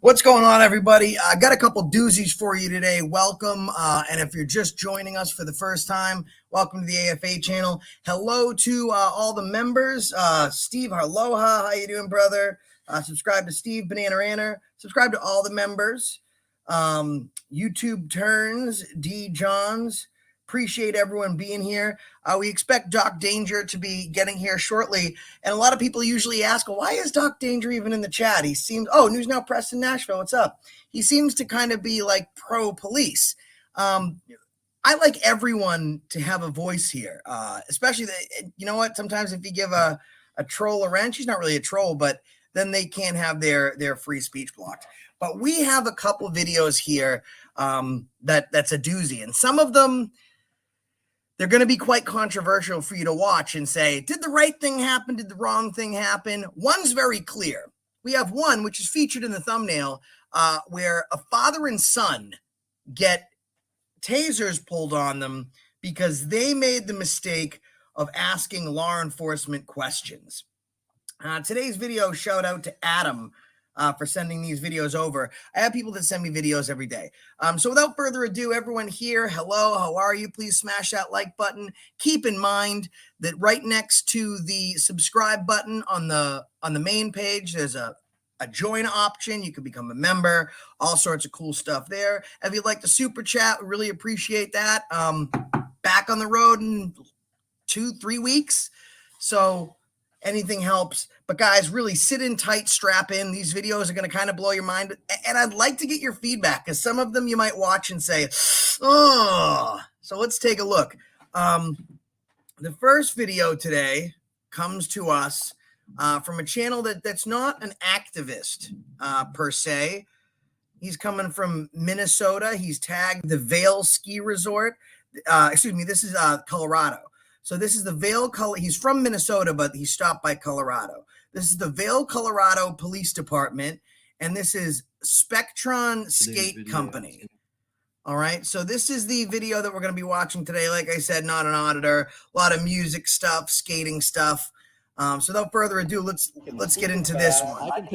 What's going on, everybody? I got a couple doozies for you today. Welcome. And if you're just joining us for the first time, welcome to the AFA channel. Hello to all the members. Steve, aloha. How you doing, brother? Subscribe to Steve, Banana Ranner. Subscribe to all the members. YouTube Turns, D. Johns. Appreciate everyone being here. We expect Doc Danger to be getting here shortly. And a lot of people usually ask, well, why is Doc Danger even in the chat? He seems, News Now Press in Nashville, what's up? He seems to kind of be like pro-police. I like everyone to have a voice here, especially, you know what, sometimes if you give a troll a wrench, he's not really a troll, but then they can't have their free speech blocked. But we have a couple videos here that's a doozy. And some of them, they're going to be quite controversial for you to watch and say, did the right thing happen? Did the wrong thing happen? One's very clear. We have one, which is featured in the thumbnail, where a father and son get tasers pulled on them because they made the mistake of asking law enforcement questions. Today's video, shout out to Adam for sending these videos over. I have people that send me videos every day. So without further ado, everyone here, hello, how are you? Please smash that like button. Keep in mind that right next to the subscribe button on the main page, there's a join option. You can become a member, all sorts of cool stuff there. If you'd like to super chat, we really appreciate that. Back on the road in 2-3 weeks. So anything helps. But guys, really sit in tight, strap in. These videos are going to kind of blow your mind. And I'd like to get your feedback because some of them you might watch and say, oh. So let's take a look. The first video today comes to us from a channel that's not an activist per se. He's coming from Minnesota. He's tagged the Vail Ski Resort. This is Colorado. So this is the Vail, he's from Minnesota, but he stopped by Colorado. This is the Vail, Colorado Police Department, and this is Spectron Skate Company. All right, so this is the video that we're going to be watching today. Like I said, not an auditor, a lot of music stuff, skating stuff. So without further ado, let's get into this one.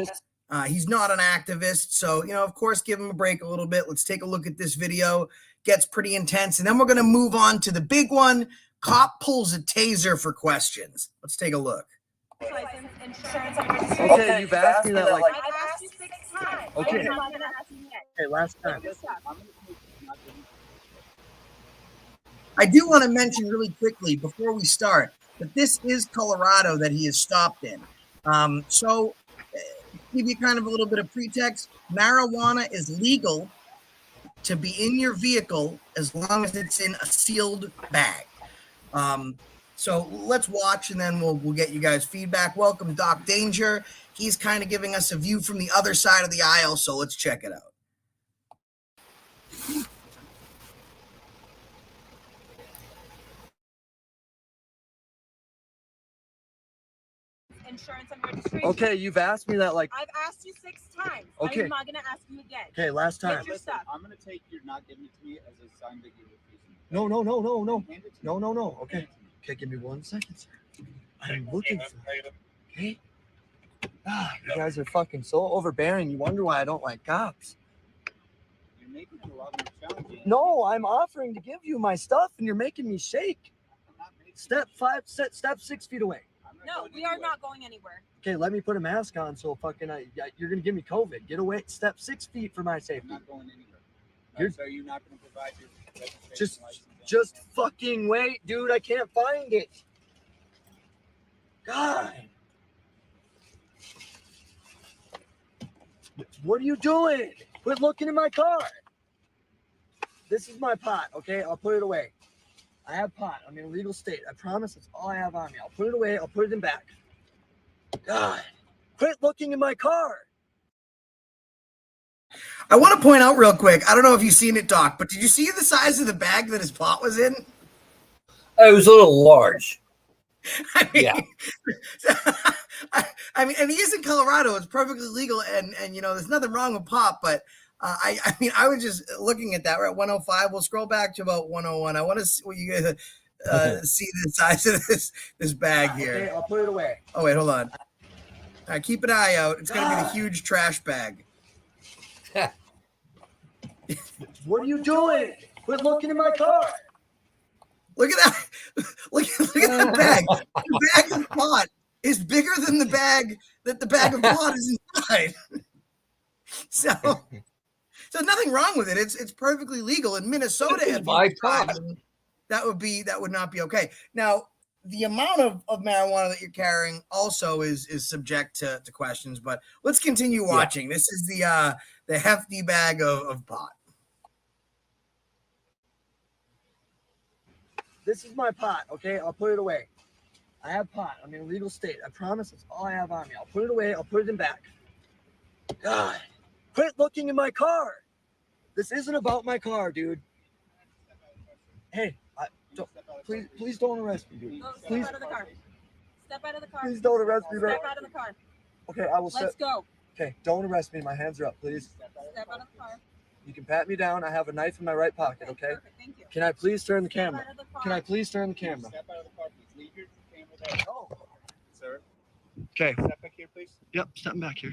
He's not an activist, so, of course, give him a break a little bit. Let's take a look at this video. Gets pretty intense, and then we're going to move on to the big one. Cop pulls a taser for questions. Let's take a look. Okay, you've asked me that like. I've asked you 6 times. Okay. I'm not gonna ask you again. Okay, last time. I do want to mention really quickly before we start that this is Colorado that he is stopped in. So give you kind of a little bit of pretext. Marijuana is legal to be in your vehicle as long as it's in a sealed bag. So let's watch and then we'll get you guys feedback. Welcome, Doc Danger. He's kind of giving us a view from the other side of the aisle, so let's check it out. Insurance and registration. Okay, you've asked me that like. I've asked you 6 times. Okay. I'm not gonna ask you again. Okay, last time. Get your stuff. I'm gonna take you're not giving it to me as a sign that you're refusing. No. Hand it to me. No. Okay. Okay, give me 1 second, sir. I'm looking for it. Okay. You guys are fucking so overbearing. You wonder why I don't like cops. You're making it a lot more challenging. No, I'm offering to give you my stuff, and you're making me shake. I'm not making Step 6 feet away. I'm not No, going we are anywhere. not going anywhere. Okay, let me put a mask on so fucking you're gonna give me COVID. Get away. Step 6 feet for my I'm safety. not going anywhere. You're- So you're not going to provide your registration Just- license. Just fucking wait, dude. I can't find it. God. What are you doing? Quit looking in my car. This is my pot, okay? I'll put it away. I have pot. I'm in a legal state. I promise that's all I have on me. I'll put it away. I'll put it in back. God. Quit looking in my car. I want to point out real quick, I don't know if you've seen it, Doc, but did you see the size of the bag that his pot was in? It was a little large. I mean, Yeah. I mean, and he is in Colorado. It's perfectly legal, and there's nothing wrong with pot. But I was just looking at that. We're at 105. We'll scroll back to about 101. I want to see what you guys see the size of this bag here. Okay, I'll put it away. Oh wait, hold on. All right, keep an eye out. It's gonna be the huge trash bag. What are you doing? Quit looking in my car. Look at that. Look at the bag. The bag of pot is bigger than the bag that the bag of pot is inside. So there's nothing wrong with it. It's perfectly legal in Minnesota. It's If my you tried, pot. that would not be okay. Now, the amount of marijuana that you're carrying also is subject to questions, but let's continue watching. This is the hefty bag of pot. This is my pot, okay? I'll put it away. I have pot. I'm in a legal state. I promise that's all I have on me. I'll put it away. I'll put it in back. God, quit looking in my car. This isn't about my car, dude. Hey, please don't arrest me, dude. Go, step Please, out of the car. Step out of the car. please don't arrest me, bro. Step out of the car. Okay, I will Let's go. Okay, don't arrest me. My hands are up, please. Step out of the car. You can pat me down. I have a knife in my right pocket, okay? Perfect. Thank you. Can I please turn the Step camera? out of the car. Can I please turn the camera? Step out of the car, please. Leave your camera there. Oh. Sir, Okay. step back here, please. Yep, stepping back here.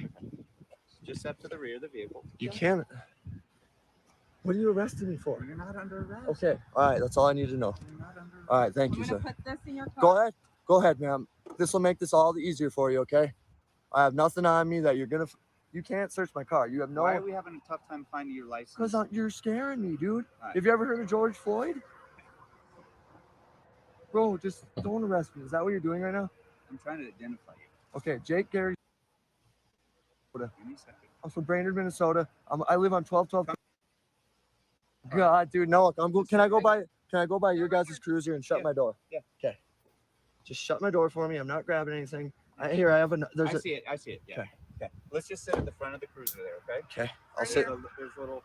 Just step to the rear of the vehicle. You can't. What are you arresting me for? You're not under arrest. Okay, all right, that's all I need to know. You're not under arrest. All right, thank I'm you, gonna sir. put this in your car. Go ahead, ma'am. This will make this all the easier for you, okay? I have nothing on me that you can't search my car. You have no. Why are we having a tough time finding your license? Because you're scaring me, dude. All right. Have you ever heard of George Floyd? Bro, just don't arrest me. Is that what you're doing right now? I'm trying to identify you. Okay, Jake Gary. Give me a second. I'm from Brainerd, Minnesota. I live on 1212. God, dude, no. Can I go by your guys' cruiser and shut my door? Yeah. Okay. Just shut my door for me. I'm not grabbing anything. Here, I have I see it. I see it. Yeah. Okay. Okay. Let's just sit at the front of the cruiser there, okay? Okay. I'll Right sit. here. There's little.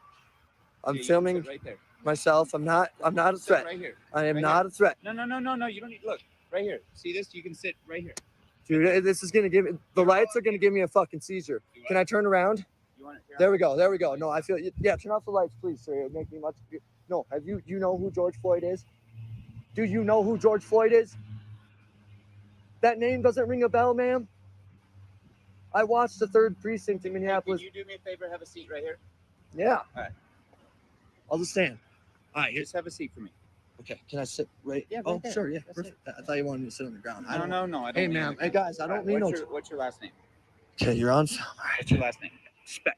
I'm yeah, you can filming sit right there. myself. I'm not a Sit threat. right here. I am Right not a threat. No. You don't need. Look, right here. See this? You can sit right here. Dude, this is gonna give me the lights are gonna give me a fucking seizure. Can I turn around? You want it? There we go. There we go. No, I feel yeah. Turn off the lights, please, sir. It'll make me much. No, you know who George Floyd is? Do you know who George Floyd is? That name doesn't ring a bell, ma'am. I watched the 3rd precinct in Minneapolis. Can you do me a favor? Have a seat right here. Yeah. All right. I'll just stand. All right. Just have a seat for me. Okay. Can I sit right? Yeah, right Oh, there. sure. Yeah. That's Perfect. I thought you wanted me to sit on the ground. I don't. No. I don't Hey, need ma'am. it. Hey, guys. I don't need no. What's your last name? Okay, you're on film. All right. What's your last name? Spec.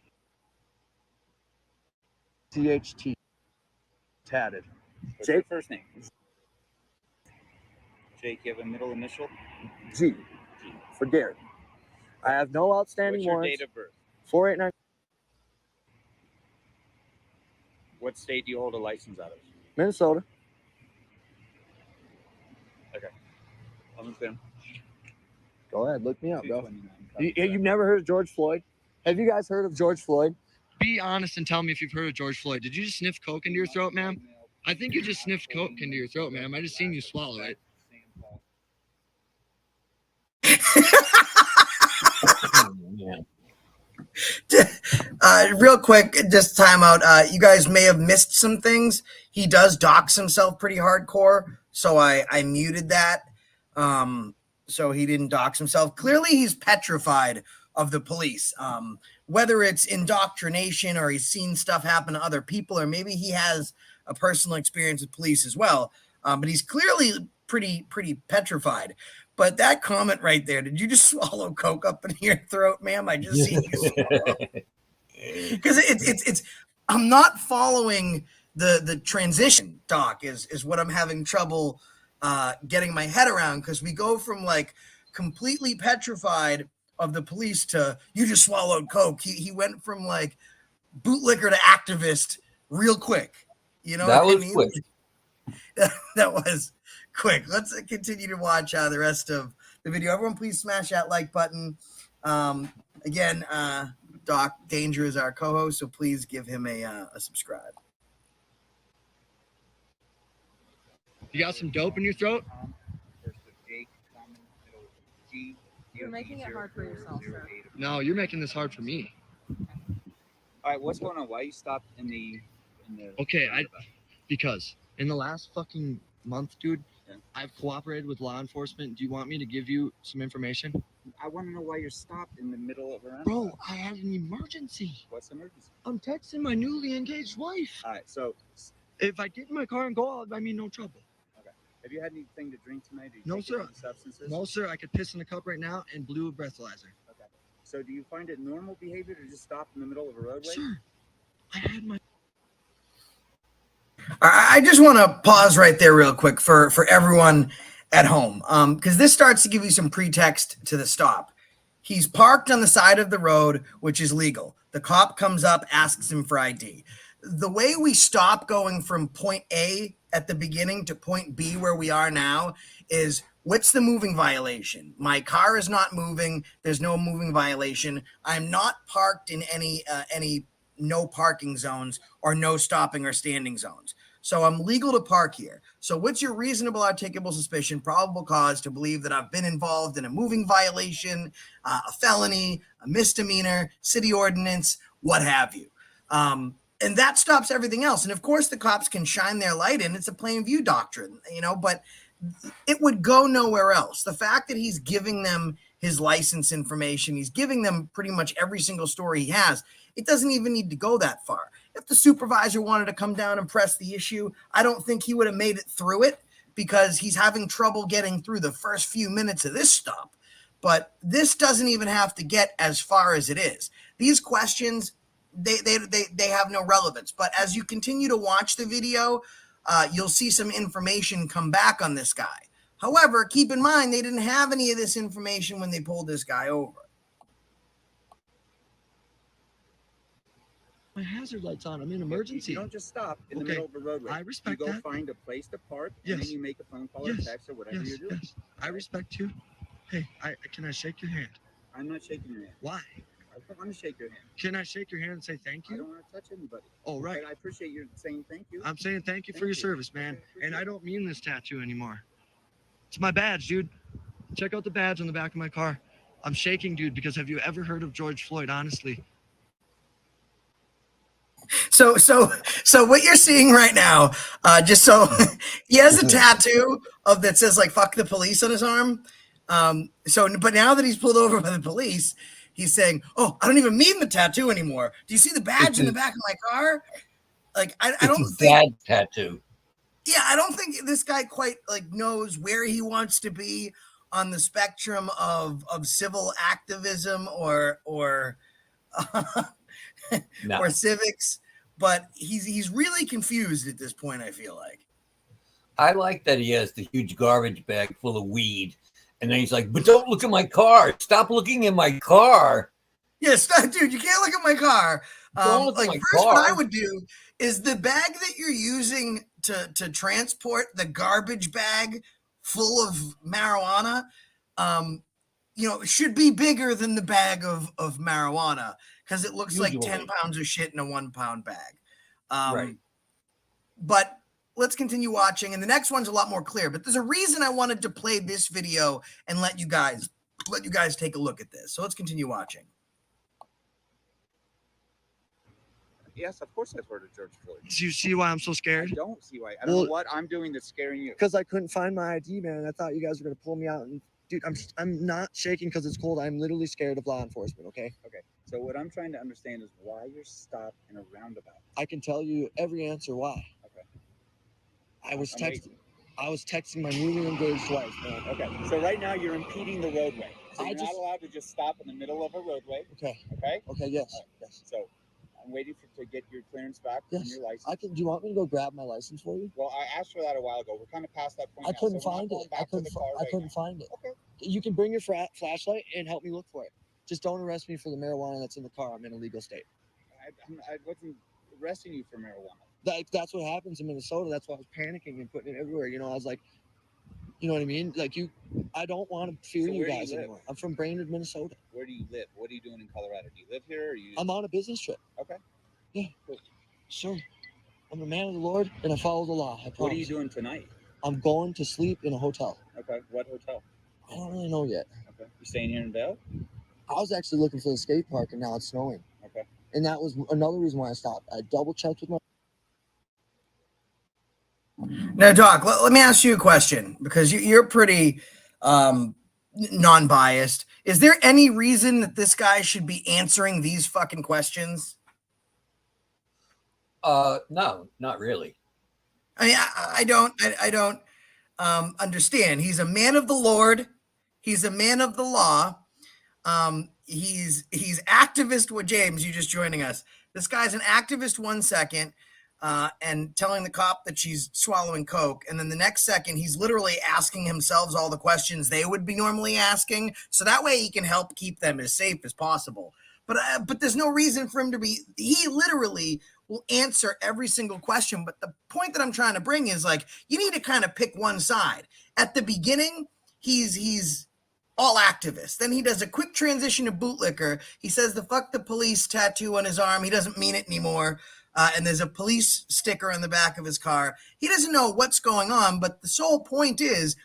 THT. Tatted. What's your first name? Jake, you have a middle initial? G. For Gary. I have no outstanding What's your warrants. date of birth? 489. What state do you hold a license out of? Minnesota. I'm film. Go ahead, look me up, bro. 229. You've never heard of George Floyd? Have you guys heard of George Floyd? Be honest and tell me if you've heard of George Floyd. Did you just sniff coke into your throat, ma'am? I think you just sniffed coke into your throat, ma'am. I just seen you swallow it. Real quick, just time out. You guys may have missed some things. He does dox himself pretty hardcore, so I muted that. So he didn't dox himself. Clearly, he's petrified of the police. Whether it's indoctrination or he's seen stuff happen to other people, or maybe he has a personal experience with police as well. But he's clearly pretty petrified. But that comment right there, did you just swallow coke up in your throat, ma'am? I just seen you swallow. Because it's I'm not following the transition, Doc, is what I'm having trouble getting my head around, because we go from like completely petrified of the police to you just swallowed coke. He went from like bootlicker to activist real quick. You know That what was I mean? quick. That was quick. Let's continue to watch the rest of the video. Everyone, please smash that like button. Again, Doc Danger is our co-host, so please give him a subscribe. You got some dope in your throat? You're making it hard for yourself, sir. No, you're making this hard for me. All right, what's going on? Why you stopped in the Okay, because in the last fucking month, dude, Yeah. I've cooperated with law enforcement. Do you want me to give you some information? I want to know why you're stopped in the middle of a roundabout. Bro, I had an emergency. What's the emergency? I'm texting my newly engaged wife. All right, so If I get in my car and go out, I mean, no trouble. have you had anything to drink tonight? Or you No, take sir. any substances? No, sir. I could piss in a cup right now and blew a breathalyzer. Okay. So do you find it normal behavior to just stop in the middle of a roadway? Sir, I had my... I just want to pause right there real quick for everyone at home, because this starts to give you some pretext to the stop. He's parked on the side of the road, which is legal. The cop comes up, asks him for ID. The way we stop going from point A at the beginning to point B where we are now is, what's the moving violation? My car is not moving. There's no moving violation. I'm not parked in any no parking zones or no stopping or standing zones. So I'm legal to park here. So what's your reasonable articulable suspicion, probable cause to believe that I've been involved in a moving violation, a felony, a misdemeanor, city ordinance, what have you? And that stops everything else. And of course, the cops can shine their light in. It's a plain view doctrine, but it would go nowhere else. The fact that he's giving them his license information, he's giving them pretty much every single story he has, it doesn't even need to go that far. If the supervisor wanted to come down and press the issue, I don't think he would have made it through it, because he's having trouble getting through the first few minutes of this stop. But this doesn't even have to get as far as it is. These questions, they have no relevance. But as you continue to watch the video, you'll see some information come back on this guy. However, keep in mind, they didn't have any of this information when they pulled this guy over. My hazard lights on. I'm in emergency. You don't just stop in the Okay. middle of a roadway. I respect you go that. find a place to park, and Yes. then you make a phone call or Yes. text or whatever Yes, you're doing. yes. I respect you. Hey, can I shake your hand? I'm not shaking your hand. Why? I don't want to shake your hand. Can I shake your hand and say thank I you? don't want to touch anybody. Oh, right. But I appreciate you saying thank you. I'm saying thank you for Thank your you. service, man. Okay, appreciate And I it. don't mean this tattoo anymore. It's my badge, dude. Check out the badge on the back of my car. I'm shaking, dude, because have you ever heard of George Floyd, honestly? So what you're seeing right now, just so he has a tattoo that says like "fuck the police" on his arm. But now that he's pulled over by the police, he's saying, "Oh, I don't even mean the tattoo anymore. Do you see the badge in the back of my car?" Like I don't It's a think. dad tattoo. Yeah, I don't think this guy quite knows where he wants to be on the spectrum of civil activism or No. or civics, but he's really confused at this point, I feel like. I like that he has the huge garbage bag full of weed. And then he's like, but don't look at my car. Stop looking in my car. Yes, dude, you can't look at my car. Don't look at my First, what I car. would do is the bag that you're using to transport the garbage bag full of marijuana, should be bigger than the bag of marijuana, because it looks like 10 Usually. pounds of shit in a 1 pound bag. Right. But let's continue watching. And the next one's a lot more clear, but there's a reason I wanted to play this video and let you guys take a look at this. So let's continue watching. Yes, of course I've heard of George Floyd. Do you see why I'm so I scared? don't see why. I don't know what I'm doing that's scaring you. Because I couldn't find my ID, man. I thought you guys were going to pull me out. And dude, I'm not shaking because it's cold. I'm literally scared of law enforcement, okay? Okay. So what I'm trying to understand is why you're stopped in a roundabout. I can tell you every answer why. Okay. I was I'm waiting. texting my newly engaged wife, man. Okay. So right now you're impeding the roadway. So I you're just- not allowed to just stop in the middle of a roadway. Okay. Okay. Okay, yes. All right. Yes. So I'm waiting to get your clearance back from Yes. your license. Do you want me to go grab my license for you? Well, I asked for that a while ago. We're kind of past that point. I now, couldn't so we're not find going it. back I to the couldn't car right couldn't now. find it. Okay. You can bring your flashlight and help me look for it. Just don't arrest me for the marijuana that's in the car. I'm in a legal state. I wasn't arresting you for marijuana. That's what happens in Minnesota. That's why I was panicking and putting it everywhere. I was like, you know what I mean? I don't want to fear So you where do you guys live? anymore. I'm from Brainerd, Minnesota. Where do you live? What are you doing in Colorado? Do you live here? Or you? I'm on a business trip. Okay. Yeah. Sure. I'm a man of the Lord and I follow the law. I promise. What are you doing tonight? I'm going to sleep in a hotel. Okay. What hotel? I don't really know yet. Okay. You staying here in Vail? I was actually looking for the skate park and now it's snowing. Okay. And that was another reason why I stopped. I double checked with my Now, Doc, let me ask you a question because you're pretty non-biased. Is there any reason that this guy should be answering these fucking questions? No, not really. I mean, I don't understand. He's a man of the Lord. He's a man of the law. He's activist with James. You just joining us. This guy's an activist 1 second, and telling the cop that she's swallowing coke, and then the next second he's literally asking himself all the questions they would be normally asking, so that way he can help keep them as safe as possible. But there's no reason for him to be. He literally will answer every single question. But the point that I'm trying to bring is like you need to kind of pick one side. At the beginning, he's all activist. Then he does a quick transition to bootlicker. He says the "fuck the police" tattoo on his arm. He doesn't mean it anymore. And there's a police sticker on the back of his car. He doesn't know what's going on, but the sole point is,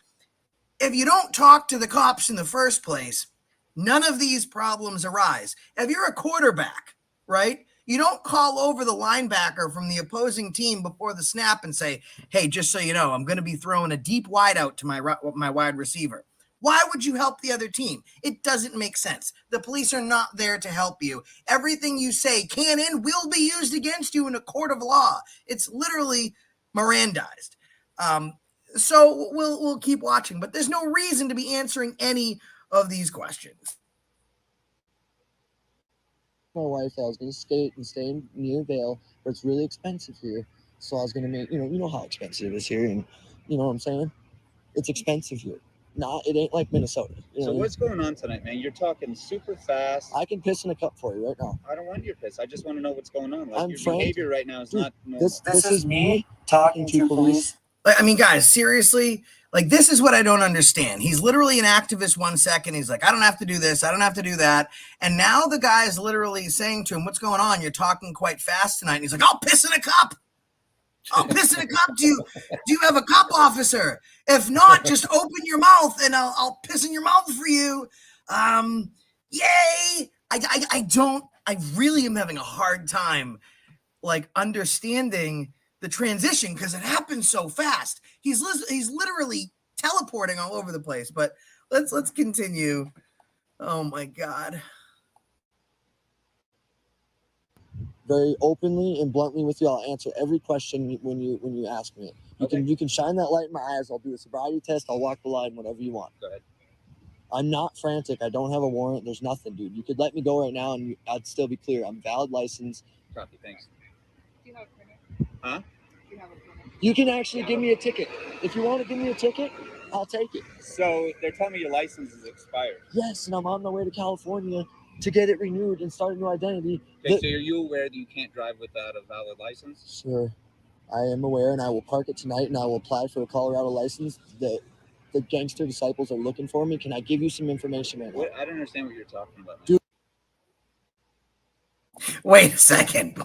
if you don't talk to the cops in the first place, none of these problems arise. If you're a quarterback, right, you don't call over the linebacker from the opposing team before the snap and say, hey, just so you know, I'm going to be throwing a deep wide out to my wide receiver. Why would you help the other team? It doesn't make sense. The police are not there to help you. Everything you say can and will be used against you in a court of law. It's literally Mirandized. So we'll keep watching, but there's no reason to be answering any of these questions. My wife, I was going to skate and stay near Vale, but it's really expensive here. So I was going to make, you know how expensive it is here, and you know what I'm saying? It's expensive here. It ain't like Minnesota. So what's going on tonight, man? You're talking super fast. I can piss in a cup for you right now. I don't want your piss. I just want to know what's going on. Like, I'm your frank. behavior right now is not normal. This is me talking to police. I mean, guys, seriously, like this is what I don't understand. He's literally an activist 1 second. He's like, I don't have to do this. I don't have to do that. And now the guy is literally saying to him, what's going on? You're talking quite fast tonight. And he's like, I'll piss in a cup. I'll piss in a cup. Do you have a cup, officer? If not, just open your mouth and I'll piss in your mouth for you. Yay. I really am having a hard time like understanding the transition because it happens so fast. He's literally teleporting all over the place. But let's continue. Oh my God. Very openly and bluntly with you. I'll answer every question when you ask me. You can shine that light in my eyes. I'll do a sobriety test. I'll walk the line, whatever you want. Go ahead. I'm not frantic. I don't have a warrant. There's nothing, dude. You could let me go right now and I'd still be clear. I'm valid license. Copy, thanks. Do you have a printer? Huh? Do you have a printer? You can actually give me a ticket. If you want to give me a ticket, I'll take it. So they're telling me your license is expired. Yes, and I'm on my way to California to get it renewed and start a new identity. Okay, so are you aware that you can't drive without a valid license? Sure. I am aware, and I will park it tonight, and I will apply for a Colorado license. The gangster disciples are looking for me. Can I give you some information right now? I don't understand what you're talking about. Dude. Wait a second.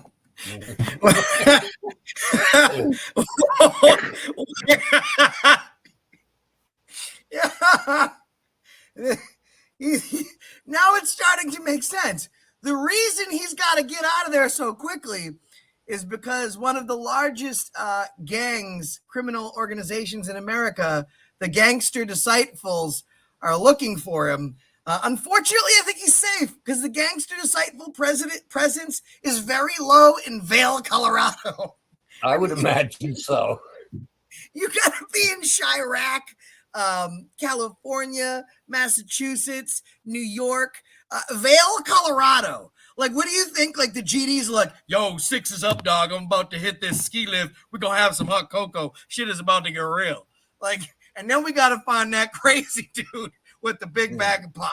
Yeah. Now it's starting to make sense. The reason he's got to get out of there so quickly is because one of the largest gangs, criminal organizations in America, the Gangster Disciples, are looking for him. Unfortunately, I think he's safe because the Gangster Disciple presence is very low in Vail, Colorado. I would imagine so. You got to be in Chirac, California, Massachusetts, New York, Vail, Colorado. Like, what do you think? Like, the GD's like, yo, 6 is up, dog. I'm about to hit this ski lift. We're going to have some hot cocoa. Shit is about to get real. Like, and then we got to find that crazy dude with the big bag of pot.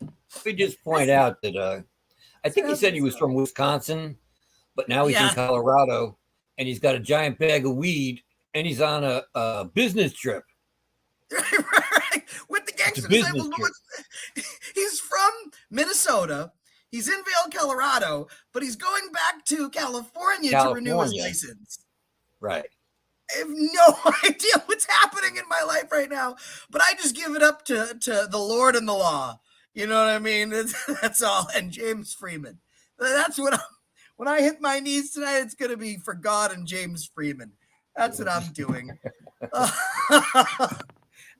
Let me just point out that I think he said he was from Wisconsin, but now he's in Colorado, and he's got a giant bag of weed, and he's on a business trip. Right. With the Gangster Disciples. He's from Minnesota. He's in Vail, Colorado, but he's going back to California to renew his license. Right. I have no idea what's happening in my life right now, but I just give it up to the Lord and the law. You know what I mean? That's all. And James Freeman. That's what when I hit my knees tonight, it's going to be for God and James Freeman. That's what I'm doing.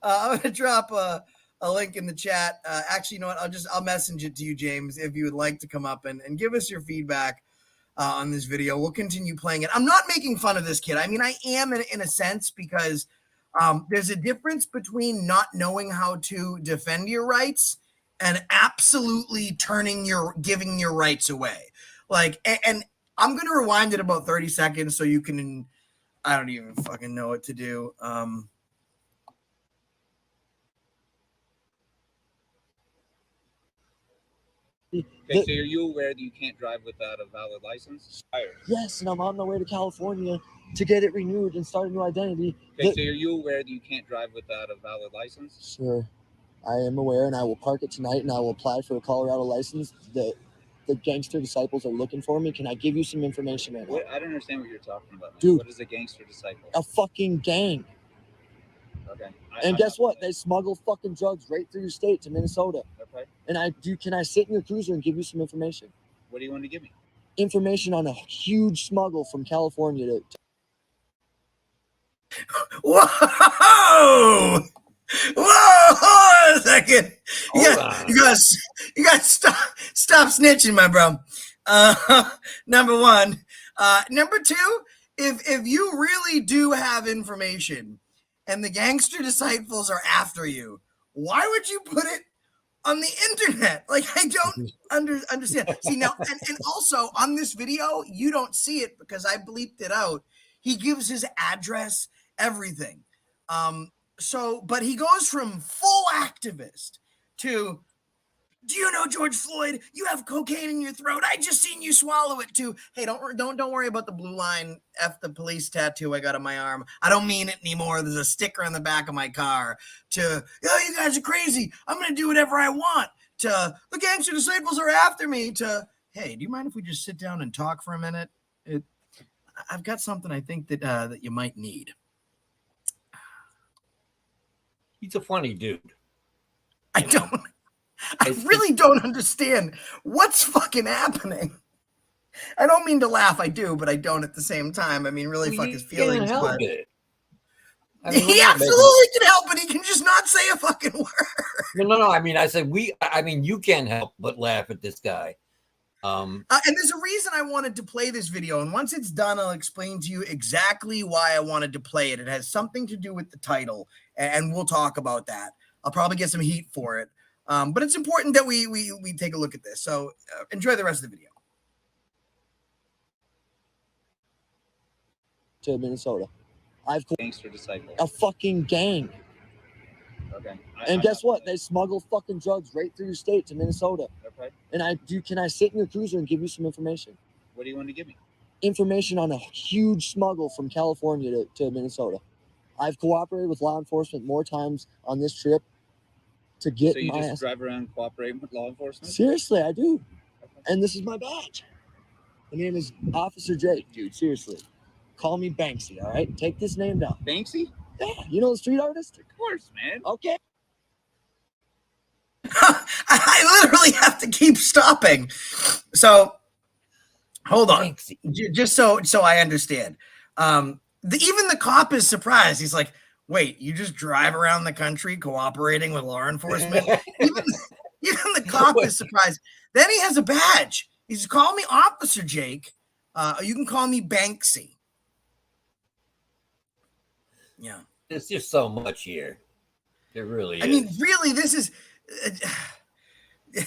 I'm gonna drop a link in the chat. Actually, you know what? I'll message it to you, James, if you would like to come up and give us your feedback on this video. We'll continue playing it. I'm not making fun of this kid. I mean, I am in a sense, because there's a difference between not knowing how to defend your rights and absolutely giving your rights away. Like, and I'm gonna rewind it about 30 seconds so you can. I don't even fucking know what to do. Okay, so are you aware that you can't drive without a valid license? Yes, and I'm on my way to California to get it renewed and start a new identity. Okay, so are you aware that you can't drive without a valid license? Sure, I am aware, and I will park it tonight, and I will apply for a Colorado license. The gangster disciples are looking for me. Can I give you some information right now? What? I don't understand what you're talking about, man. Dude. What is a gangster disciple? A fucking gang. Okay. And guess what? They smuggle fucking drugs right through your state to Minnesota. Okay. And can I sit in your cruiser and give you some information? What do you want to give me? Information on a huge smuggle from California to Whoa! Whoa! Hold on a second. You got stop snitching, my bro. Number one. Number two, if you really do have information and the gangster disciples are after you, why would you put it on the internet? Like, I don't understand. See, now, and also on this video, you don't see it because I bleeped it out. He gives his address, everything. But he goes from full activist to, do you know George Floyd? You have cocaine in your throat. I just seen you swallow it too. Hey, don't worry about the blue line F the police tattoo I got on my arm. I don't mean it anymore. There's a sticker on the back of my car. To, oh, you guys are crazy. I'm gonna do whatever I want. To, the gangster disciples are after me. To, hey, do you mind if we just sit down and talk for a minute? I've got something I think that you might need. He's a funny dude. I really don't understand what's fucking happening. I don't mean to laugh, I do, but I don't at the same time. I mean, really fuck his feelings. But he absolutely can help, but he can just not say a fucking word. No. I mean, you can't help but laugh at this guy. And there's a reason I wanted to play this video. And once it's done, I'll explain to you exactly why I wanted to play it. It has something to do with the title, and we'll talk about that. I'll probably get some heat for it. But it's important that we take a look at this. So enjoy the rest of the video. To Minnesota. I've Gangster disciple. A fucking gang. Okay. And guess what? They smuggle fucking drugs right through your state to Minnesota. Okay. And can I sit in your cruiser and give you some information? What do you want to give me? Information on a huge smuggle from California to Minnesota. I've cooperated with law enforcement more times on this trip to get so you just drive around cooperating with law enforcement? Seriously, I do. Okay. And this is my badge. The name is Officer Jake, dude. Seriously. Call me Banksy, all right? Take this name down. Banksy? Yeah. You know the street artist? Of course, man. Okay. I literally have to keep stopping. So, hold on. Just so I understand. Even the cop is surprised. He's like, wait, you just drive around the country cooperating with law enforcement? even the cop is surprised. Then he has a badge. He's call me Officer Jake. You can call me Banksy. Yeah. There's just so much here. There really is. I mean, really, this is... and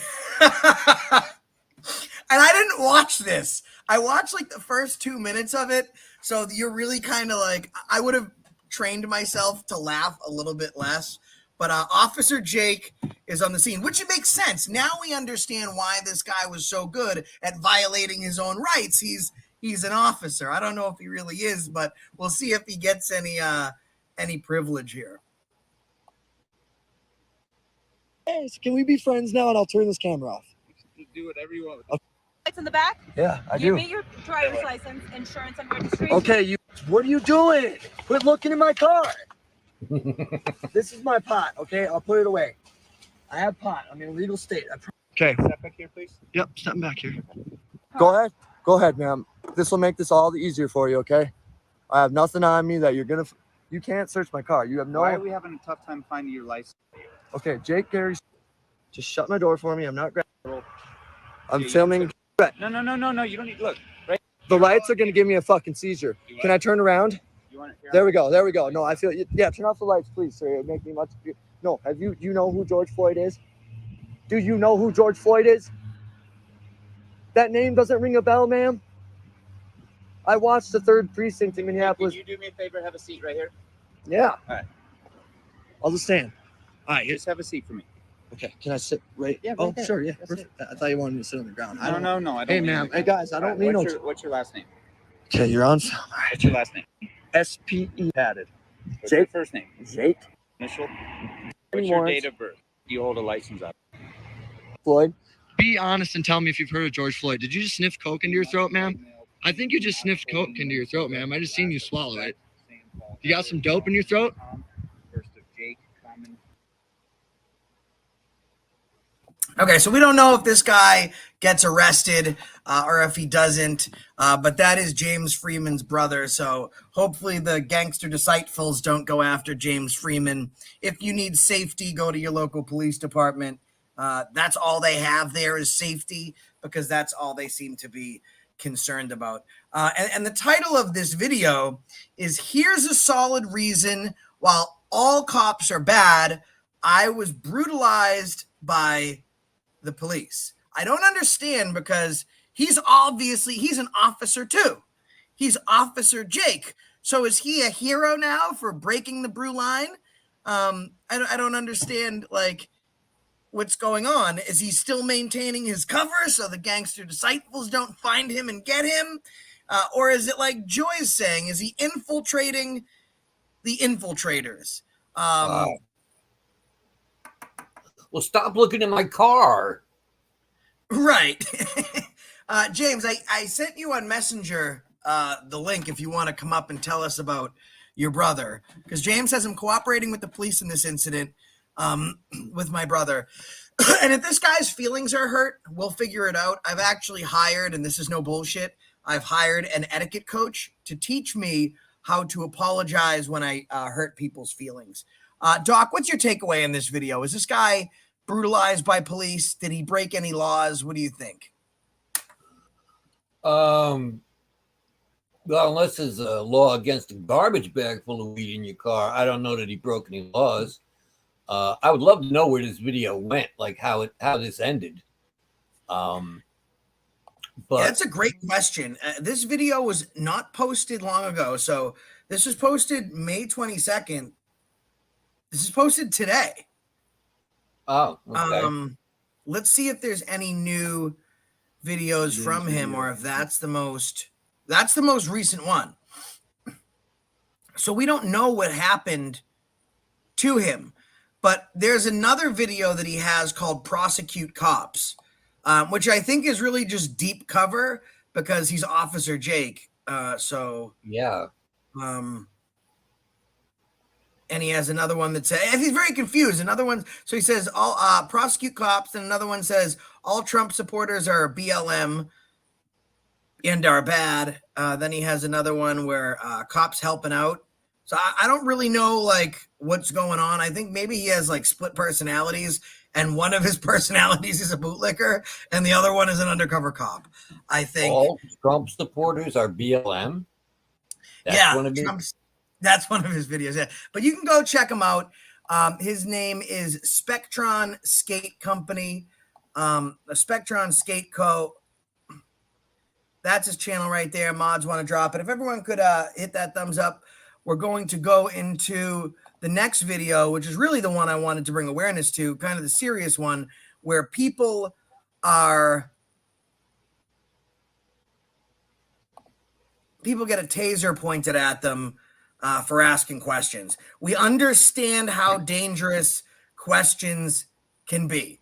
I didn't watch this. I watched like the first 2 minutes of it. So you're really kind of like... I would have trained myself to laugh a little bit less. But Officer Jake is on the scene, which it makes sense. Now we understand why this guy was so good at violating his own rights. He's an officer. I don't know if he really is, but we'll see if he gets any privilege here. Hey, can we be friends now? And I'll turn this camera off. You do whatever you want. Lights in the back? Yeah, I Give do. me your driver's license, insurance, and registration. Okay, what are you doing? Quit looking in my car. This is my pot, okay? I'll put it away. I have pot. I'm in a legal state. Okay. Step back here, please. Yep, stepping back here. Go ahead, ma'am. This will make this all the easier for you, okay? I have nothing on me that you can't search my car. You have no. Why are we having a tough time finding your license? Okay, Jake Gary, just shut my door for me. I'm not grabbing. I'm Yeah, filming. No. You don't need look. Right. The lights are gonna give me a fucking seizure. Can I turn around? You want it? There we go. There we go. No, I feel. Yeah, turn off the lights, please, sir. It'll make me much. No, have you? You know who George Floyd is? Do you know who George Floyd is? That name doesn't ring a bell, ma'am. I watched the 3rd precinct in Minneapolis. Can you do me a favor? Have a seat right here. Yeah. All right. I'll just stand. All right. Just have a seat for me. Okay. Can I sit right? Yeah. Oh, there. sure. Yeah. That's Perfect. I thought you wanted me to sit on the ground. No. I don't. Hey, mean ma'am. anything. Hey, guys. I don't mean no. What's your last name? Okay, you're on film. All right. What's your last name? SPE added. What's your Jake. first name? Jake. Initial. What's your date of birth? Do you hold a license up? Floyd. Be honest and tell me if you've heard of George Floyd. Did you just sniff coke into your throat, ma'am? I think you just sniffed coke into your throat, ma'am. I just seen you swallow it. You got some dope in your throat? First of Jake, common. Okay, so we don't know if this guy gets arrested or if he doesn't, but that is James Freeman's brother. So hopefully the gangster deceitfuls don't go after James Freeman. If you need safety, go to your local police department. That's all they have there is safety, because that's all they seem to be concerned about. And the title of this video is "Here's a Solid Reason While All Cops Are Bad, I Was Brutalized by the Police." I don't understand, because he's an officer too. He's Officer Jake. So is he a hero now for breaking the brew line? I don't understand, like, what's going on. Is he still maintaining his cover so the gangster disciples don't find him and get him? Or is it like Joy's saying, is he infiltrating the infiltrators? Well, stop looking at my car. Right. James, I sent you on Messenger the link if you want to come up and tell us about your brother, because James says I'm cooperating with the police in this incident with my brother. And if this guy's feelings are hurt, we'll figure it out. I've actually hired, and this is no bullshit, I've hired an etiquette coach to teach me how to apologize when I hurt people's feelings. Doc, what's your takeaway in this video? Is this guy brutalized by police? Did he break any laws? What do you think? Well, unless there's a law against a garbage bag full of weed in your car, I don't know that he broke any laws. I would love to know where this video went, like how this ended. But yeah, that's a great question. This video was not posted long ago, so this was posted May 22nd. This is posted today. Oh, okay. Let's see if there's any new videos from him, or if that's the most recent one. So we don't know what happened to him, but there's another video that he has called "Prosecute Cops," which I think is really just deep cover because he's Officer Jake. Yeah. And he has another one that says, and he's very confused. Another one, so he says, "All prosecute cops," and another one says, "All Trump supporters are BLM and are bad." Then he has another one where cops helping out. So I don't really know like what's going on. I think maybe he has like split personalities, and one of his personalities is a bootlicker, and the other one is an undercover cop. I think all Trump supporters are BLM. That's one of his videos. Yeah, but you can go check him out. His name is Spectron Skate Company, Spectron Skate Co. That's his channel right there. Mods want to drop it. If everyone could hit that thumbs up, we're going to go into the next video, which is really the one I wanted to bring awareness to, kind of the serious one, where people get a taser pointed at them for asking questions. We understand how dangerous questions can be.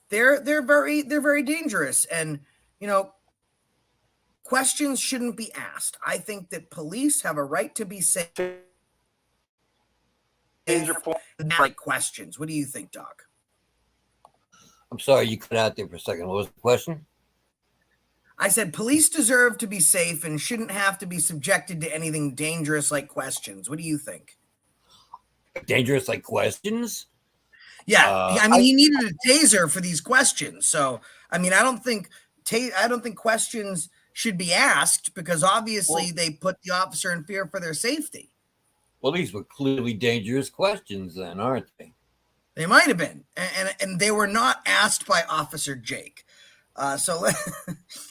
They're very dangerous, and questions shouldn't be asked. I think that police have a right to be safe. Like questions. What do you think, Doc? I'm sorry, you cut out there for a second. What was the question? I said police deserve to be safe and shouldn't have to be subjected to anything dangerous like questions. What do you think? Dangerous like questions? Yeah, Uh, I mean, he needed a taser for these questions. So, I mean, I don't think questions should be asked because obviously they put the officer in fear for their safety. Well, these were clearly dangerous questions, then, aren't they? They might have been, and they were not asked by Officer Jake. So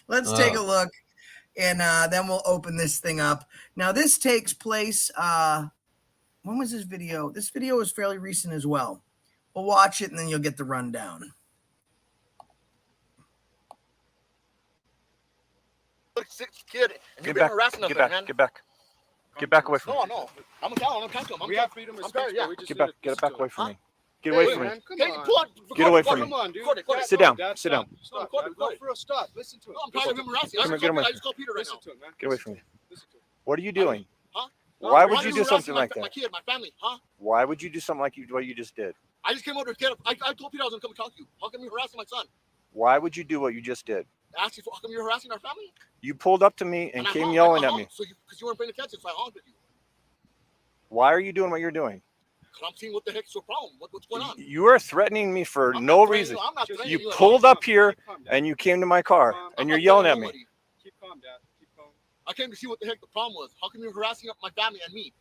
let's take a look, and then we'll open this thing up. Now, this takes place. When was this video? This video was fairly recent as well. We'll watch it, and then you'll get the rundown. Kid, and you've been harassing us, man. Get back. Get back away from me. No. I'm gonna tell him. I'm trying to him. We have freedom of speech, yeah. but we just Get back. need to Get listen back to away him. from Huh? me. Get away Wait, from me. man, come Hey, on. pull out, Get away record, from record, me. Come on, dude. Record it. Sit down. Dad, Sit down. Stop, Record, Dad. record Go it. for a stop. Listen to him. No, I'm tired of him harassing. Come here, get him I away. just call Peter right Listen now. to him, man. Get away from me. Listen to him. What are you doing? Huh? Why Why would are you do harassing something my- like My that? kid, my family, huh? Why would you do something like what you just did? I just came over to get him. I told Peter I was gonna come and talk to you. How come you're harassing my son? Why would you do what you just did? Ask you for, how come you're harassing our family? You pulled up to me and I came honked, yelling I at honked, me. So because you weren't paying attention, so I honked at you. Why are you doing what you're doing? Because I'm seeing what the heck's your problem. What's going on? You are threatening me for I'm no not threatening reason. You. I'm not threatening You you at pulled all. up here Keep calm, Dad. and you came to my car I'm and I'm you're not yelling at threatening me. nobody. Keep calm, Dad. Keep calm. I came to see what the heck the problem was. How come you're harassing my family and me?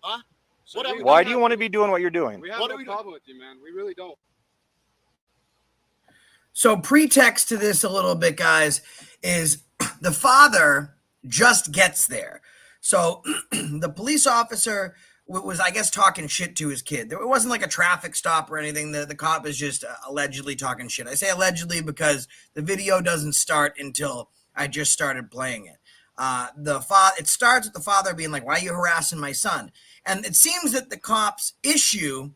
Huh? So What have we Why done? do you want to be doing what you're doing? We have What no are we doing? problem with you, man. We really don't. So pretext to this a little bit, guys, is the father just gets there. So the police officer was, I guess, talking shit to his kid. It wasn't like a traffic stop or anything. The cop is just allegedly talking shit. I say allegedly because the video doesn't start until I just started playing it. It starts with the father being like, "Why are you harassing my son?" And it seems that the cop's issue.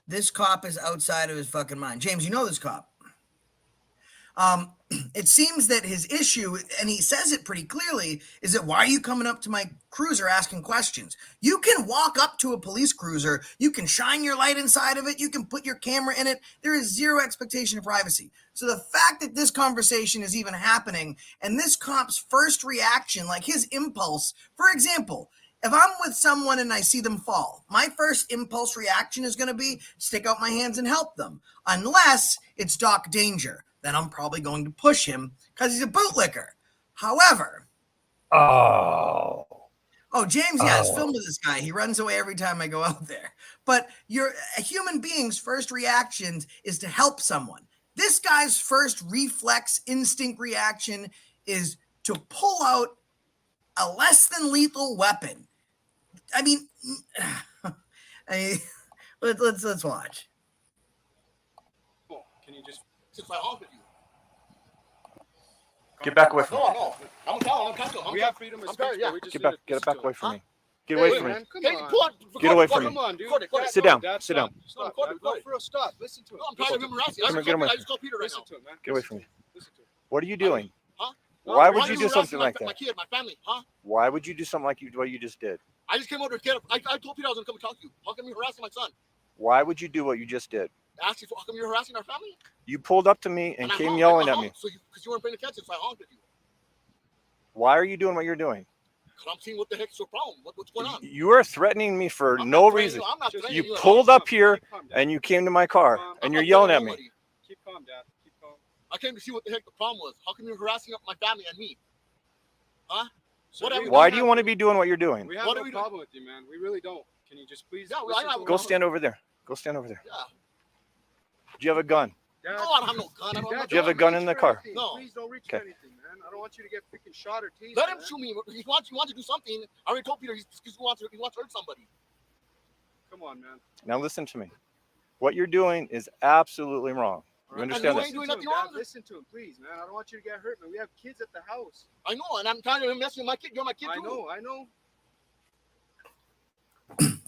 This cop is outside of his fucking mind. James, you know this cop. It seems that his issue, and he says it pretty clearly, is that why are you coming up to my cruiser asking questions? You can walk up to a police cruiser. You can shine your light inside of it. You can put your camera in it. There is zero expectation of privacy. So the fact that this conversation is even happening and this cop's first reaction, like his impulse, for example, if I'm with someone and I see them fall, my first impulse reaction is going to be stick out my hands and help them, unless it's Doc Danger. Then I'm probably going to push him because he's a bootlicker. However, Oh, James, yeah, it's filmed with this guy. He runs away every time I go out there. But a human being's first reaction is to help someone. This guy's first reflex instinct reaction is to pull out a less than lethal weapon. I mean, let's watch. Can you just Since I honked at you. Get back away from me. No. I'm telling him. we have freedom of I'm speech, sorry, yeah. but we just Get need back. to Get listen back to away him. from Huh? me. Get away Wait, from me. man. Come Hey, on. pull out. Get away record, from record, me. Come on, dude. Record it. Sit down. Dad, Sit down. Stop, Record Dad. it, Go record it. for a stop. Listen to him. No, I'm tired of him harassing. Come here, get him I away. just call Peter right Listen now. to him, man. Get away from me. Listen to him. What are you doing? Huh? Why would are you do harassing something like My that? kid, my family, huh? Why would you do something like what you just did? I just came over to get him. I told Peter I was gonna come and talk to you. How come you're harassing my son? Why would you do what you just did? Ask you for, how come you're harassing our family? You pulled up to me and I came honked, yelling I at me. honked, so because you weren't paying attention, so I honked at you. Why are you doing what you're doing? Because I'm seeing what the heck's your problem. What's going on? You are threatening me for I'm no not threatening reason. You. I'm not threatening You you at pulled all. up here Keep calm, Dad. and you came to my car I'm and not you're yelling at threatening me. nobody. Keep calm, Dad. Keep calm. I came to see what the heck the problem was. How come you're harassing my family and me? Huh? So What have we Why done? do you want to be doing what you're doing? We have What no are we doing? problem with you, man. We really don't. Can you just please Yeah, listen I to know. Go him? stand over there. Go stand over there. Yeah. Do you have a gun? Dad, No, I don't have no gun. I don't Dad, have Do you have a don't gun reach in the for car? anything. No. Please don't reach Okay. for anything, man. I don't want you to get freaking shot or tased. Let him man. shoot me. He wants to do something. I already told Peter he wants to hurt somebody. Come on, man. Now listen to me. What you're doing is absolutely wrong. You Alright, understand you that? ain't doing Listen to nothing him, wrong. Dad. Listen to him, please, man. I don't want you to get hurt, man. We have kids at the house. I know, and I'm tired of him messing with my kid. You're my kid too. I know.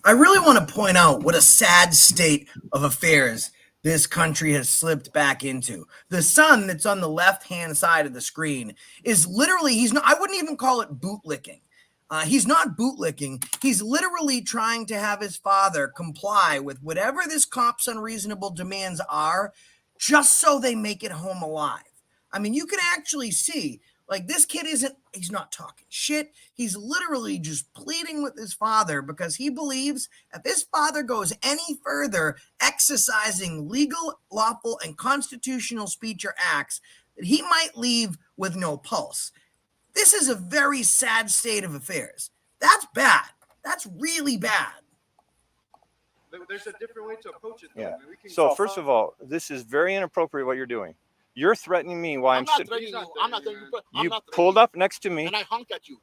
I really want to point out what a sad state of affairs this country has slipped back into. The son that's on the left-hand side of the screen is literally, I wouldn't even call it bootlicking. He's not bootlicking. He's literally trying to have his father comply with whatever this cop's unreasonable demands are just so they make it home alive. I mean, you can actually see, like, this kid he's not talking shit. He's literally just pleading with his father because he believes if his father goes any further exercising legal, lawful, and constitutional speech or acts, that he might leave with no pulse. This is a very sad state of affairs. That's bad. That's really bad. There's a different way to approach it. Though. Yeah. We can So first of all, this is very inappropriate what you're doing. You're threatening me while I'm not sitting. threatening you. I'm not threatening you. I'm You not pulled up next to me and I honked at you.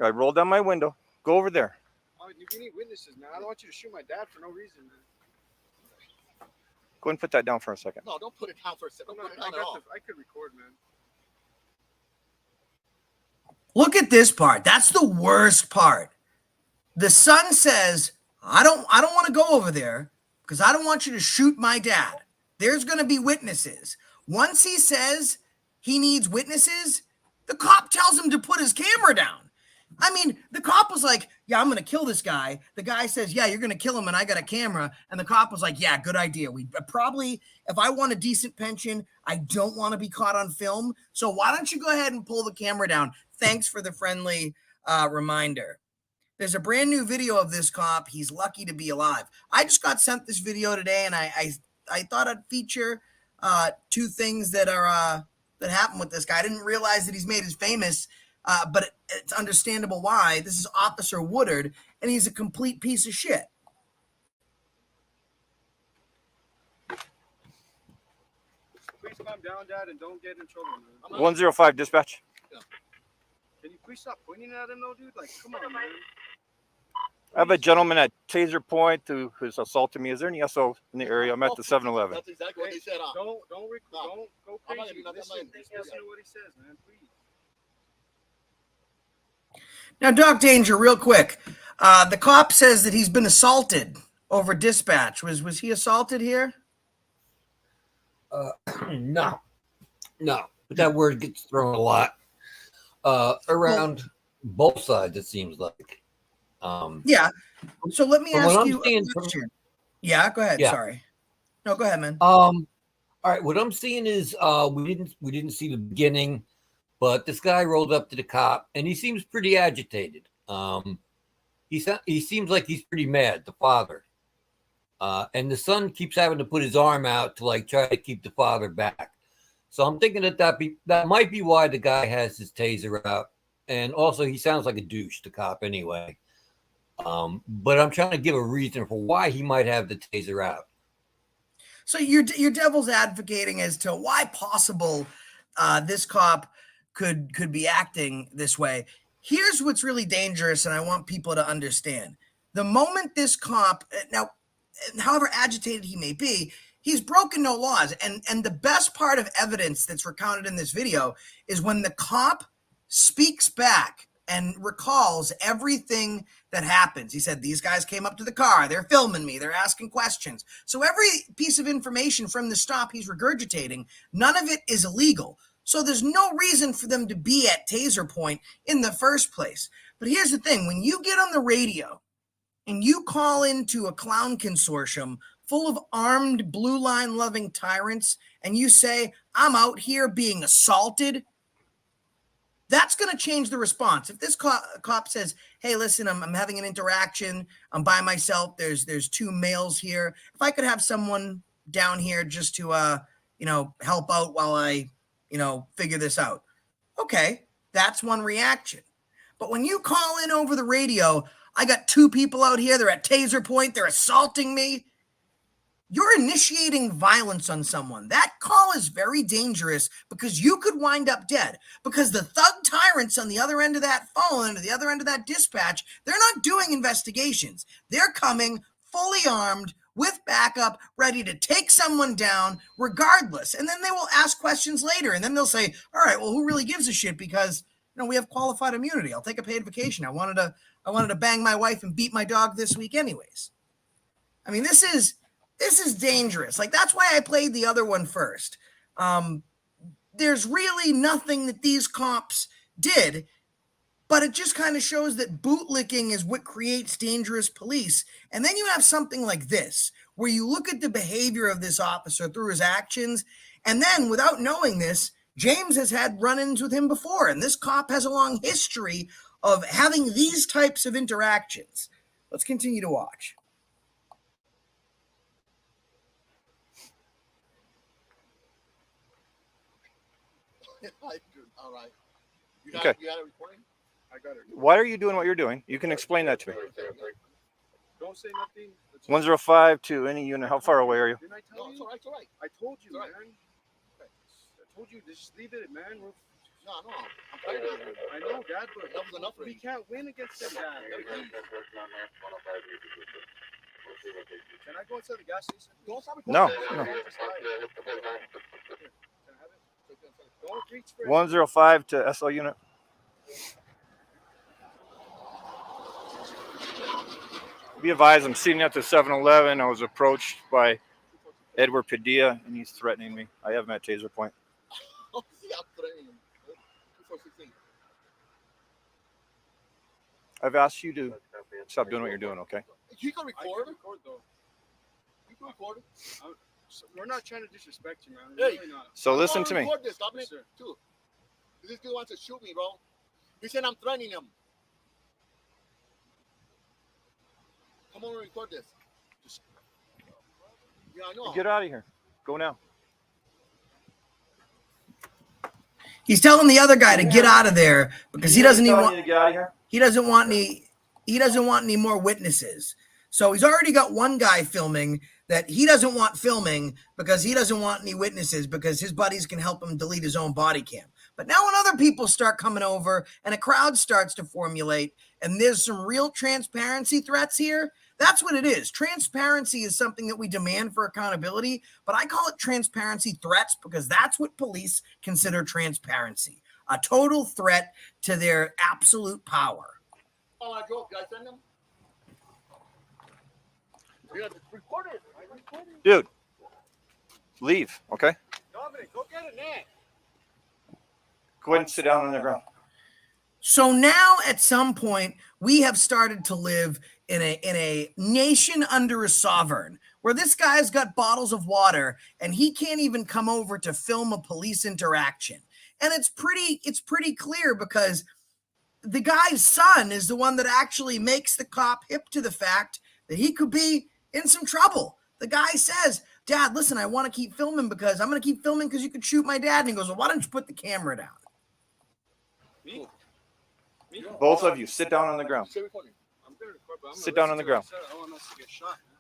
I rolled down my window. Go over there. Oh, you need witnesses, man. I don't want you to shoot my dad for no reason, man. Go ahead and put that down for a second. No, don't put it down for a second. Don't put it down at all. I could record, man. Look at this part. That's the worst part. The son says, I don't want to go over there because I don't want you to shoot my dad. There's going to be witnesses. Once he says he needs witnesses, the cop tells him to put his camera down. I mean, the cop was like, yeah, I'm going to kill this guy. The guy says, yeah, you're going to kill him and I got a camera. And the cop was like, yeah, good idea. We probably, if I want a decent pension, I don't want to be caught on film. So why don't you go ahead and pull the camera down? Thanks for the friendly reminder. There's a brand new video of this cop. He's lucky to be alive. I just got sent this video today, and I thought I'd feature two things that are that happened with this guy. I didn't realize that he's made as famous, but it's understandable why. This is Officer Woodard, and he's a complete piece of shit. Please calm down, Dad, and don't get in trouble, man. 105 dispatch. Can you please stop pointing at him, though, dude? Like, come on, man. I have a gentleman at Taser Point who's assaulted me. Is there any SO in the area? I'm at the 7-Eleven. That's exactly what they said. Don't go I'm not crazy. gonna do nothing. Listen to what he says, man, please. Now, Doc Danger, real quick. The cop says that he's been assaulted over dispatch. Was he assaulted here? No. But that word gets thrown a lot around both sides, it seems like. Yeah. So let me from ask what I'm you a seeing question. Yeah, go ahead. Yeah. Sorry. No, go ahead, man. All right, what I'm seeing is we didn't see the beginning, but this guy rolled up to the cop and he seems pretty agitated. He seems like he's pretty mad, the father. And the son keeps having to put his arm out to like try to keep the father back. So I'm thinking that might be why the guy has his taser out. And also he sounds like a douche, the cop anyway. But I'm trying to give a reason for why he might have the taser out. So you're devil's advocating as to why possible this cop could be acting this way. Here's what's really dangerous, and I want people to understand. The moment this cop, now, however agitated he may be, he's broken no laws. And the best part of evidence that's recounted in this video is when the cop speaks back and recalls everything that happens. He said, these guys came up to the car. They're filming me. They're asking questions. So every piece of information from the stop he's regurgitating, none of it is illegal. So there's no reason for them to be at Taser Point in the first place. But here's the thing. When you get on the radio and you call into a clown consortium full of armed blue line loving tyrants and you say, I'm out here being assaulted, that's going to change the response. If this cop says, hey, listen, I'm having an interaction. I'm by myself. There's two males here. If I could have someone down here just to, help out while I, figure this out. Okay, that's one reaction. But when you call in over the radio, I got two people out here. They're at Taser Point. They're assaulting me. You're initiating violence on someone. That call is very dangerous because you could wind up dead because the thug tyrants on the other end of that phone, or the other end of that dispatch, they're not doing investigations. They're coming fully armed with backup, ready to take someone down regardless. And then they will ask questions later. And then they'll say, all right, well, who really gives a shit? Because, we have qualified immunity. I'll take a paid vacation. I wanted to bang my wife and beat my dog this week anyways. I mean, this is dangerous. Like, that's why I played the other one first. There's really nothing that these cops did, but it just kind of shows that bootlicking is what creates dangerous police. And then you have something like this, where you look at the behavior of this officer through his actions, and then without knowing this, James has had run-ins with him before, and this cop has a long history of having these types of interactions. Let's continue to watch. All right. Okay. You got it recording? I got it. Why are you doing what you're doing? You can explain that to me. Don't say nothing. 105 to any unit. How far away are you? Didn't I tell No, you? it's all right. It's all right. I told you, It's all right. man. I told you, just leave it, man. No, I'm tired of it. I know, Dad, but That was enough for we you. can't win against them, Dad. Can I go inside the gas station? Don't stop No, recording. no. Can I have it? Don't reach for it. 105 to SO unit. Be advised, I'm sitting at the 7-Eleven. I was approached by Edward Padilla, and he's threatening me. I have him at taser point. Oh, see, I'm threatening him. 2416. I've asked you to stop doing what you're doing, okay? You can I record. can record, though. You can record. So we're not trying to disrespect you, man. Hey. We're really not. So I'm listen gonna to me. Record this, Dominic, Yes, sir. too. This kid wants to shoot me, bro. He said I'm threatening him. Come on and record this. Just... Yeah, I know. Get out of here. Go now. He's telling the other guy to get out of there because he doesn't even want, to get out of here. he doesn't want any more witnesses. So he's already got one guy filming that he doesn't want filming because he doesn't want any witnesses because his buddies can help him delete his own body cam. But now when other people start coming over and a crowd starts to formulate and there's some real transparency threats here, that's what it is. Transparency is something that we demand for accountability, but I call it transparency threats because that's what police consider transparency, a total threat to their absolute power. Oh, I drove. Did I send him? Yeah, record it. I recorded it. Dude, leave, okay? Dominic, go get it, Nat. Go ahead and sit down on the ground. So now at some point, we have started to live in a nation under a sovereign where this guy's got bottles of water and he can't even come over to film a police interaction. And it's pretty clear because the guy's son is the one that actually makes the cop hip to the fact that he could be in some trouble. The guy says, Dad, listen, I want to keep filming because I'm going to keep filming because you could shoot my dad. And he goes, well, why don't you put the camera down? Me? Me? Both of you, sit down on the ground. Stay recording. I'm gonna record, but I'm Sit gonna down on listen the to what I said. I don't want us to get shot, man.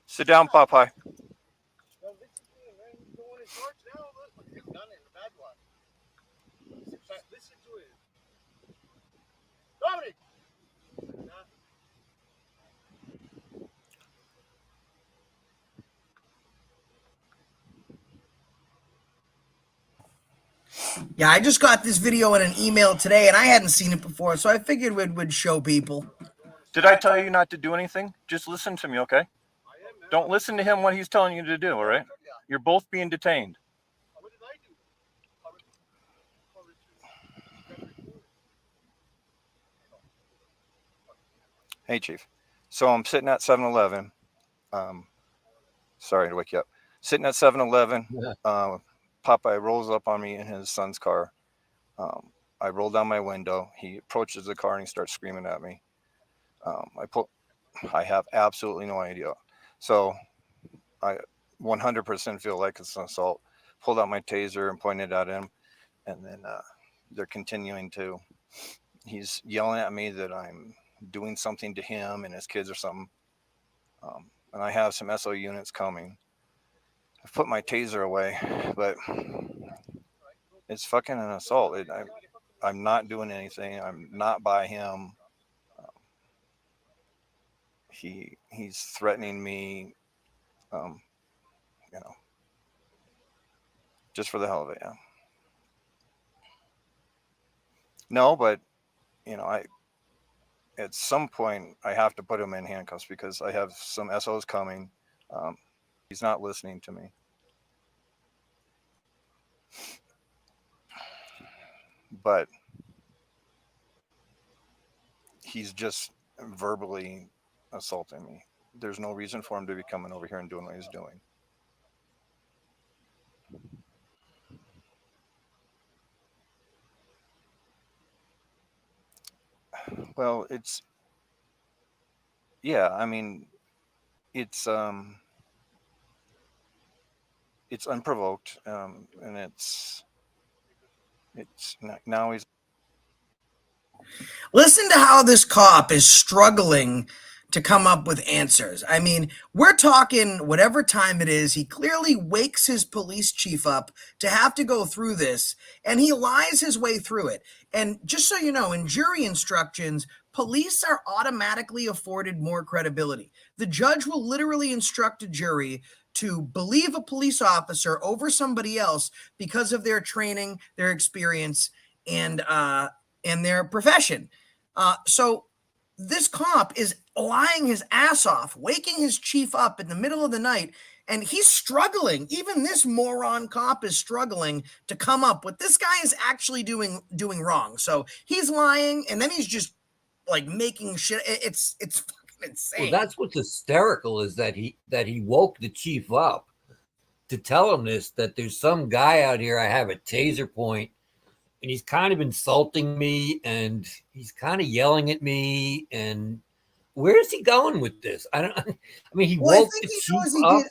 Sit down, Popeye. Listen to it. Dominic! Yeah, I just got this video in an email today and I hadn't seen it before. So I figured we would show people. Did I tell you not to do anything? Just listen to me, okay? Don't listen to him what he's telling you to do, all right? You're both being detained. What did I do? Hey, Chief. So I'm sitting at 7-Eleven. Sorry to wake you up. Sitting at 7-Eleven. Popeye rolls up on me in his son's car. I roll down my window. He approaches the car and he starts screaming at me. I have absolutely no idea. So I 100% feel like it's an assault. Pulled out my taser and pointed at him. And then they're continuing to, he's yelling at me that I'm doing something to him and his kids or something. And I have some SO units coming. I put my taser away, but it's fucking an assault. I'm not doing anything. I'm not by him. He's threatening me, just for the hell of it. Yeah. No, but you know, at some point I have to put him in handcuffs because I have some SOs coming. He's not listening to me. But he's just verbally assaulting me. There's no reason for him to be coming over here and doing what he's doing. Well, I mean, it's unprovoked, and it's now he's. Listen to how this cop is struggling to come up with answers. I mean, we're talking whatever time it is. He clearly wakes his police chief up to have to go through this, and he lies his way through it. And just so you know, in jury instructions, police are automatically afforded more credibility. The judge will literally instruct a jury to believe a police officer over somebody else because of their training, their experience, and their profession. So this cop is lying his ass off, waking his chief up in the middle of the night, and he's struggling. Even this moron cop is struggling to come up with this guy is actually doing wrong. So he's lying, and then he's just like making shit. It's fucking insane. Well, that's what's hysterical is that he woke the chief up to tell him this, that there's some guy out here I have a taser point, and he's kind of insulting me, and he's kind of yelling at me. And where is he going with this? I mean, he woke the chief up.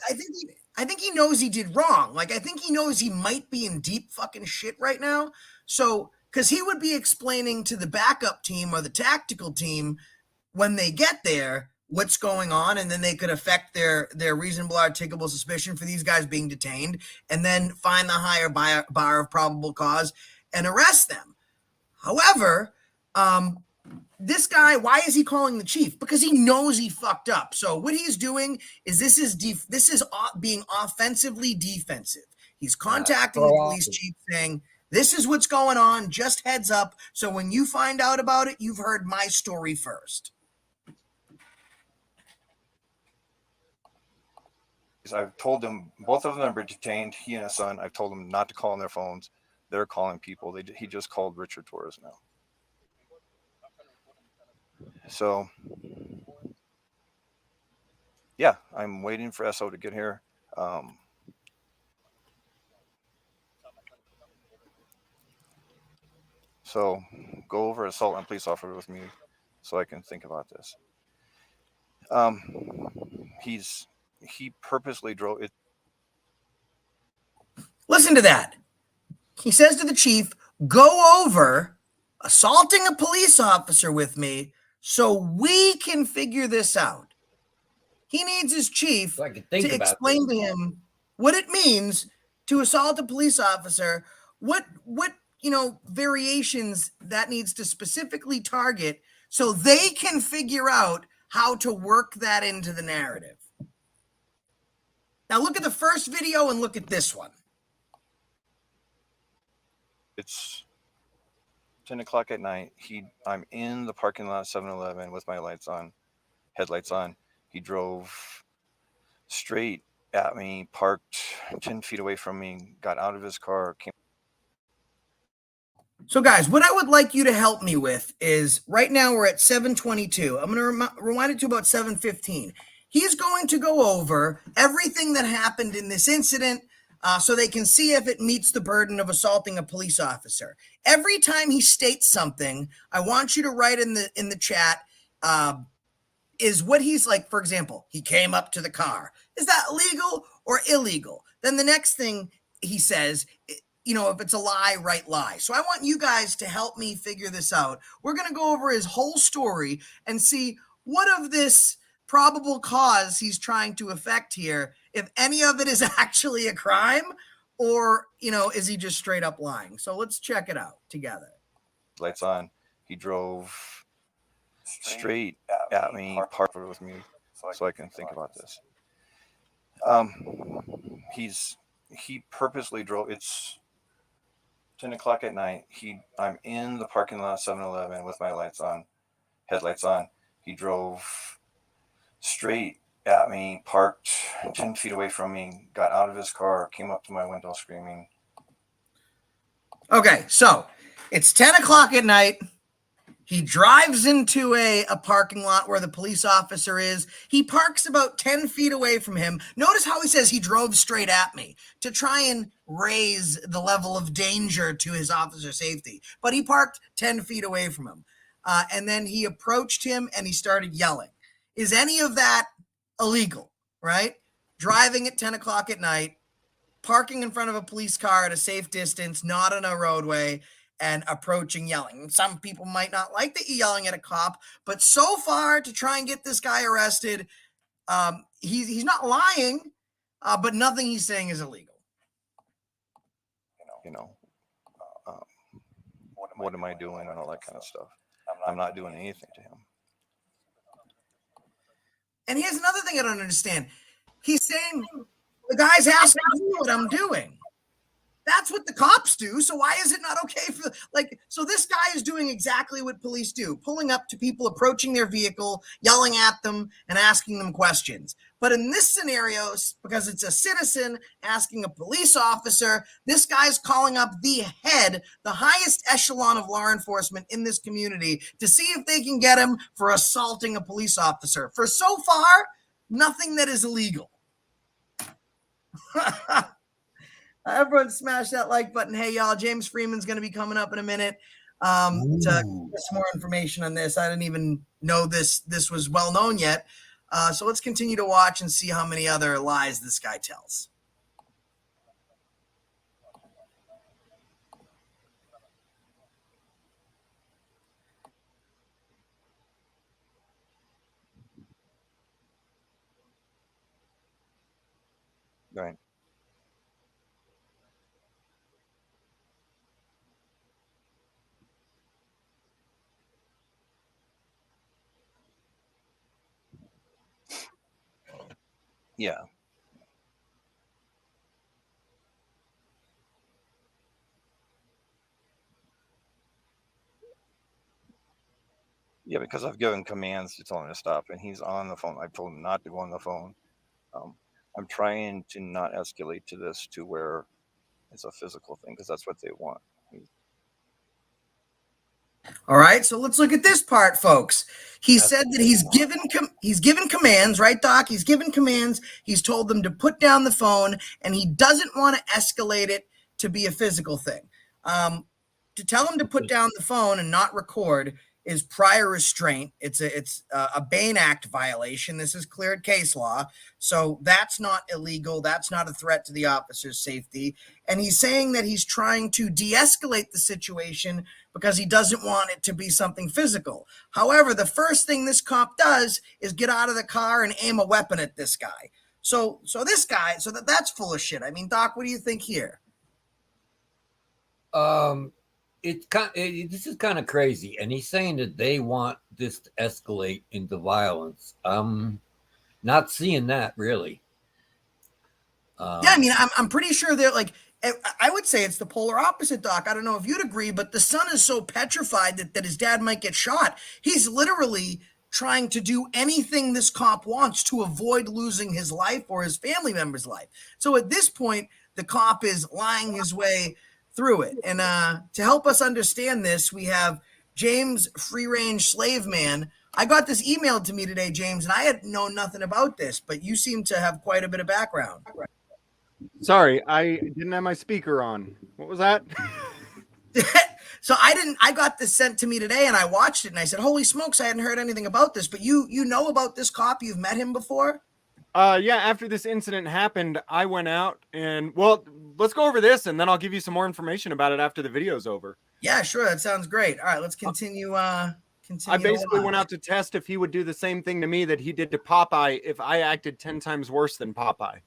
I think he knows he did wrong. Like, I think he knows he might be in deep fucking shit right now. So, because he would be explaining to the backup team or the tactical team when they get there what's going on, and then they could affect their reasonable articulable suspicion for these guys being detained, and then find the higher bar of probable cause and arrest them. However, this guy, why is he calling the chief? Because he knows he fucked up. So what he's doing is this is being offensively defensive. He's contacting the police chief saying, this is what's going on, just heads up. So when you find out about it, you've heard my story first. I've told them, both of them are detained, he and his son. I've told them not to call on their phones. They're calling people. He just called Richard Torres now. So, yeah, I'm waiting for SO to get here. So, go over assault on police officer with me so I can think about this. He purposely drove it. Listen to that. He says to the chief, go over assaulting a police officer with me so we can figure this out. He needs his chief to explain to him what it means to assault a police officer, what variations that needs to specifically target so they can figure out how to work that into the narrative. Now look at the first video and look at this one. It's 10 o'clock at night. I'm in the parking lot 7-Eleven with my headlights on. He drove straight at me, parked 10 feet away from me, got out of his car, came. So guys, what I would like you to help me with is right now we're at 7:22. I'm going to rewind it to about 7:15. He's going to go over everything that happened in this incident so they can see if it meets the burden of assaulting a police officer. Every time he states something, I want you to write in the chat is what he's like. For example, he came up to the car. Is that legal or illegal? Then the next thing he says, if it's a lie, write lie. So I want you guys to help me figure this out. We're going to go over his whole story and see what of this probable cause he's trying to affect here, if any of it is actually a crime, or, is he just straight up lying? So let's check it out together. Lights on. He drove straight at me, parked with me, so I can think about this. He purposely drove. It's 10 o'clock at night. I'm in the parking lot of 7-Eleven with my headlights on. He drove straight at me, parked 10 feet away from me, got out of his car, came up to my window screaming. Okay, so it's 10 o'clock at night. He drives into a parking lot where the police officer is. He parks about 10 feet away from him. Notice how he says he drove straight at me to try and raise the level of danger to his officer safety. But he parked 10 feet away from him. And then he approached him and he started yelling. Is any of that illegal, right? Driving at 10 o'clock at night, parking in front of a police car at a safe distance, not on a roadway, and approaching yelling. Some people might not like that you're yelling at a cop, but so far to try and get this guy arrested, he's not lying, but nothing he's saying is illegal. What am I doing and all that kind of stuff. I'm not doing anything to him. And here's another thing I don't understand. He's saying the guy's asking me what I'm doing. That's what the cops do. So why is it not okay for so this guy is doing exactly what police do, pulling up to people approaching their vehicle, yelling at them and asking them questions. But in this scenario, because it's a citizen asking a police officer, this guy's calling up the highest echelon of law enforcement in this community to see if they can get him for assaulting a police officer. For so far, nothing that is illegal. Everyone smash that like button. Hey, y'all, James Freeman's going to be coming up in a minute to get some more information on this. I didn't even know this was well known yet. So let's continue to watch and see how many other lies this guy tells. Right. Yeah. Yeah, because I've given commands to tell him to stop, and he's on the phone. I've told him not to go on the phone. I'm trying to not escalate to this to where it's a physical thing, because that's what they want. All right, so let's look at this part, folks. He said that he's given commands, right, Doc? He's given commands. He's told them to put down the phone, and he doesn't want to escalate it to be a physical thing. To tell him to put down the phone and not record is prior restraint. It's a Bain Act violation. This is cleared case law. So that's not illegal. That's not a threat to the officer's safety. And he's saying that he's trying to de-escalate the situation because he doesn't want it to be something physical. However, the first thing this cop does is get out of the car and aim a weapon at this guy. So that's full of shit. I mean, Doc, what do you think here? This is kind of crazy, and he's saying that they want this to escalate into violence. I'm not seeing that really. Yeah, I mean, I'm pretty sure they're I would say it's the polar opposite, Doc. I don't know if you'd agree, but the son is so petrified that his dad might get shot. He's literally trying to do anything this cop wants to avoid losing his life or his family member's life. So at this point, the cop is lying his way through it. And to help us understand this, we have James Free Range Slave Man. I got this emailed to me today, James, and I had known nothing about this, but you seem to have quite a bit of background. Sorry, I didn't have my speaker on. What was that? So I got this sent to me today and I watched it and I said, holy smokes, I hadn't heard anything about this, but you know about this cop? You've met him before? Yeah, after this incident happened, I went out and, well, let's go over this and then I'll give you some more information about it after the video's over. Yeah, sure. That sounds great. All right, let's continue. I basically went out to test if he would do the same thing to me that he did to Popeye if I acted 10 times worse than Popeye.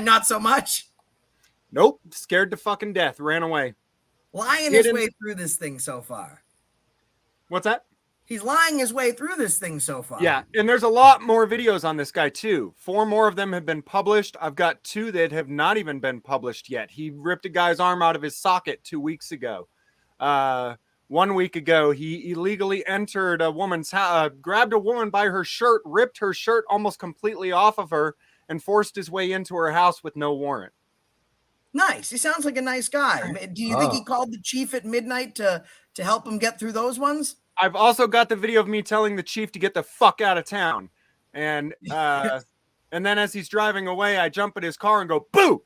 Not so much. Nope. Scared to fucking death. Ran away. Lying his way through this thing so far. What's that? He's lying his way through this thing so far. Yeah, and there's a lot more videos on this guy too. 4 more of them have been published. I've got 2 that have not even been published yet. He ripped a guy's arm out of his socket 2 weeks ago. 1 week ago, he illegally entered a woman's house, grabbed a woman by her shirt, ripped her shirt almost completely off of her, and forced his way into her house with no warrant. Nice. He sounds like a nice guy. Do you think he called the chief at midnight to help him get through those ones? I've also got the video of me telling the chief to get the fuck out of town. And then as he's driving away, I jump in his car and go, boo!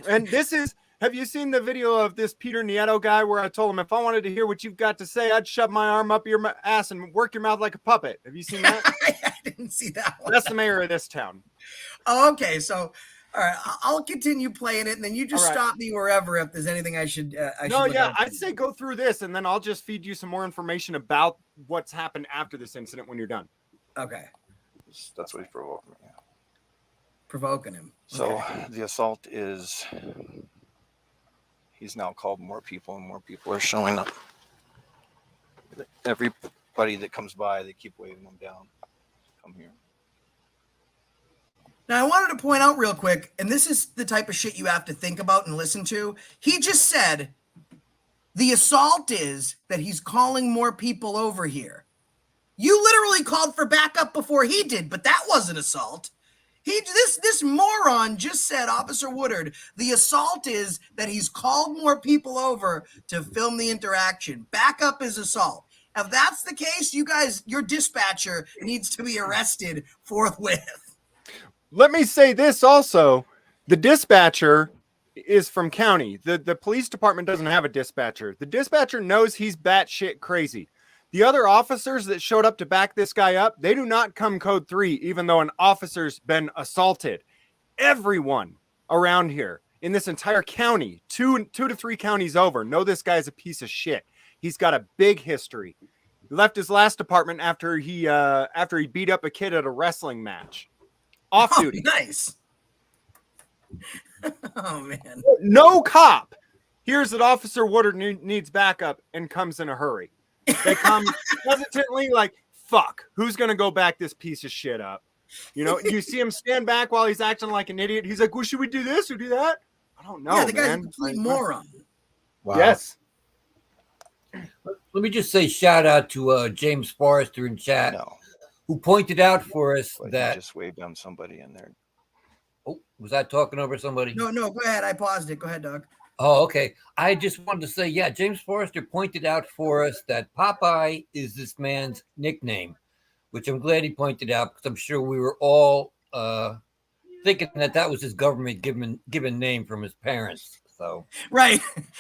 And this is, have you seen the video of this Peter Nieto guy where I told him if I wanted to hear what you've got to say, I'd shove my arm up your ass and work your mouth like a puppet? Have you seen that? I didn't see that one. That's the mayor of this town. Oh, okay. So, all right, I'll continue playing it, and then you just All right. stop me wherever if there's anything I should. No, look yeah, out I'd for. say go through this, and then I'll just feed you some more information about what's happened after this incident when you're done. Okay. That's what he's provoking me. Yeah. Provoking him. So Okay. the assault is, he's now called more people, and more people are showing up. Everybody that comes by, they keep waving them down. Come here. Now, I wanted to point out real quick, and this is the type of shit you have to think about and listen to. He just said the assault is that he's calling more people over here. You literally called for backup before he did, but that wasn't assault. This moron just said, Officer Woodard, the assault is that he's called more people over to film the interaction. Backup is assault. If that's the case, you guys, your dispatcher needs to be arrested forthwith. Let me say this also. The dispatcher is from county. The police department doesn't have a dispatcher. The dispatcher knows he's batshit crazy. The other officers that showed up to back this guy up, they do not come code 3, even though an officer's been assaulted. Everyone around here in this entire county, two to three counties over, know this guy's a piece of shit. He's got a big history. He left his last department after he beat up a kid at a wrestling match. Off duty. Nice. Oh, man. No cop hears that Officer Woodard needs backup and comes in a hurry. They come hesitantly like, fuck, who's going to go back this piece of shit up? You know, you see him stand back while he's acting like an idiot. He's like, well, should we do this or do that? I don't know, Yeah, the guy's man. a complete moron. Wow. Yes. Let me just say shout out to James Forrester in chat, No, who pointed out for us but he that. just waved down somebody in there. Oh, was I talking over somebody? No, go ahead. I paused it. Go ahead, Doug. Oh, okay. I just wanted to say, yeah, James Forrester pointed out for us that Popeye is this man's nickname, which I'm glad he pointed out because I'm sure we were all thinking that was his government given name from his parents. So Right.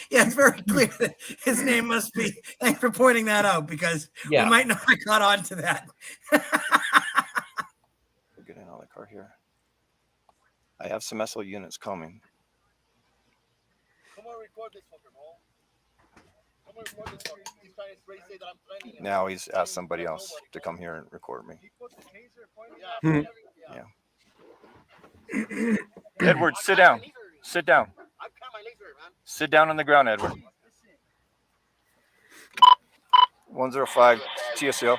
Yeah, it's very clear that his name must be. Thanks for pointing that out because we might not have caught on to that. We're getting out of the car here. I have some SO units coming. Come on, record this fucker, bro. Come on, record this fucker. He's trying to say that I'm threatening him. Now he's asked somebody else to come here and record me. He put the taser pointing at Yeah. Edward, sit down. Sit down. I've got my laser, man. Sit down on the ground, Edward. 105 TSO.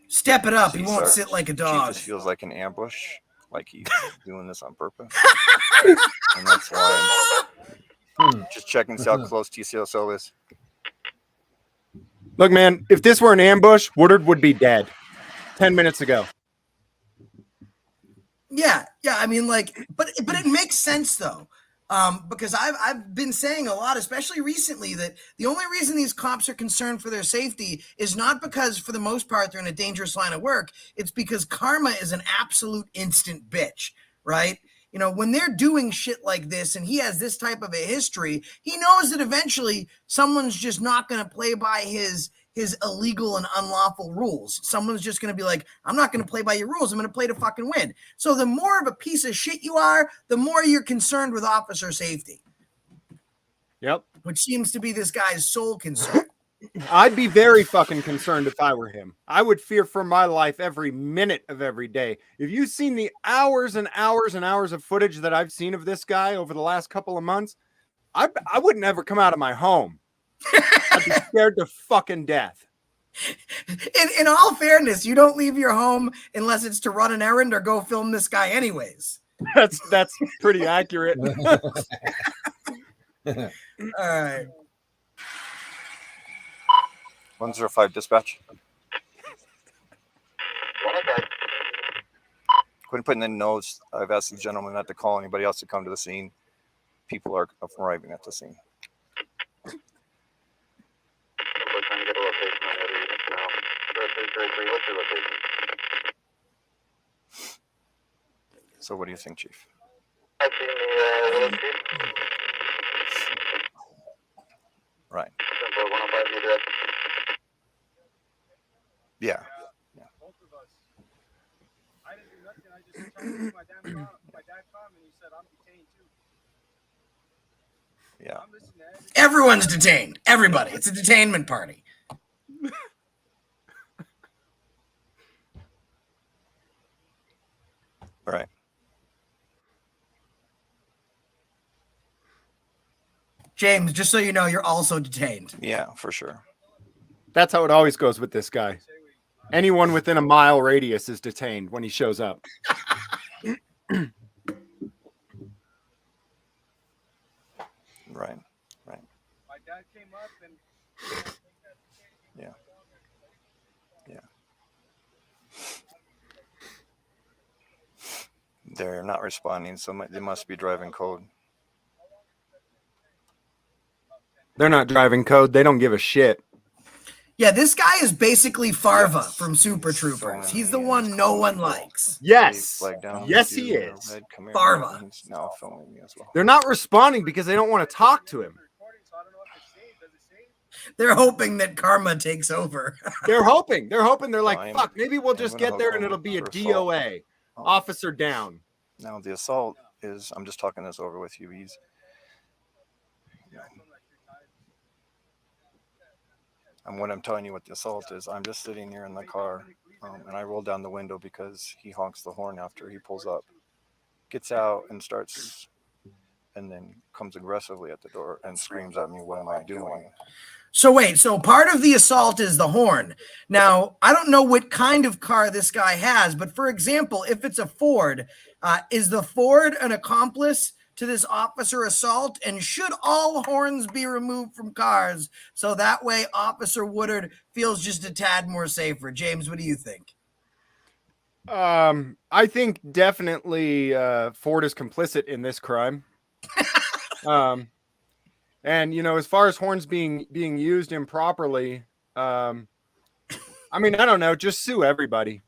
Step it up. He See, won't sir, sit like a He dog. just feels like an ambush, like he's doing this on purpose. And that's why I'm just checking to see how close TCSO is. Look, man, if this were an ambush, Woodard would be dead 10 minutes ago. Yeah. I mean, like, but it makes sense though, because I've been saying a lot, especially recently, that the only reason these cops are concerned for their safety is not because, for the most part, they're in a dangerous line of work. It's because karma is an absolute instant bitch, right? You know, when they're doing shit like this, and he has this type of a history, he knows that eventually someone's just not going to play by his illegal and unlawful rules. Someone's just going to be like, I'm not going to play by your rules. I'm going to play to fucking win. So the more of a piece of shit you are, the more you're concerned with officer safety. Yep. Which seems to be this guy's sole concern. I'd be very fucking concerned if I were him. I would fear for my life every minute of every day. If you've seen the hours and hours and hours of footage that I've seen of this guy over the last couple of months, I would never come out of my home. I'd be scared to fucking death. In all fairness, you don't leave your home unless it's to run an errand or go film this guy anyways. That's pretty accurate. All right. 105 dispatch. Quit putting in notes. I've asked the gentleman not to call anybody else to come to the scene. People are arriving at the scene. So what do you think, Chief? Right. Yeah. Both of us. I didn't do nothing. I just tried to do my damn car. My dad called me and he said I'm detained too. Yeah. I'm listening to everything. Everyone's detained. Everybody. It's a detainment party. Right. James, just so you know, you're also detained. Yeah, for sure. That's how it always goes with this guy. Anyone within a mile radius is detained when he shows up. Right. My dad came up and Yeah. Yeah. They're not responding, so they must be driving code. They're not driving code. They don't give a shit. Yeah, this guy is basically Farva Yes. from Super Troopers. Showing He's the me one his no code one info. likes. Yes. Flag down. Yes, he You, is. Red, come here. Farva. He's now filming me as well. They're not responding because they don't want to talk to him. recording, so I don't know if it's saved. Does it save? They're hoping that karma takes over. They're hoping. They're like, I'm- fuck, maybe we'll I'm just gonna get there hook and him it'll be a for assault. DOA. Oh. Officer down. Now the assault is, I'm just talking this over with you. He's, and what I'm telling you what the assault is, I'm just sitting here in the car and I roll down the window because he honks the horn after he pulls up, gets out and starts, and then comes aggressively at the door and screams at me, what am I doing? So wait, so part of the assault is the horn. Now, I don't know what kind of car this guy has, but for example, if it's a Ford, is the Ford an accomplice to this officer assault? And should all horns be removed from cars so that way Officer Woodard feels just a tad more safer? James, what do you think? I think definitely Ford is complicit in this crime. And you know, as far as horns being used improperly, I mean, I don't know, just sue everybody.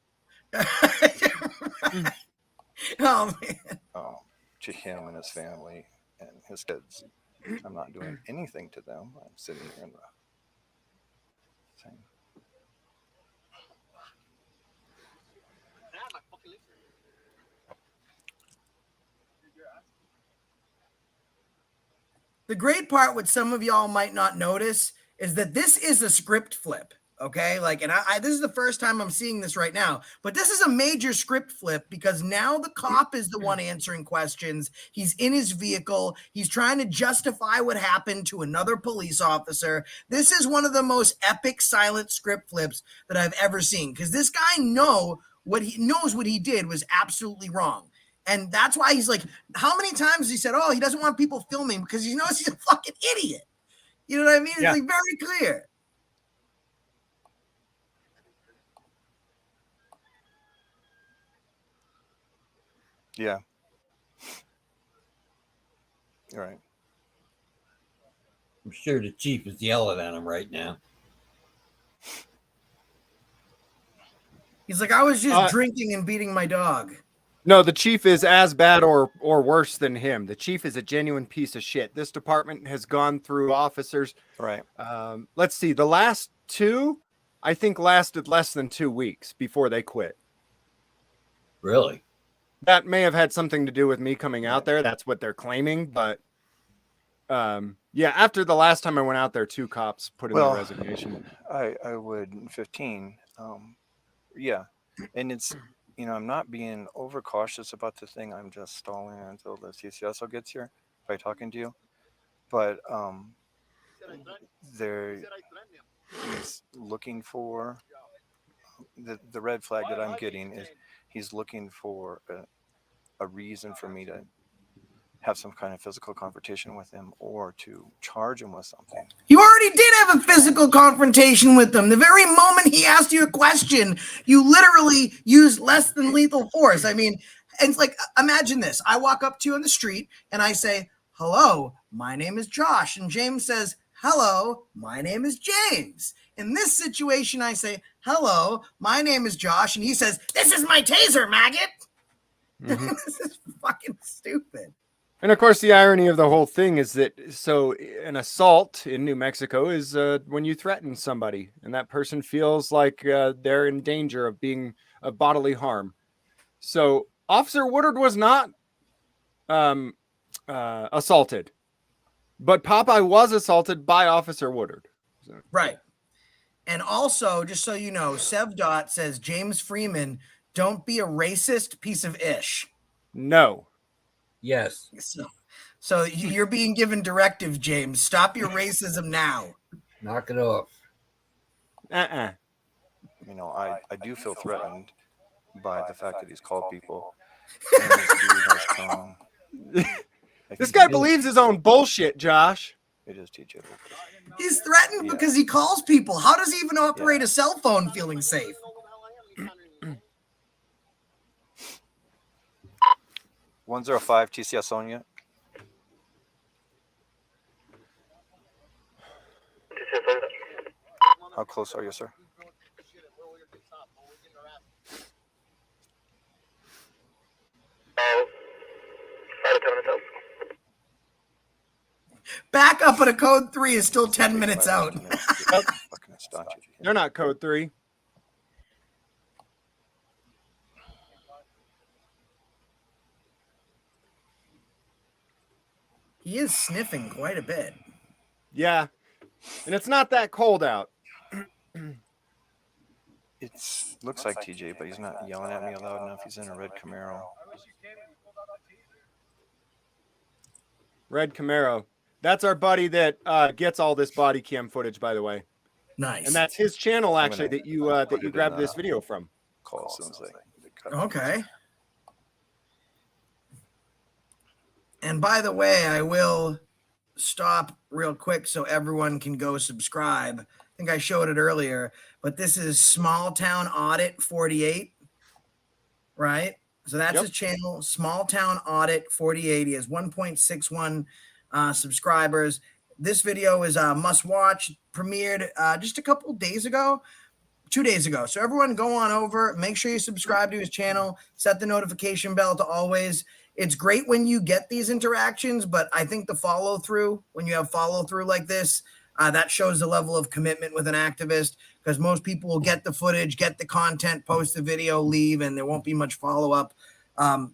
Oh man. To him and his family and his kids. I'm not doing anything to them. I'm sitting here in the thing. The great part, what some of y'all might not notice, is that this is a script flip. Okay, like, and I this is the first time I'm seeing this right now, but this is a major script flip because now the cop is the one answering questions. He's in his vehicle. He's trying to justify what happened to another police officer. This is one of the most epic silent script flips that I've ever seen because this guy knows what he did was absolutely wrong. And that's why he's like, how many times he said, oh, he doesn't want people filming because he knows he's a fucking idiot. You know what I mean? It's like very clear. Yeah. You're right. I'm sure the chief is yelling at him right now. He's like, I was just drinking and beating my dog. No, the chief is as bad or worse than him. The chief is a genuine piece of shit. This department has gone through officers. Right. Let's see. The last two, I think, lasted less than 2 weeks before they quit. Really? That may have had something to do with me coming out there. That's what they're claiming. But yeah, after the last time I went out there, 2 cops put in their resignation. I would 15. Yeah. And it's, you know, I'm not being overcautious about the thing. I'm just stalling until the CCSO gets here by talking to you. but they're he's looking for the red flag that I'm getting is he's looking for a reason for me to have some kind of physical confrontation with him or to charge him with something. You already did have a physical confrontation with him. The very moment he asked you a question, you literally used less than lethal force. I mean, it's like, imagine this. I walk up to you on the street and I say, hello, my name is Josh. And James says, hello, my name is James. In this situation, I say, hello, my name is Josh. And he says, this is my taser, maggot. Mhm. This is fucking stupid. And of course, the irony of the whole thing is that an assault in New Mexico is when you threaten somebody and that person feels like they're in danger of being of bodily harm. So Officer Woodard was not assaulted, but Popeye was assaulted by Officer Woodard. So. Right. And also, just so you know, Sevdot says, James Freeman, don't be a racist piece of ish. No. Yes. So you're being given directive, James. Stop your racism now. Knock it off. You know, I do feel threatened by the fact that he's called people. This guy believes his own bullshit, Josh. It is TJ. He's threatened because he calls people. How does he even operate a cell phone feeling safe? 105 TCS on yet? How close are you, sir? Back up at a code 3 is still 10 minutes out. They're not code 3. He is sniffing quite a bit. Yeah. And it's not that cold out. It looks like TJ, but he's not yelling at me loud enough. He's in a red Camaro. Red Camaro. That's our buddy that gets all this body cam footage, by the way. Nice. And that's his channel, actually, that you grabbed this video from. Call as soon as they cut. Okay. And by the way, I will stop real quick so everyone can go subscribe. I think I showed it earlier, but this is Small Town Audit 48, right? So that's his channel, Small Town Audit 48. He has 1.61 subscribers. This video is a must watch, premiered just a couple days ago, 2 days ago. So everyone go on over, make sure you subscribe to his channel, set the notification bell to always. It's great when you get these interactions, but I think the follow through, when you have follow through like this, that shows the level of commitment with an activist, because most people will get the footage, get the content, post the video, leave, and there won't be much follow up.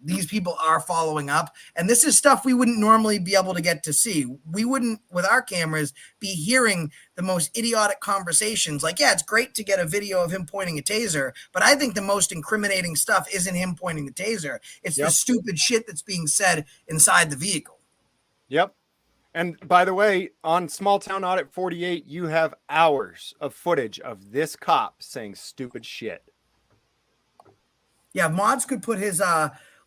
These people are following up, and this is stuff we wouldn't normally be able to get to see. We wouldn't, with our cameras, be hearing the most idiotic conversations. Like, yeah, it's great to get a video of him pointing a taser, but I think the most incriminating stuff isn't him pointing the taser. It's the stupid shit that's being said inside the vehicle. Yep. And by the way, on Small Town Audit 48, you have hours of footage of this cop saying stupid shit. Yeah, Mods could put his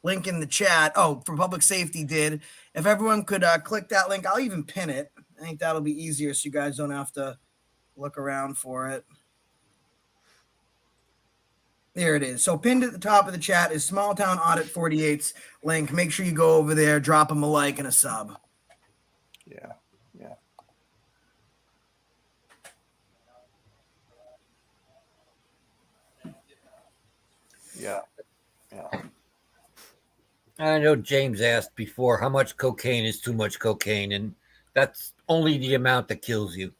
link in the chat. Oh, for public safety did. If everyone could click that link, I'll even pin it. I think that'll be easier so you guys don't have to look around for it. There it is. So pinned at the top of the chat is Small Town Audit 48's link. Make sure you go over there, drop him a like and a sub. Yeah, yeah. Yeah. Yeah. I know James asked before how much cocaine is too much cocaine, and that's only the amount that kills you.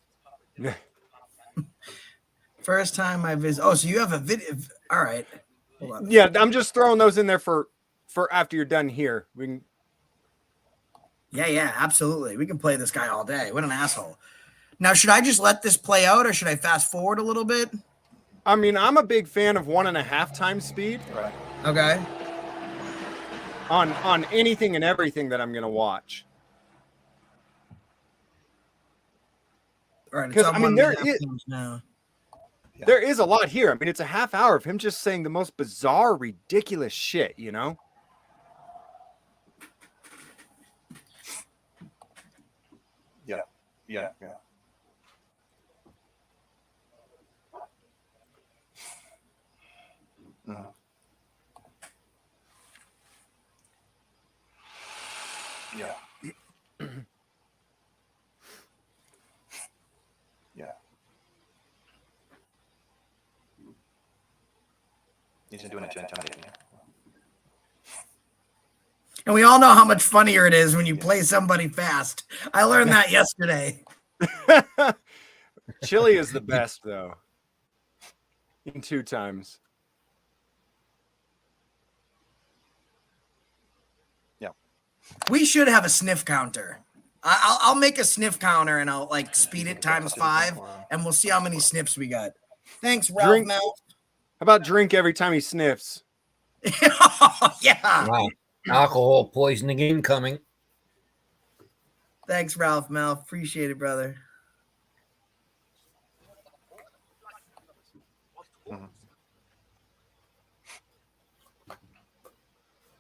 First time I visit. Oh, so you have a video. All right. Hold on. Yeah, I'm just throwing those in there for after you're done here. We can. Yeah, absolutely. We can play this guy all day. What an asshole. Now, should I just let this play out, or should I fast forward a little bit? I mean, I'm a big fan of 1.5 times speed. Right. Okay. On anything and everything that I'm going to watch. Right. It's 'Cause, on I mean, 1.5 times now. there is a lot here. I mean, it's a half hour of him just saying the most bizarre, ridiculous shit, you know? Yeah. Yeah. Yeah. Mhm. Yeah. Yeah. He's been doing it to intimidate me. And we all know how much funnier it is when you play somebody fast. I learned that yesterday. Chili is the best, though. In 2 times. Yeah. We should have a sniff counter. I'll make a sniff counter and I'll like speed it times 5, and we'll see how many sniffs we got. Thanks, Ralph Drink. Mel. How about drink every time he sniffs? Yeah. Wow. Alcohol poisoning incoming. Thanks, Ralph Mel. Appreciate it, brother. Mhm.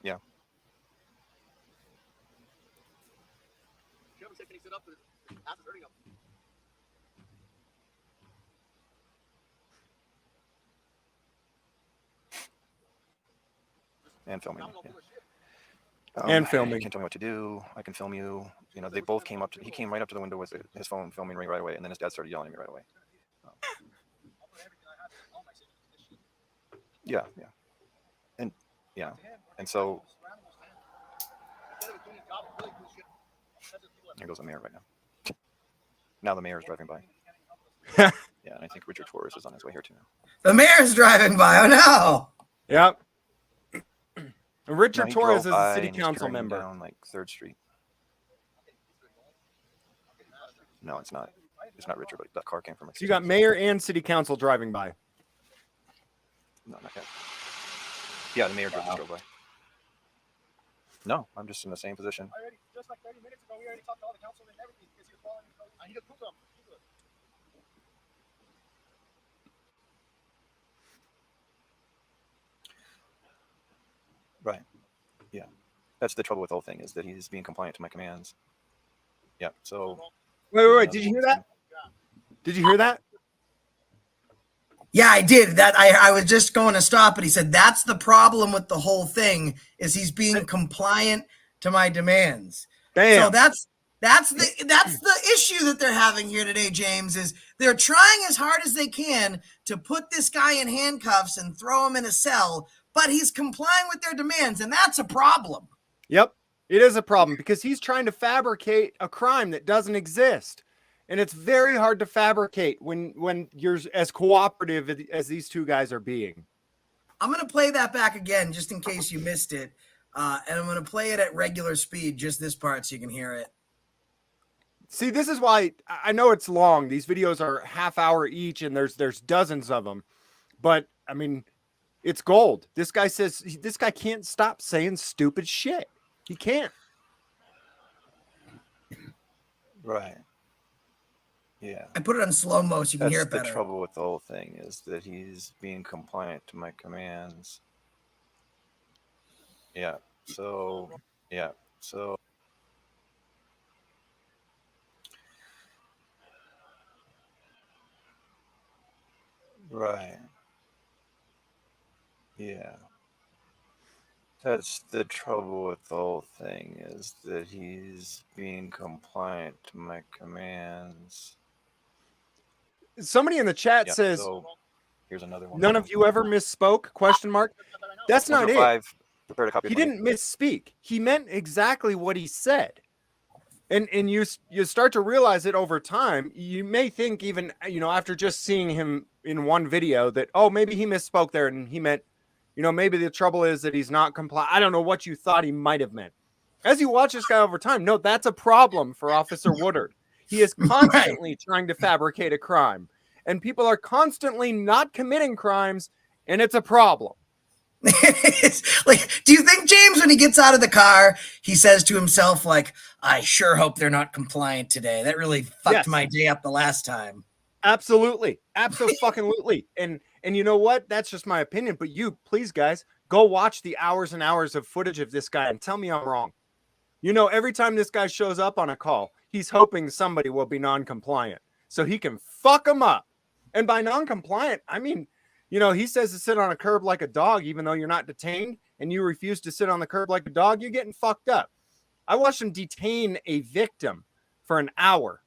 Yeah. Kevin said, can he sit up? Ass is hurting him. And filming. Yeah. And filming. You can't tell me what to do. I can film you. You know, they both came up to. He came right up to the window with his phone, filming me right away, and then his dad started yelling at me right away. Yeah, yeah, and so there goes the mayor right now. Now the mayor is driving by. Yeah, and I think Richard Torres is on his way here too now. The mayor's driving by. Oh no. Yep. Richard No, he Torres is drove a by city and he's council turning member. down like 3rd Street. No, it's not. It's not Richard, but that car came from. So you got mayor and city council driving by. No, not yet. Yeah, the mayor just drove by. No, I'm just in the same position. Just like 30 minutes ago, we already talked to all the councilmen and everything because he was following me. I need to prove them. Right. Yeah. That's the trouble with the whole thing, is that he's being compliant to my commands. Yeah. So. Wait. Did you hear that? Did you hear that? Yeah, I did. That I was just going to stop, but he said that's the problem with the whole thing is he's being compliant to my demands. Damn. So that's the issue that they're having here today, James, is they're trying as hard as they can to put this guy in handcuffs and throw him in a cell, but he's complying with their demands, and that's a problem. Yep. It is a problem because he's trying to fabricate a crime that doesn't exist. And it's very hard to fabricate when you're as cooperative as these two guys are being. I'm going to play that back again just in case you missed it. And I'm going to play it at regular speed, just this part so you can hear it. See, this is why I know it's long. These videos are half hour each and there's dozens of them. But I mean, it's gold. This guy can't stop saying stupid shit. He can't. Right. Yeah. I put it on slow-mo so you can hear it better. That's the trouble with the whole thing, is that he's being compliant to my commands. Yeah. So, yeah. So. Right. Yeah. That's the trouble with the whole thing, is that he's being compliant to my commands. Somebody in the chat says, so here's another one. none of you ever misspoke? ? That's not it. 5, prepared a copy. He didn't misspeak. He meant exactly what he said. And you start to realize it over time. You may think even, after just seeing him in one video that, oh, maybe he misspoke there and he meant, maybe the trouble is that he's not compliant. I don't know what you thought he might have meant. As you watch this guy over time, no, that's a problem for Officer Woodard. He is constantly trying to fabricate a crime, and people are constantly not committing crimes, and it's a problem. It's like, do you think, James, when he gets out of the car, he says to himself, like, I sure hope they're not compliant today. That really fucked Yes. my day up the last time. Absolutely. Absolutely. And you know what? That's just my opinion. But you, please, guys, go watch the hours and hours of footage of this guy and tell me I'm wrong. You know, every time this guy shows up on a call, he's hoping somebody will be non-compliant so he can fuck them up. And by non-compliant, I mean, you know, he says to sit on a curb like a dog, even though you're not detained, and you refuse to sit on the curb like a dog, you're getting fucked up. I watched him detain a victim for an hour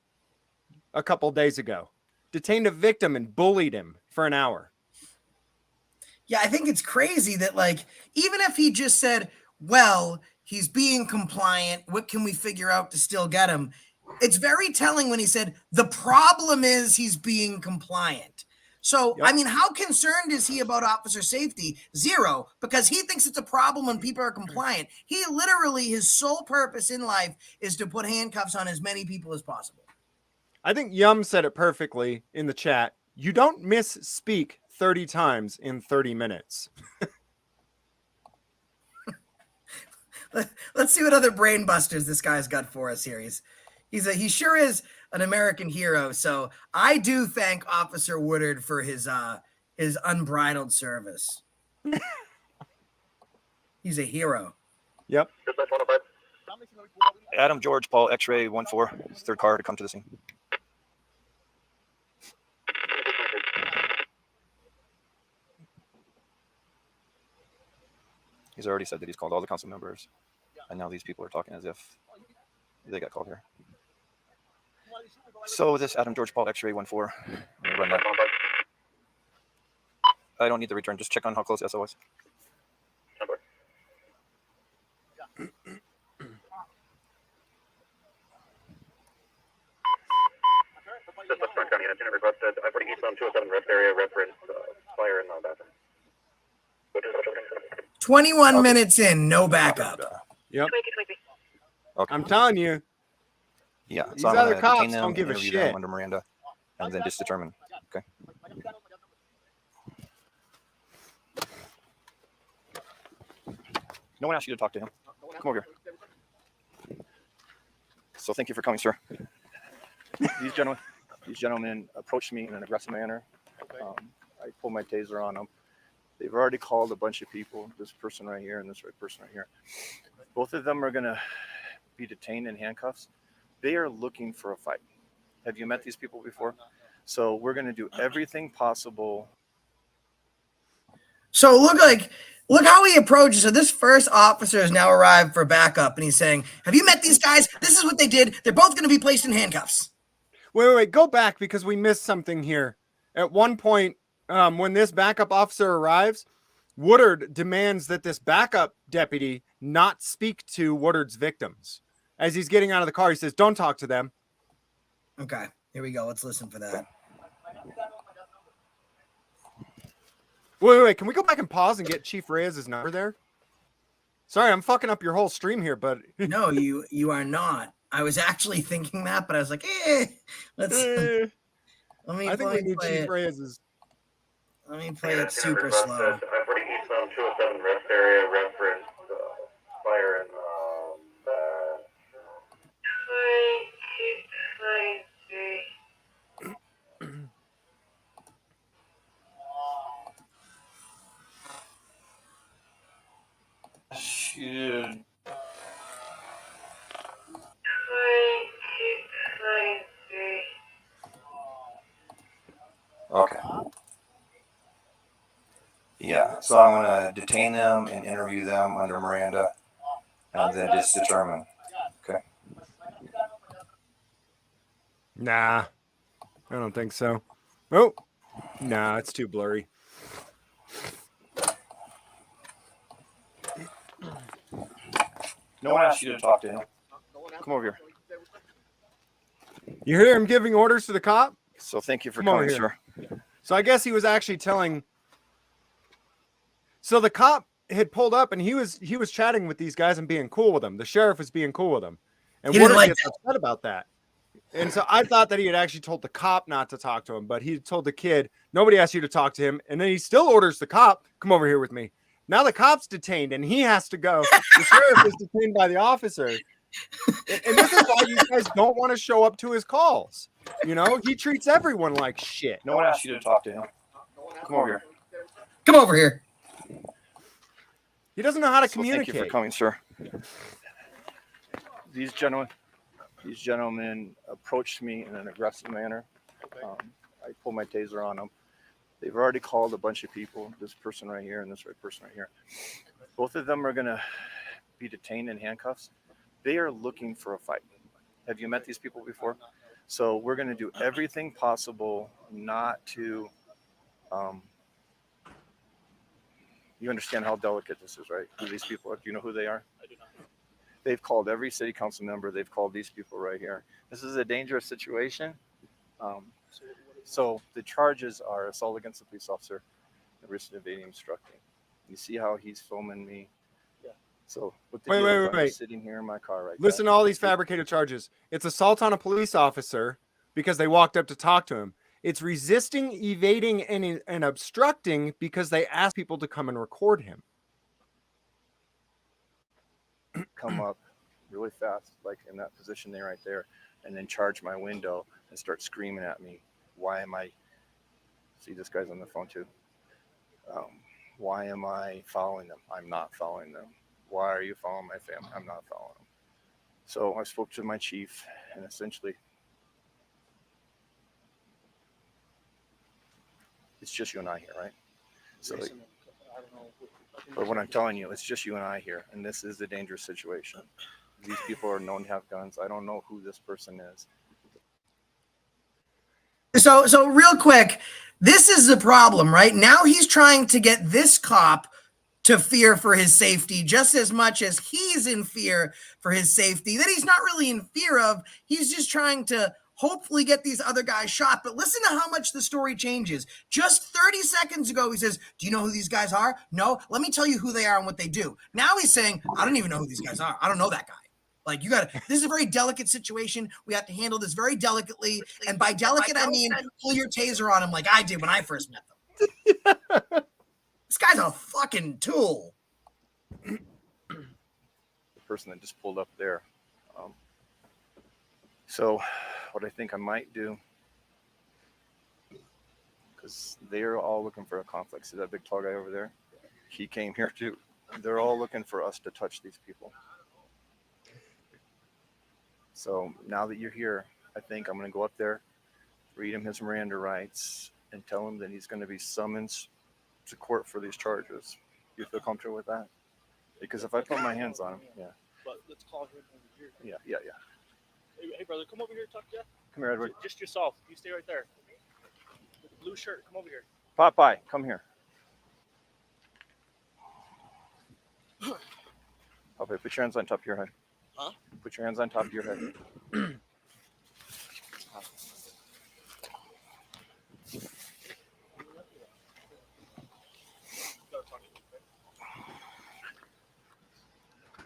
a couple days ago. Detained a victim and bullied him for an hour. Yeah, I think it's crazy that, like, even if he just said, well, he's being compliant, what can we figure out to still get him? It's very telling when he said, the problem is he's being compliant. So, Yep. I mean, how concerned is he about officer safety? Zero, because he thinks it's a problem when people are compliant. He literally, his sole purpose in life is to put handcuffs on as many people as possible. I think Yum said it perfectly in the chat. You don't misspeak 30 times in 30 minutes. Let's see what other brain busters this guy's got for us here. He sure is an American hero. So I do thank Officer Woodard for his unbridled service. He's a hero. Yep. Adam George Paul X-ray 14, third car to come to the scene. He's already said that he's called all the council members, and now these people are talking as if they got called here. So this Adam George Paul X-ray 14, I'm gonna run that. I don't need the return. Just check on how close SO is. County Engineer requested 40 East on 207 rest area reference fire in the bathroom. 21 minutes in, no backup. Yep. Okay. I'm telling you. Yeah. These So I'm other gonna cops detain them, don't give a interview shit. them under Miranda, and then just determine. Okay. No one asked you to talk to him. Come over here. So thank you for coming, sir. These gentlemen approached me in an aggressive manner. I pulled my taser on them. They've already called a bunch of people, this person right here and this person right here. Both of them are going to be detained in handcuffs. They are looking for a fight. Have you met these people before? So we're going to do everything possible. So look how he approaches. So this first officer has now arrived for backup, and he's saying, have you met these guys? This is what they did. They're both going to be placed in handcuffs. Wait. Go back because we missed something here. At one point, when this backup officer arrives, Woodard demands that this backup deputy not speak to Woodard's victims. As he's getting out of the car, he says, don't talk to them. Okay, here we go. Let's listen for that. Wait. Can we go back and pause and get Chief Reyes' number there? Sorry, I'm fucking up your whole stream here, but... No, you are not. I was actually thinking that, but I was like, let's... Let me I think we need Chief Reyes'... Let me play it super slow. 40 East on 207 rest area reference fire in Shoot. Okay. Yeah, so I'm going to detain them and interview them under Miranda and then just determine. Okay. Nah, I don't think so. Oh, nah, it's too blurry. No one asked you to talk to him. Come over here. You hear him giving orders to the cop? So thank you for Come over coming, here. sir. So I guess he was actually telling. So the cop had pulled up and he was chatting with these guys and being cool with them. The sheriff was being cool with them, and He didn't Woodard like gets upset about that. And so I thought that he had actually told the cop not to talk to him, but he told the kid, nobody asked you to talk to him. And then he still orders the cop, come over here with me. Now the cop's detained and he has to go. The sheriff is detained by the officer. And this is why you guys don't want to show up to his calls. You know, he treats everyone like shit. No one asked you to talk to him. Come over here. Come over here. He doesn't know how to So communicate. thank you for coming, sir. These gentlemen approached me in an aggressive manner. I pulled my taser on them. They've already called a bunch of people, this person right here and this person right here. Both of them are going to be detained in handcuffs. They are looking for a fight. Have you met these people before? So we're going to do everything possible not to, you understand how delicate this is, right? Who these people are? Do you know who they are? I do not. They've called every city council member. They've called these people right here. This is a dangerous situation. So the charges are assault against a police officer, risk of evading obstructing. You see how he's filming me? Yeah. So what the Wait, deal wait, is, wait, I'm wait. sitting here in my car right Listen to all these fabricated charges. It's assault on a police officer because they walked up to talk to him. It's resisting, evading, and obstructing because they asked people to come and record him. come up really fast, like in that position there right there, and then charge my window and start screaming at me. Why am I, see this guy's on the phone too. Why am I following them? I'm not following them. Why are you following my family? I'm not following them. So I spoke to my chief and essentially it's just you and I here, right? So, Jason, I don't know. but what I'm telling you, it's just you and I here, and this is a dangerous situation. These people are known to have guns. I don't know who this person is. So real quick, this is the problem, right? Now he's trying to get this cop to fear for his safety just as much as he's in fear for his safety that he's not really in fear of. He's just trying to hopefully get these other guys shot. But listen to how much the story changes. Just 30 seconds ago, he says, do you know who these guys are? No, let me tell you who they are and what they do. Now he's saying, I don't even know who these guys are. I don't know that guy. Like, you got to, this is a very delicate situation. We have to handle this very delicately. And by delicate, I mean, pull your taser on him like I did when I first met them. This guy's a fucking tool. The person that just pulled up there. So what I think I might do, because they're all looking for a conflict. See that big tall guy over there? He came here too. They're all looking for us to touch these people. So now that you're here, I think I'm going to go up there, read him his Miranda rights, and tell him that he's going to be summoned to court for these charges. You feel comfortable with that? Because if I put my hands on him, yeah. But let's call him over here. Yeah. Hey, brother, come over here, talk to you. Come here, Edward. Just yourself. You stay right there. With the blue shirt, come over here. Popeye, come here. Popeye, put your hands on top of your head. Huh? Put your hands on top of your head.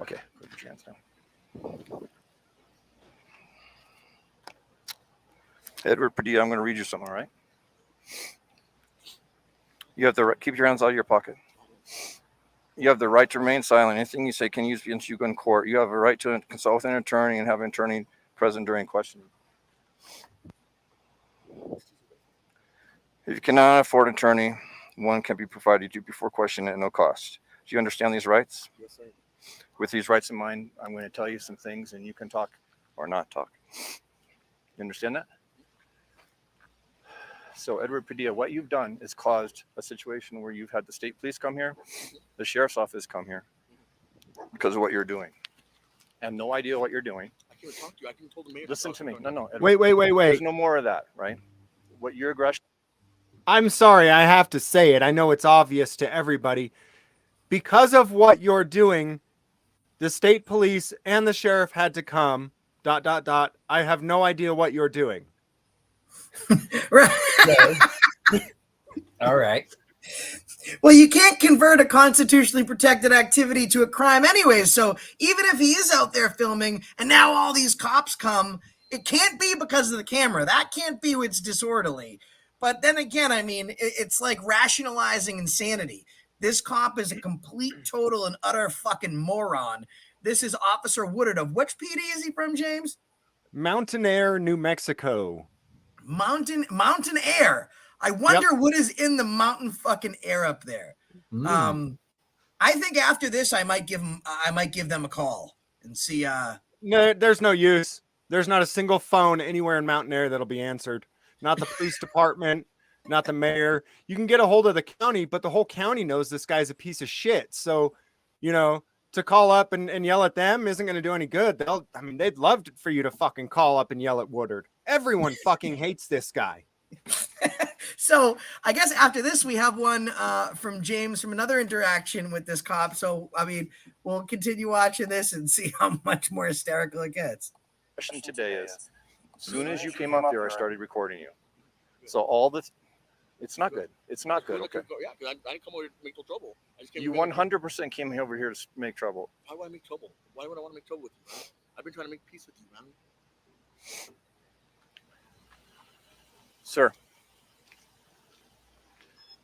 Okay, put your hands down. Edward Padilla, I'm going to read you something, all right? You have the right, keep your hands out of your pocket. You have the right to remain silent. Anything you say can use against you in court. You have a right to consult with an attorney and have an attorney present during questioning. If you cannot afford an attorney, one can be provided you before questioning at no cost. Do you understand these rights? Yes, sir. With these rights in mind, I'm going to tell you some things and you can talk or not talk. You understand that? So Edward Padilla, what you've done is caused a situation where you've had the state police come here, the sheriff's office come here because of what you're doing. I have no idea what you're doing. I can't talk to you. I can tell the mayor. Listen to me. No. Edward, Wait. There's no more of that, right? What your aggression. I'm sorry, I have to say it. I know it's obvious to everybody. Because of what you're doing, the state police and the sheriff had to come, ... I have no idea what you're doing. Right. All right. Well, you can't convert a constitutionally protected activity to a crime anyways. So even if he is out there filming and now all these cops come, it can't be because of the camera. That can't be what's disorderly. But then again, I mean, it's like rationalizing insanity. This cop is a complete, total, and utter fucking moron. This is Officer Woodard of which PD is he from, James? Mountain Air, New Mexico. Mountain Air. I wonder what is in the mountain fucking air up there. I think after this, I might give them a call and see. No, there's no use. There's not a single phone anywhere in Mountain Air that'll be answered. Not the police department, not the mayor. You can get a hold of the county, but the whole county knows this guy's a piece of shit. So, you know, to call up and yell at them isn't going to do any good. They'd love for you to fucking call up and yell at Woodard. Everyone fucking hates this guy. So I guess after this, we have one from James from another interaction with this cop. So, I mean, we'll continue watching this and see how much more hysterical it gets. Question today is, as soon as you came up here, I started recording you. So all this, it's not good. It's not good. Okay. Yeah, because I didn't come over here to make no trouble. I just came You 100% came over here to make trouble. Why would I make trouble? Why would I want to make trouble with you, man? I've been trying to make peace with you, man. Sir,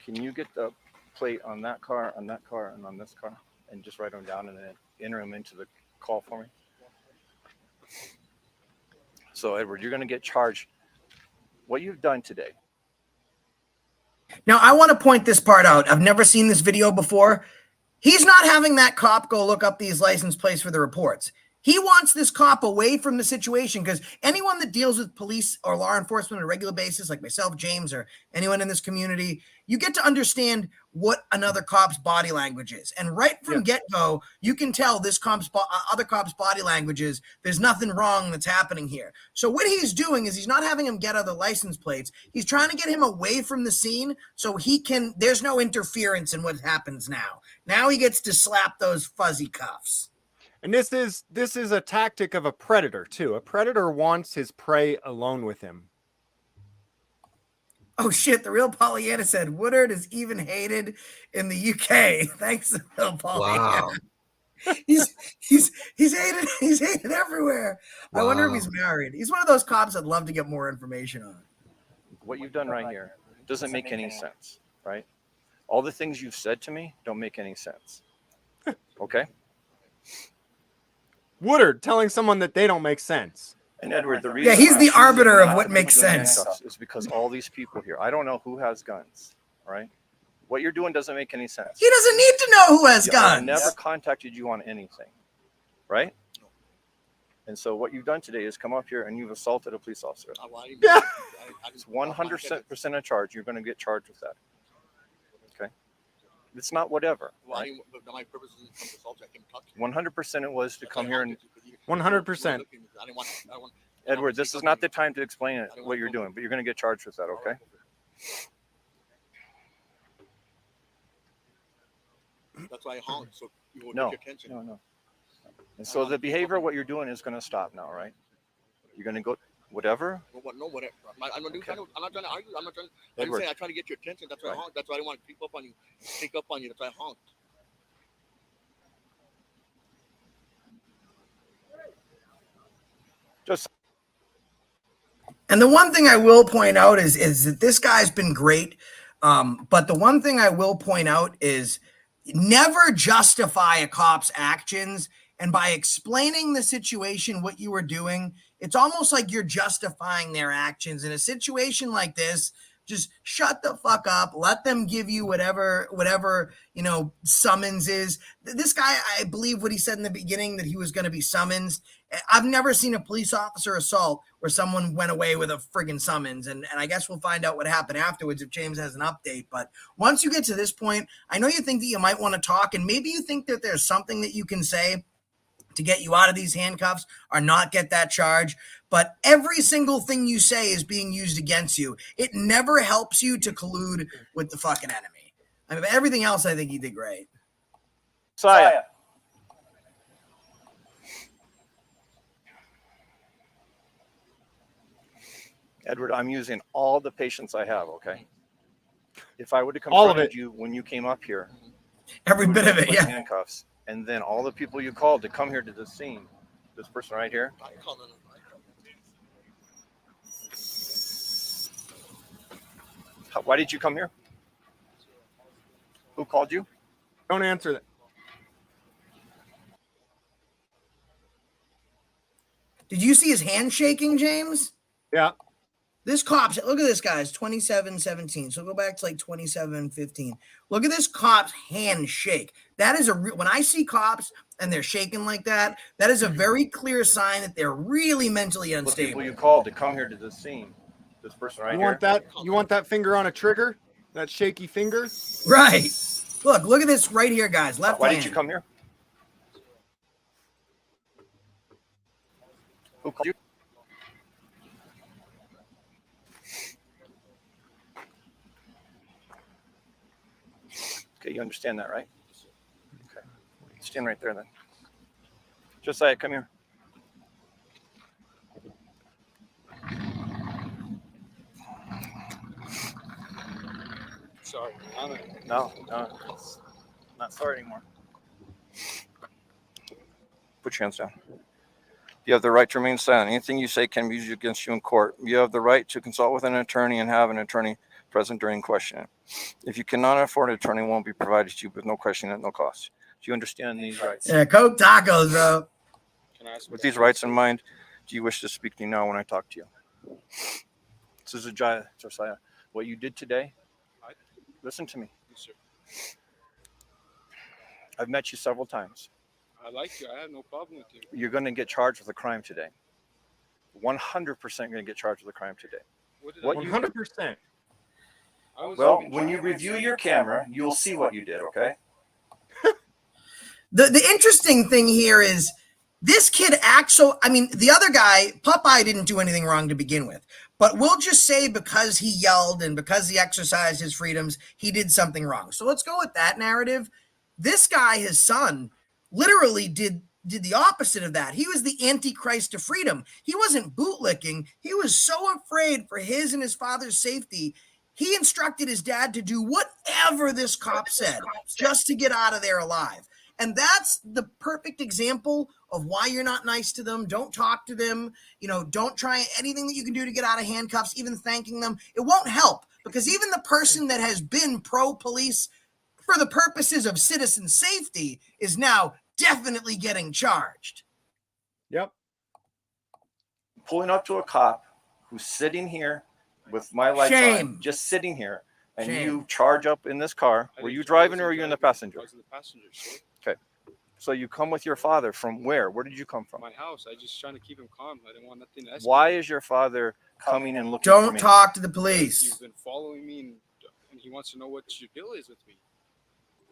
can you get the plate on that car, and on this car, and just write them down and then enter them into the call for me? So, Edward, you're going to get charged. What you've done today. Now, I want to point this part out. I've never seen this video before. He's not having that cop go look up these license plates for the reports. He wants this cop away from the situation because anyone that deals with police or law enforcement on a regular basis, like myself, James, or anyone in this community, you get to understand what another cop's body language is. And right from get-go, you can tell this other cop's body language is there's nothing wrong that's happening here. So what he's doing is he's not having him get other license plates. He's trying to get him away from the scene so there's no interference in what happens now. Now he gets to slap those fuzzy cuffs. And this is a tactic of a predator too. A predator wants his prey alone with him. Oh shit! The real Pollyanna said Woodard is even hated in the UK. Thanks, the real Pollyanna. Wow. he's hated. He's hated everywhere. Wow. I wonder if he's married. He's one of those cops I'd love to get more information on. What you've done right here doesn't make any sense, right? All the things you've said to me don't make any sense. Okay. Woodard telling someone that they don't make sense. And Edward, the reason he's the arbiter of what makes sense is because all these people here, I don't know who has guns, right? What you're doing doesn't make any sense. He doesn't need to know who has guns. I never contacted you on anything, right? And so what you've done today is come up here and you've assaulted a police officer. Yeah. It's 100% a charge. You're going to get charged with that. Okay. It's not whatever. Right? 100% it was to come here and 100%. Edward, this is not the time to explain it, what you're doing, but you're going to get charged with that, okay? That's why I honked, so you will No, get your attention. no. And so the behavior of what you're doing is going to stop now, right? You're going to go whatever. No, whatever. I'm not trying to argue. I'm not trying. Edward. I'm saying I try to get your attention. That's why I honked. That's why I didn't want to creep up on you, sneak up on you. That's why I honked. Just. And the one thing I will point out is that this guy's been great. But the one thing I will point out is never justify a cop's actions. And by explaining the situation, what you were doing, it's almost like you're justifying their actions. In a situation like this, just shut the fuck up. Let them give you whatever, summons is. This guy, I believe what he said in the beginning, that he was going to be summoned. I've never seen a police officer assault where someone went away with a friggin' summons. And I guess we'll find out what happened afterwards if James has an update. But once you get to this point, I know you think that you might want to talk, and maybe you think that there's something that you can say to get you out of these handcuffs or not get that charge. But every single thing you say is being used against you. It never helps you to collude with the fucking enemy. I mean, everything else, I think he did great. Saya. Edward, I'm using all the patience I have, okay? If I would have confronted you when you came up here. Every bit of it, yeah. Handcuffs. And then all the people you called to come here to the scene. This person right here. Why did you come here? Who called you? Don't answer that. Did you see his hand shaking, James? Yeah. This cop's, look at this, guys, 27-17. So go back to like 27-15. Look at this cop's hand shake. That is when I see cops and they're shaking like that, that is a very clear sign that they're really mentally The unstable. people you called to come here to this scene. This person right You here. want that? You want that finger on a trigger? That shaky finger? Right. Look at this right here, guys. Left Why hand. did you come here? Who called you? Okay, you understand that, right? Okay. Stand right there then. Josiah, come here. Sorry. No, it's not sorry anymore. Put your hands down. You have the right to remain silent. Anything you say can be used against you in court. You have the right to consult with an attorney and have an attorney present during questioning. If you cannot afford an attorney, won't be provided to you with no question at no cost. Do you understand these rights? Yeah, Coke tacos, bro. Can I ask With these rights in mind, do you wish to speak to me now when I talk to you? This is Josiah. What you did today, listen to me. Yes, sir. I've met you several times. I like you. I have no problem with you. You're going to get charged with a crime today. 100% going to get charged with a crime today. What did I do? 100%. I was Well, hoping- when you review your camera, you'll see what you did, okay? The interesting thing here is this kid acts so, I mean, the other guy, Popeye, didn't do anything wrong to begin with. But we'll just say because he yelled and because he exercised his freedoms, he did something wrong. So let's go with that narrative. This guy, his son, literally did the opposite of that. He was the antichrist of freedom. He wasn't bootlicking. He was so afraid for his and his father's safety. He instructed his dad to do whatever this cop said just to get out of there alive. And that's the perfect example of why you're not nice to them. Don't talk to them. You know, don't try anything that you can do to get out of handcuffs, even thanking them. It won't help because even the person that has been pro-police for the purposes of citizen safety is now definitely getting charged. Yep. Pulling up to a cop who's sitting here with my lights Shame. on, just sitting here, and Shame. you charge up in this car. I Were didn't- you I driving or wasn't were you in the driving. passenger? I was in the passenger, sir. So you come with your father from where? Where did you come from? My house. I just trying to keep him calm. I didn't want nothing to escalate. Why is your father coming and looking for Don't me? talk to the He's police. been following me, and he wants to know what your deal is with me.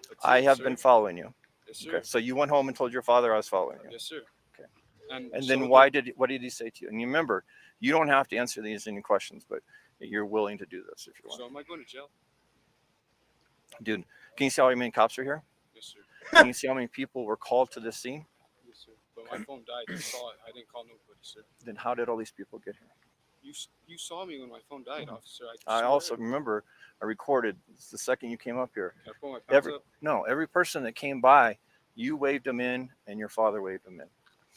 That's I it, have sir. been following you. Yes, sir. Okay. So you went home and told your father I was following you. Yes, sir. Okay. And And so then what did he say to you? And you remember, you don't have to answer these any questions, but you're willing to do this if you want. So am I going to jail? Dude, can you see how many cops are here? Yes, sir. Can you see how many people were called to this scene? Yes, sir. But my phone died. I saw it. I didn't call nobody, sir. Then how did all these people get here? You saw me when my phone died, officer. I swear. also remember I recorded the second you came up here. Can I pull my pants up? Every person that came by, you waved them in and your father waved them in.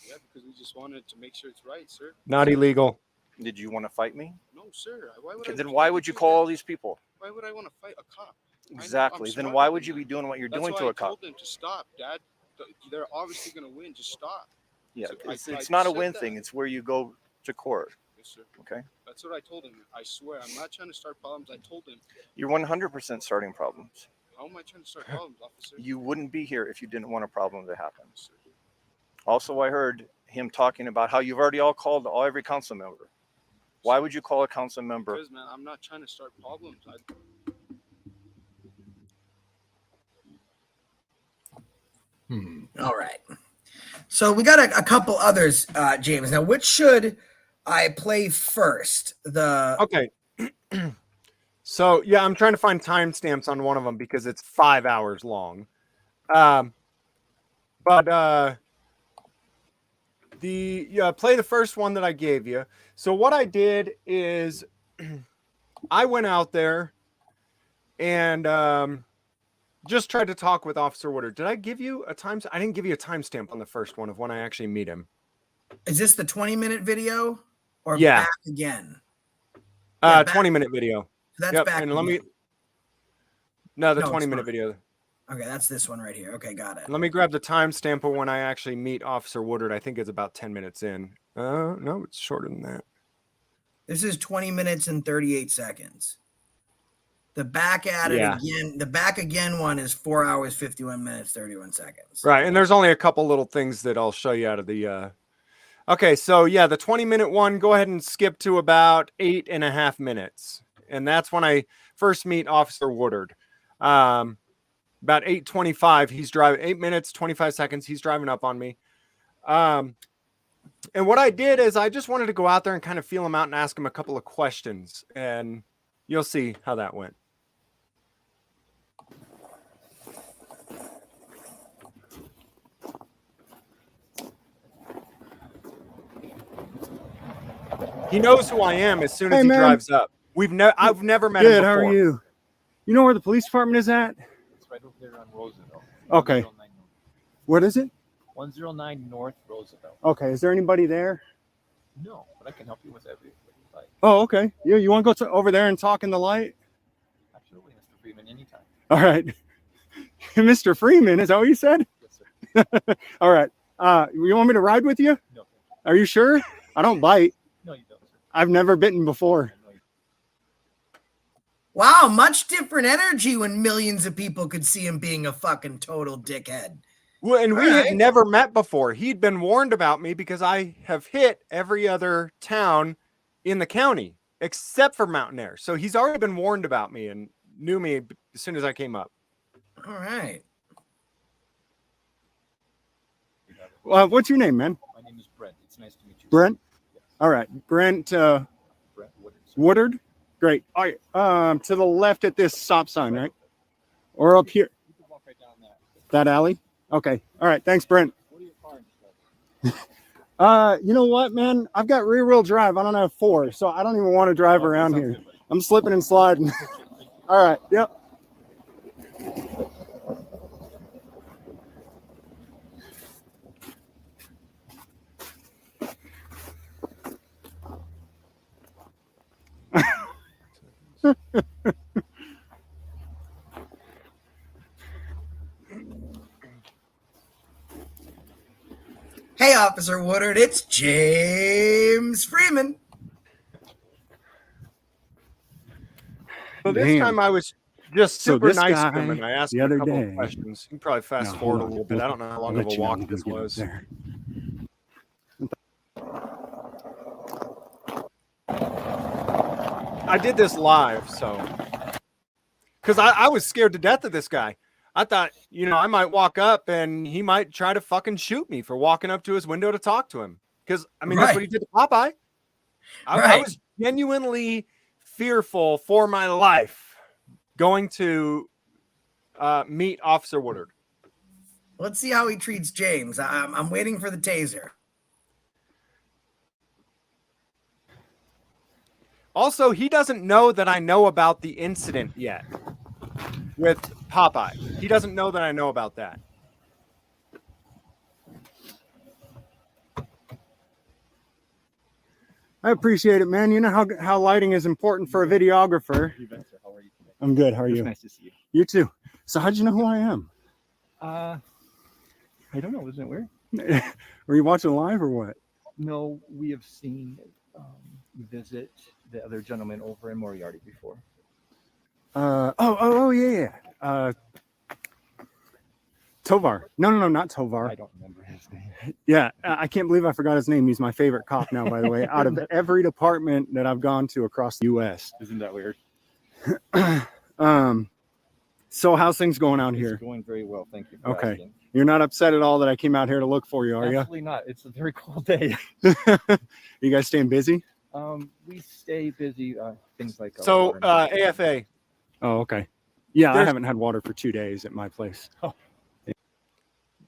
Yeah, because we just wanted to make sure it's right, sir. Not illegal. Did you want to fight me? No, sir. Why would Okay, I? then why would you call all these people? Why would I want to fight a cop? Exactly. Then why would you be doing what you're That's doing why to I a cop? told them to stop, Dad. They're obviously going to win. Just stop. Yeah, So it's I not a said win that. thing. It's where you go to court. Yes, sir. Okay. That's what I told him. I swear, I'm not trying to start problems. I told him. You're 100% starting problems. How am I trying to start problems, officer? You wouldn't be here if you didn't want a problem to happen. Yes, sir. Also, I heard him talking about how you've already all called every council member. Why would you call a council member? Because, man, I'm not trying to start problems. All right. So we got a couple others, James. Now, which should I play first? Okay. So yeah, I'm trying to find timestamps on one of them because it's 5 hours long. Play the first one that I gave you. So what I did is I went out there and just tried to talk with Officer Woodard. Did I give you a time? I didn't give you a timestamp on the first one of when I actually meet him. Is this the 20-minute video or Yeah. back again? Yeah, back. 20-minute video. That's Yep. back And again. the No, it's 20-minute fine. video. Okay, that's this one right here. Okay, got it. Let me grab the timestamp of when I actually meet Officer Woodard. I think it's about 10 minutes in. No, it's shorter than that. This is 20 minutes and 38 seconds. The back at it again. The back again one is 4 hours, 51 minutes, 31 seconds. Right, and there's only a couple little things that I'll show you out of the. Okay, so yeah, the 20-minute one. Go ahead and skip to about 8.5 minutes, and that's when I first meet Officer Woodard. About 8:25, he's driving. 8 minutes, 25 seconds. He's driving up on me. And what I did is I just wanted to go out there and kind of feel him out and ask him a couple of questions, and you'll see how that went. He knows who I am as soon as he drives up. I've never met him before. Good, how are you? You know where the police department is at? It's right over there on Roosevelt. Okay. 109 What is it? 109 North Roosevelt. Okay, is there anybody there? No, but I can help you with everything. Like, Oh, okay. You want to go over there and talk in the light? absolutely, Mr. Freeman, anytime. All right. Mr. Freeman, is that what you said? Yes, sir. All right. You want me to ride with you? No, Are you sure? I don't bite. no, you don't, sir. I've never bitten before. I know you- Wow, much different energy when millions of people could see him being a fucking total dickhead. Well, and we Alright. had never met before. He'd been warned about me because I have hit every other town in the county except for Mountain Air. So he's already been warned about me and knew me as soon as I came up. All right. What's your name, man? My name is Brent. It's nice to meet you. Brent? Yes. All right. Brent Brent Woodard. sir. Woodard? Great. All right. To the left at this stop sign, right? Or up here? You can walk right down that. That alley? Okay. All right. Thanks, Brent. What are your car insurance? You know what, man? I've got rear wheel drive. I don't have 4, so I don't even want to drive Oh, around sounds here. good, buddy. I'm slipping and sliding. All right. Yep. Hey, Officer Woodard, it's James Freeman. So this Damn. time I was just So super this nice guy to him, and I asked the him a other couple day- of questions. You can probably fast No, forward hold a on. little bit. I don't know how long I'll of let a you know walk when this we get up was. there. I did this live, so because I was scared to death of this guy. I thought, I might walk up and he might try to fucking shoot me for walking up to his window to talk to him. Because that's what he did to Popeye. I was genuinely fearful for my life going to meet Officer Woodard. Let's see how he treats James. I'm waiting for the taser. Also, he doesn't know that I know about the incident yet with Popeye. He doesn't know that I know about that. I appreciate it, man. You know how lighting is important for a videographer. You bet, sir. How are you today? I'm good. How are It's you? nice to see you. You too. So how'd you know who I am? I don't know. Isn't it weird? Were you watching live or what? No, we have seen you visit the other gentleman over in Moriarty before. Yeah. Tovar. No, not Tovar. I don't remember his name. Yeah, I can't believe I forgot his name. He's my favorite cop now, by the way. Out of every department that I've gone to across the U.S. Isn't that weird? So how's things going out here? It's going very well. Thank you for asking. You're not upset at all that I came out here to look for you, are you? Absolutely not. It's a very cold day. You guys staying busy? We stay busy. Things like So, water and- AFA. Oh, okay. Yeah, I There's- haven't had water for 2 days at my place.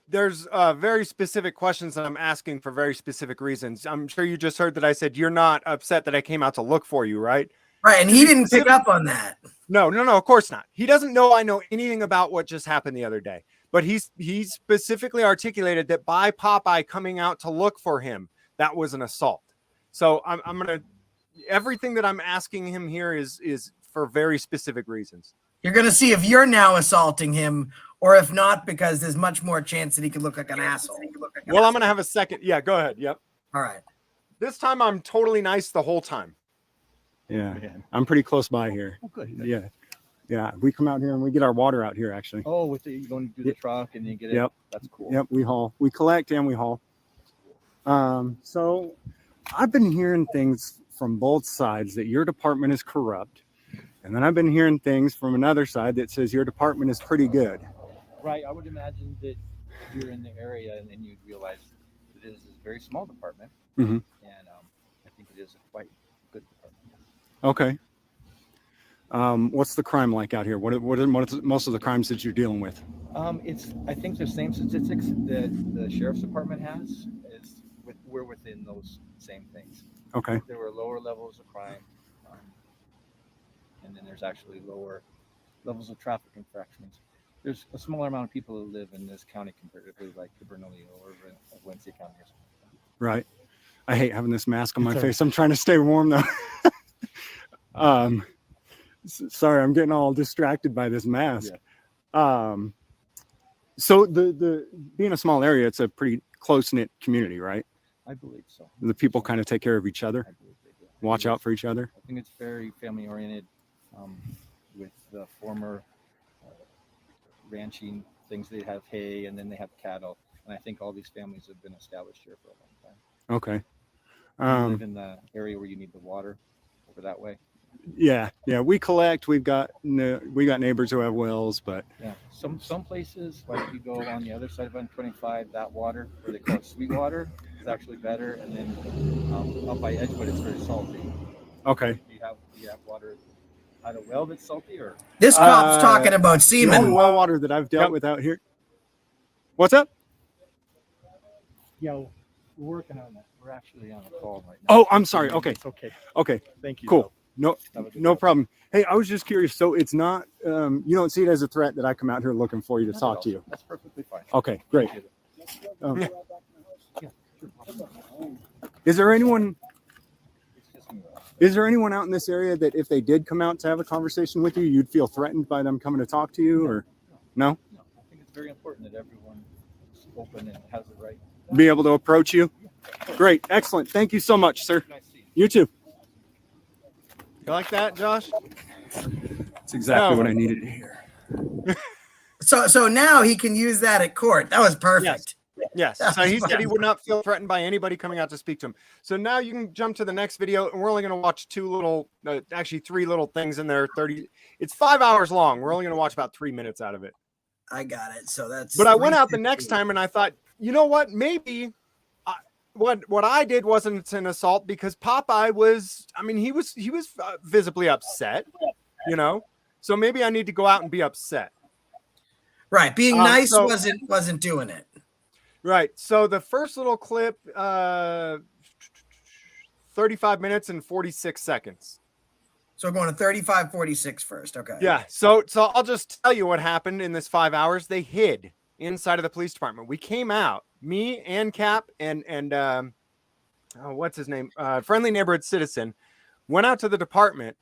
There's very specific questions that I'm asking for very specific reasons. I'm sure you just heard that I said you're not upset that I came out to look for you, right? Right, and he didn't pick up on that. No, of course not. He doesn't know I know anything about what just happened the other day. But he specifically articulated that by Popeye coming out to look for him, that was an assault. So I'm gonna everything that I'm asking him here is for very specific reasons. You're going to see if you're now assaulting him or if not, because there's much more chance that he could look like an asshole. Well, I'm going to have a second. Yeah, go ahead. Yep. All right. This time I'm totally nice the whole time. Yeah, I'm pretty close by here. Oh, good. Yeah. Yeah, we come out here and we get our water out here, actually. Oh, with the, you going to do the truck and you get it? Yep. That's cool. Yep, we haul. We collect and we haul. So I've been hearing things from both sides that your department is corrupt. And then I've been hearing things from another side that says your department is pretty good. Right. I would imagine that you're in the area and then you'd realize that it is a very small department. Mm-hmm. And I think it is a quite good department. Okay. What's the crime like out here? What are most of the crimes that you're dealing with? It's, I think, the same statistics that the sheriff's department has. Is we're within those same things. Okay. There were lower levels of crime, and then there's actually lower levels of traffic infractions. There's a smaller amount of people who live in this county comparatively, like the Bernalillo or Valencia County or something like that. Right. I hate having this mask on my face. I'm trying to stay warm though. Sorry, I'm getting all distracted by this mask. Yeah. So the being a small area, it's a pretty close-knit community, right? I believe so. The people kind of take care of each other, I believe they do. watch out for each other. I think it's very family oriented, with the former ranching things. They have hay and then they have cattle, and I think all these families have been established here for a long time. Okay. You live in the area where you need the water over that way. Yeah, we collect. We got neighbors who have wells, but Yeah, some places, like you go on the other side of 125, that water, where they call it sweet water, is actually better. And then up by Edgewood, it's very salty. okay. Do you have water out of well that's salty, or? This cop's talking about The only semen. well water that I've dealt with out here. What's up? Yeah, we're working on that. We're actually on a call right now. Oh, I'm sorry. Okay. It's okay. Okay. Thank you. Cool. No, Have a good no day. problem. Hey, I was just curious. So it's not, you don't see it as a threat that I come out here looking for you to Not at talk all. to you. That's perfectly fine. Okay, great. Appreciate it. Um, Yeah, sure. is there anyone It's just me. Is there anyone out in this area that if they did come out to have a conversation with you, you'd feel threatened by them coming to talk to you, or no? No, I think it's very important that everyone is open and has the right. Be able to approach you? Great. Excellent. Thank you so much, sir. Nice to see you. You too. You like that, Josh? That's exactly what I needed to hear. So now he can use that at court. That was perfect. Yes. So he said he would not feel threatened by anybody coming out to speak to him. So now you can jump to the next video, and we're only going to watch actually three little things in there. It's 5 hours long. We're only going to watch about 3 minutes out of it. I got it. So that's. But I went out the next time and I thought, you know what? Maybe what I did wasn't an assault, because Popeye was. I mean, he was visibly upset. You know, so maybe I need to go out and be upset. Right. Being nice so- wasn't doing it. Right. So the first little clip, 35 minutes and 46 seconds. So we're going to 35, 46 first. Okay. Yeah. So I'll just tell you what happened in this 5 hours. They hid inside of the police department. We came out, me and Cap and what's his name? Friendly neighborhood citizen went out to the department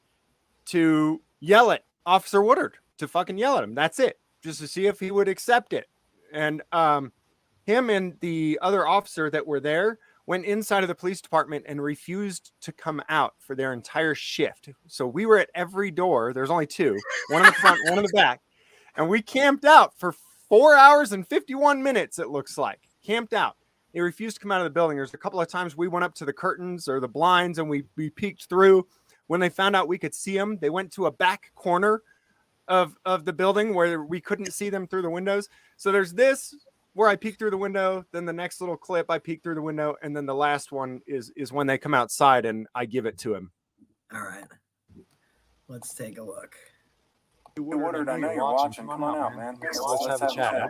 to yell at Officer Woodard, to fucking yell at him. That's it. Just to see if he would accept it. And him and the other officer that were there went inside of the police department and refused to come out for their entire shift. So we were at every door. There's only two, one in the front, one in the back. And we camped out for 4 hours and 51 minutes, it looks like. Camped out. They refused to come out of the building. There's a couple of times we went up to the curtains or the blinds and we peeked through. When they found out we could see them, they went to a back corner of the building where we couldn't see them through the windows. So there's this where I peek through the window, then the next little clip I peek through the window, and then the last one is when they come outside and I give it to him. All right. Let's take a look. Woodard, I know you're watching. Come on out, man. Let's have a chat.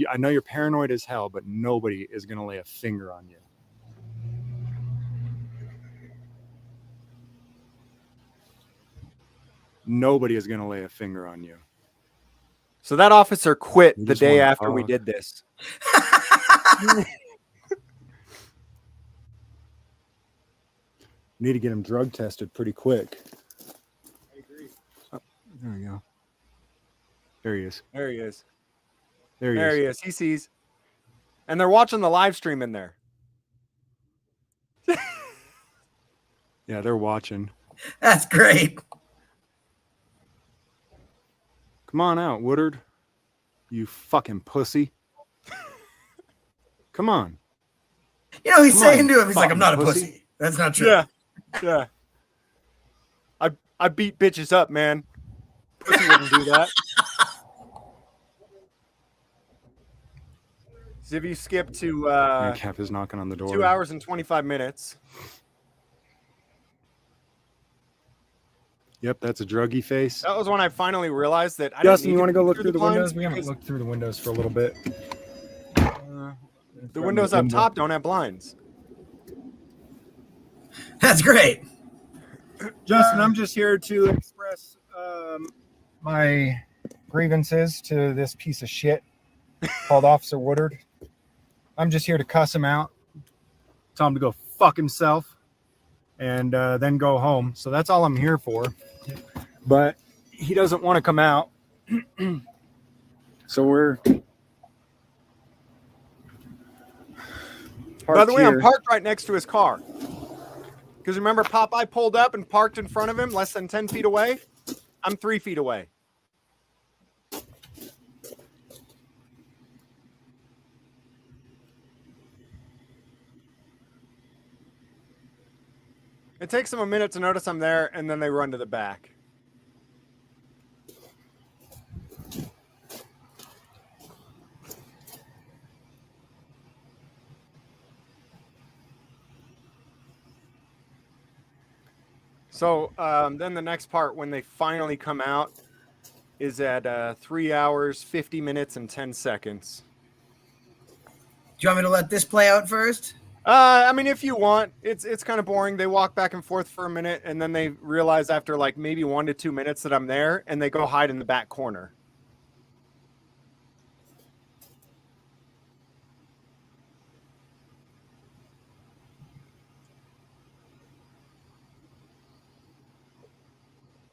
I know you're paranoid as hell, but nobody is going to lay a finger on you. Nobody is going to lay a finger on you. So that officer quit You the just day wanna after we talk. did this. Need to get him drug tested pretty quick. There we go. There he is. There he is. There he There is. he is. He sees. And they're watching the live stream in there. Yeah, they're watching. That's great. Come on out, Woodard. You fucking pussy. Come on. You know, he's Come saying on, to him, he's like, I'm not a fucking pussy. That's not true. Yeah. Yeah. I beat bitches up, man. Pussy wouldn't do that. So if you skip to Cap is knocking on the door. 2 hours and 25 minutes. Yep, that's a druggy face. That was when I finally realized that I Justin, didn't you want to go look through through the blinds windows? We haven't because looked through the windows for a little bit. the windows up top don't have blinds. That's great. Justin, I'm just here to express my grievances to this piece of shit called Officer Woodard. I'm just here to cuss him out, tell him to go fuck himself, and then go home. So that's all I'm here for. But he doesn't want to come out. So we're... By the way, I'm here. parked right next to his car. Because remember, Popeye pulled up and parked in front of him less than 10 feet away? I'm 3 feet away. It takes them a minute to notice I'm there, and then they run to the back. So then the next part, when they finally come out, is at 3 hours, 50 minutes, and 10 seconds. Do you want me to let this play out first? I mean, if you want, it's kind of boring. They walk back and forth for a minute, and then they realize after like maybe 1 to 2 minutes that I'm there, and they go hide in the back corner.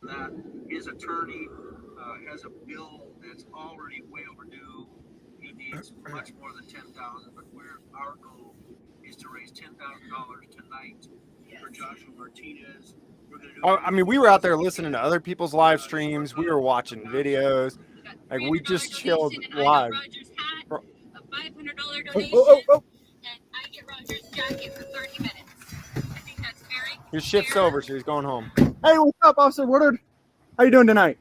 That his attorney has a bill that's already way overdue. He needs much more than $10,000, but our goal is to raise $10,000 tonight for Joshua Martinez. We're gonna do I mean, we were out there listening to other people's live streams. We were watching videos. Like we just chilled live. A $500 donation, Oh. and I get Roger's jacket for 30 minutes. I think that's very His shift's over, so he's going home. Hey, what's up, Officer Woodard? How you doing tonight?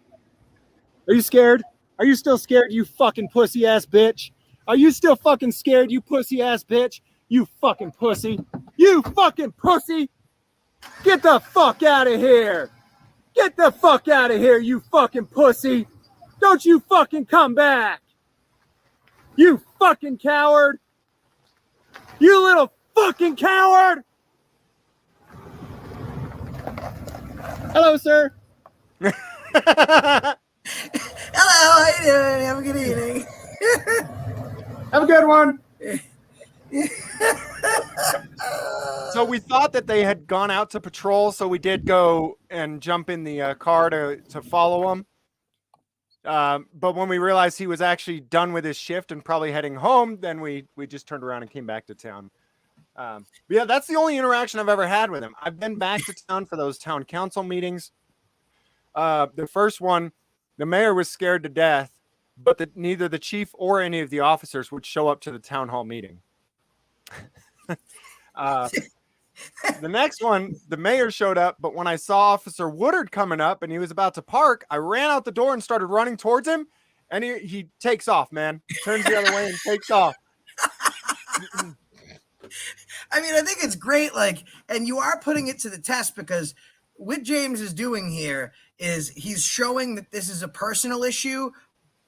Are you scared? Are you still scared, you fucking pussy ass bitch? Are you still fucking scared, you pussy ass bitch? You fucking pussy. You fucking pussy. Get the fuck out of here. Get the fuck out of here, you fucking pussy. Don't you fucking come back. You fucking coward. You little fucking coward. Hello, sir. Hello, how you doing? Have a good evening. Have a good one. So we thought that they had gone out to patrol, so we did go and jump in the car to follow him. But when we realized he was actually done with his shift and probably heading home, then we just turned around and came back to town. Yeah, that's the only interaction I've ever had with him. I've been back to town for those town council meetings. The first one, the mayor was scared to death, but neither the chief or any of the officers would show up to the town hall meeting. The next one, the mayor showed up, but when I saw Officer Woodard coming up and he was about to park, I ran out the door and started running towards him, and he takes off, man. Turns the other way and takes off. I mean, I think it's great, like, and you are putting it to the test because what James is doing here is he's showing that this is a personal issue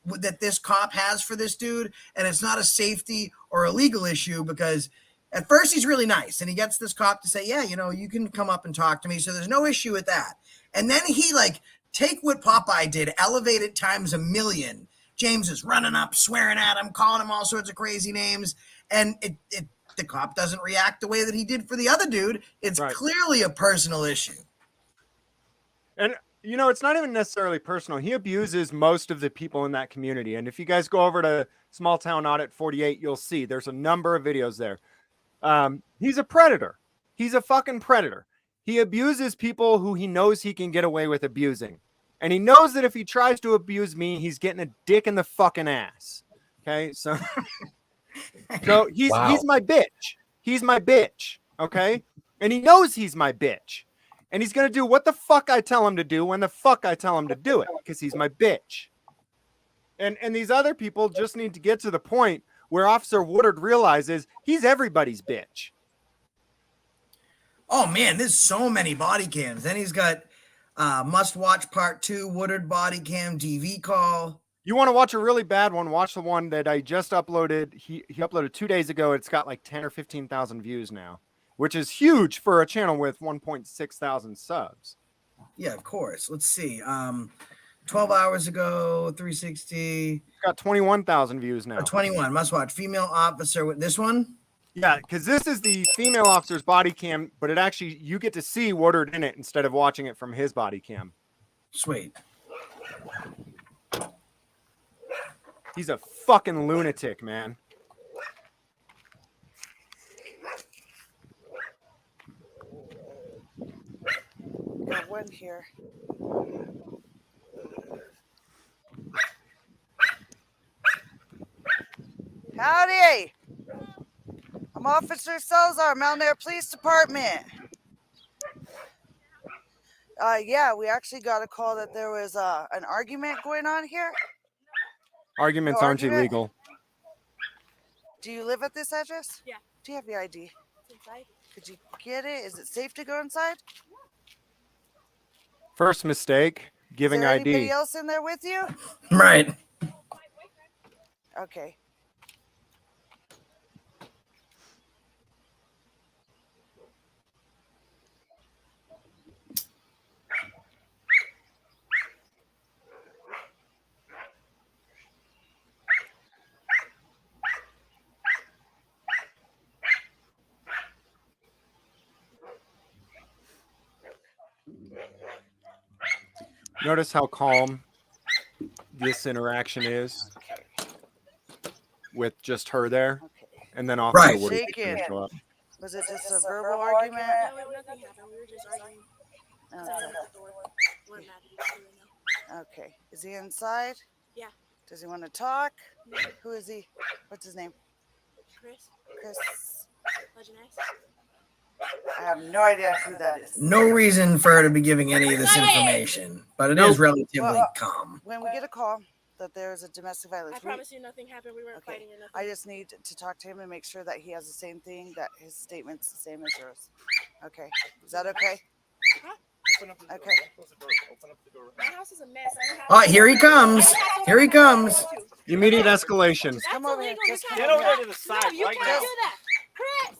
that this cop has for this dude, and it's not a safety or a legal issue because at first he's really nice and he gets this cop to say, yeah, you know, you can come up and talk to me. So there's no issue with that. And then he like take what Popeye did, elevate it times a million. James is running up, swearing at him, calling him all sorts of crazy names. And the cop doesn't react the way that he did for the other dude. It's right. Clearly a personal issue. And you know, it's not even necessarily personal. He abuses most of the people in that community. And if you guys go over to Small Town Audit 48, you'll see there's a number of videos there. He's a predator. He's a fucking predator. He abuses people who he knows he can get away with abusing. And he knows that if he tries to abuse me, he's getting a dick in the fucking ass. Okay, so he's my bitch. He's my bitch. Okay, and he knows he's my bitch, and he's gonna do what the fuck I tell him to do when the fuck I tell him to do it, because he's my bitch. And these other people just need to get to the point where Officer Woodard realizes he's everybody's bitch. Oh man, there's so many body cams. Then he's got must watch part 2, Woodard body cam, DV call. You want to watch a really bad one? Watch the one that I just uploaded. He uploaded 2 days ago. It's got like 10 or 15,000 views now, which is huge for a channel with 1.6 thousand subs. Yeah, of course. Let's see. 12 hours ago, 360. It's got 21,000 views now. 21. Must watch female officer with this one. Yeah, because this is the female officer's body cam, but it actually, you get to see Woodard in it instead of watching it from his body cam. Sweet. He's a fucking lunatic, man. Got one here. Howdy! I'm Officer Salazar, Mount Air Police Department. Yeah, we actually got a call that there was an argument going on here. Arguments aren't illegal. Do you live at this address? Yeah. Do you have your ID? It's inside. Could you get it? Is it safe to go inside? First mistake, giving Is there ID. anybody else in there with you? Right. Okay. Notice how calm this interaction is with just her there, and then Officer Right. Woodard Shaken. show up. Was it just a verbal argument? No, nothing happened. We were just arguing. Okay. Is he inside? Yeah. Does he want to talk? No. Who is he? What's his name? Chris. Chris. Legend X. I have no idea who that is. No reason for her to be giving any of this information, but it is relatively calm. When we get a call that there's a domestic violence, I promise you nothing happened. We weren't fighting or nothing. I just need to talk to him and make sure that he has the same thing, that his statement's the same as yours. Okay. Is that okay? Huh? Okay. My house is a mess. I don't have Oh, here he comes. Here he comes. Immediate escalation. That's Come over here. illegal. Just You come can't over do here. that. No, you can't do that. Chris,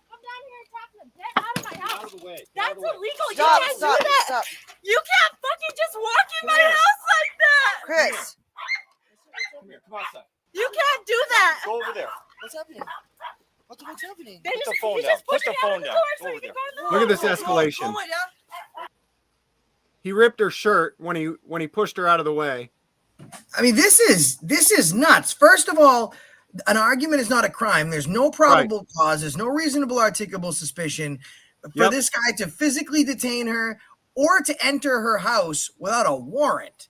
come down here and talk to them. Get out of my house. Out of the way. That's illegal. You Stop, can't stop, do that. stop. You can't fucking just walk in my house like that. Chris. Come here. Come outside. You can't do that. Go over there. What's happening? What's happening? They Put the just- phone he down. just Put pushed the me out phone of the down. door Go so over he there. could go Look at this Oh escalation. my God. He ripped her shirt when he pushed her out of the way. I mean, this is nuts. First of all, an argument is not a crime. There's no probable cause. There's no reasonable articulable suspicion for this guy to physically detain her or to enter her house without a warrant.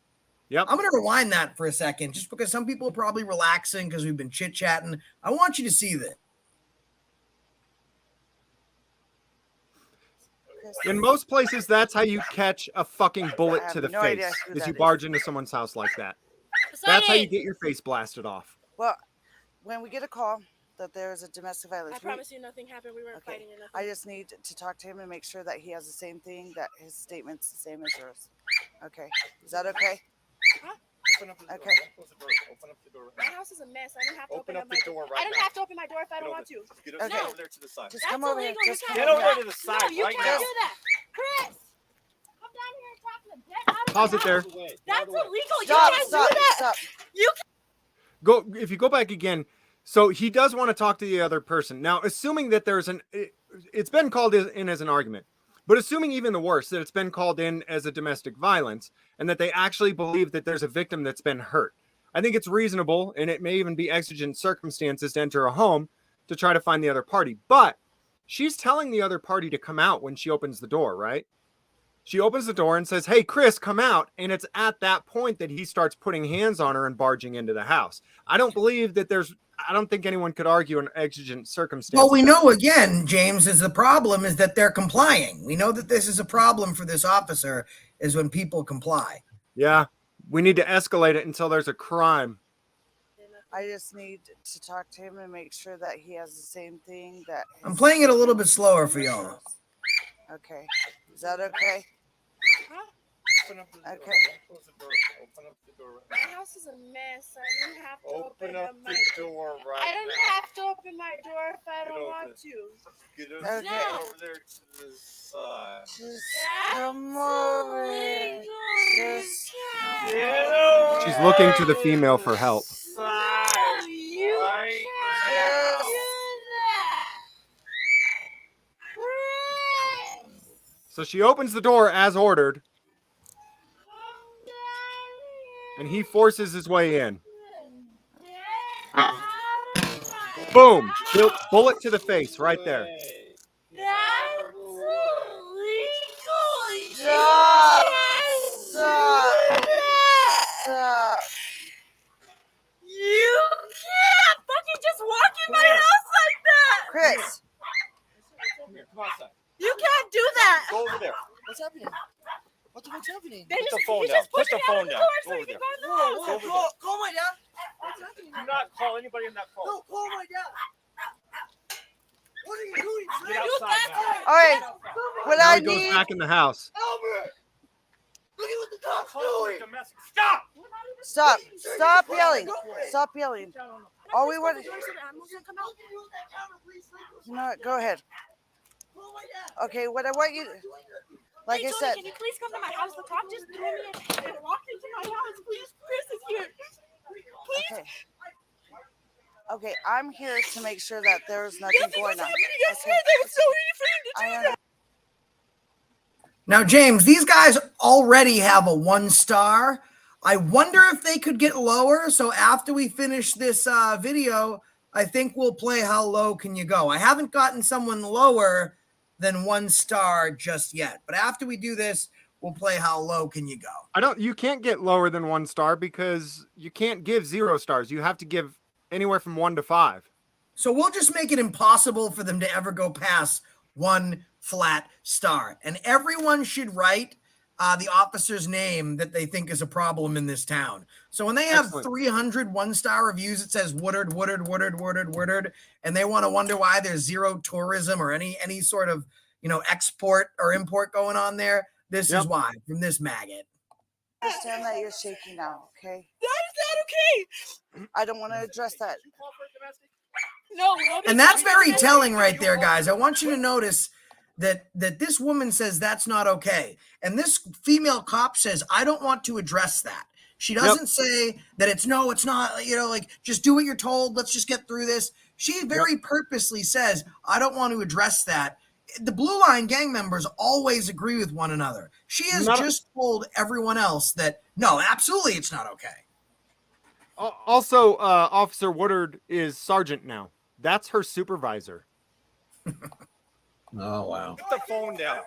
Yep. I'm going to rewind that for a second, just because some people are probably relaxing because we've been chit-chatting. I want you to see this. In most places, that's how you catch a fucking bullet I to have the no idea face, who is that you is. barge into someone's house like that. That's how you get your face blasted off. Well, when we get a call that there's a domestic violence, I promise you nothing happened. We weren't fighting or nothing. I just need to talk to him and make sure that he has the same thing, that his statement's the same as yours. Okay. Is that okay? Huh? Open up the door. Okay. Close the door. Open up the door. My house is a mess. I don't have to Open open up up the my door I right don't now. have to open my door if I don't want to. Get No. over there to the side. Just That's come over here. illegal. Just You come can't Get over over here. to the side No, you right can't now. do that. Chris, come down here and talk to them. Get out of Pause my it there. house. That's illegal. Stop, you can't stop, do that. stop. You If you go back again, so he does want to talk to the other person. Now, assuming that there's it's been called in as an argument. But assuming even the worst, that it's been called in as a domestic violence and that they actually believe that there's a victim that's been hurt, I think it's reasonable, and it may even be exigent circumstances to enter a home to try to find the other party. But she's telling the other party to come out when she opens the door, right? She opens the door and says, "Hey, Chris, come out." And it's at that point that he starts putting hands on her and barging into the house. I don't think anyone could argue an exigent circumstance. Well, we know again, James, is the problem is that they're complying. We know that this is a problem for this officer is when people comply. Yeah, we need to escalate it until there's a crime. I just need to talk to him and make sure that he has the same thing that. I'm playing it a little bit slower for y'all. Okay. Is that okay? Open up the door. Okay. Don't close the door. Open up the door. My house is a mess. I don't have to Open up my the door right I don't now. have to open my door if I don't want to. Get Okay. over there to the side. Just come over here. Just Get over She's looking to the female for help. side. You Right can't now. do that. Chris. So she opens the door as ordered, and he forces his way in. Boom! Bullet to the face right there. That's illegal. Stop. Stop. You can't fucking just walk in my house like that. Chris. Come here. Come outside. You can't do that. Go over there. What's happening? What's happening? They Put the just- phone he down. just Put pushed the me out phone of the down. door so Go he over there. could go in the house. Go over there. Call my dad. What's happening? Do not call anybody in that phone. No, call my dad. What are you doing? Get outside now. All right. What Now I he goes need. back in the house. Albert. Look at what the cop's Call for doing. domestic. Stop! Stop. Stop yelling. Stop yelling. All we want. You know what? Go ahead. Okay. What I want you. Like I said. Can you please come to my house? The cop just threw me and walked into my house. Please, Chris is here. Please. Okay. Okay, I'm here to make sure that there's nothing going on. Okay. That was so easy for him to do I that. understand. Now, James, these guys already have a 1 star. I wonder if they could get lower. So after we finish this video, I think we'll play How Low Can You Go? I haven't gotten someone lower than 1 star just yet. But after we do this, we'll play How Low Can You Go? You can't get lower than 1 star because you can't give 0 stars. You have to give anywhere from 1 to 5. So we'll just make it impossible for them to ever go past 1 flat star. And everyone should write the officer's name that they think is a problem in this town. So when they have Excellent. 300 1-star reviews, it says Woodard, and they want to wonder why there's 0 tourism or any sort of, export or import going on there. This is why, from this maggot. I understand that you're shaking now, okay? That is not okay. I don't want to address that. No. And that's very telling right there, guys. I want you to notice that this woman says that's not okay. And this female cop says, I don't want to address that. She doesn't say that it's not, just do what you're told. Let's just get through this. She very purposely says, I don't want to address that. The Blue Line gang members always agree with one another. She has just told everyone else that, no, absolutely it's not okay. Also, Officer Woodard is sergeant now. That's her supervisor. Oh, wow. Put the phone down.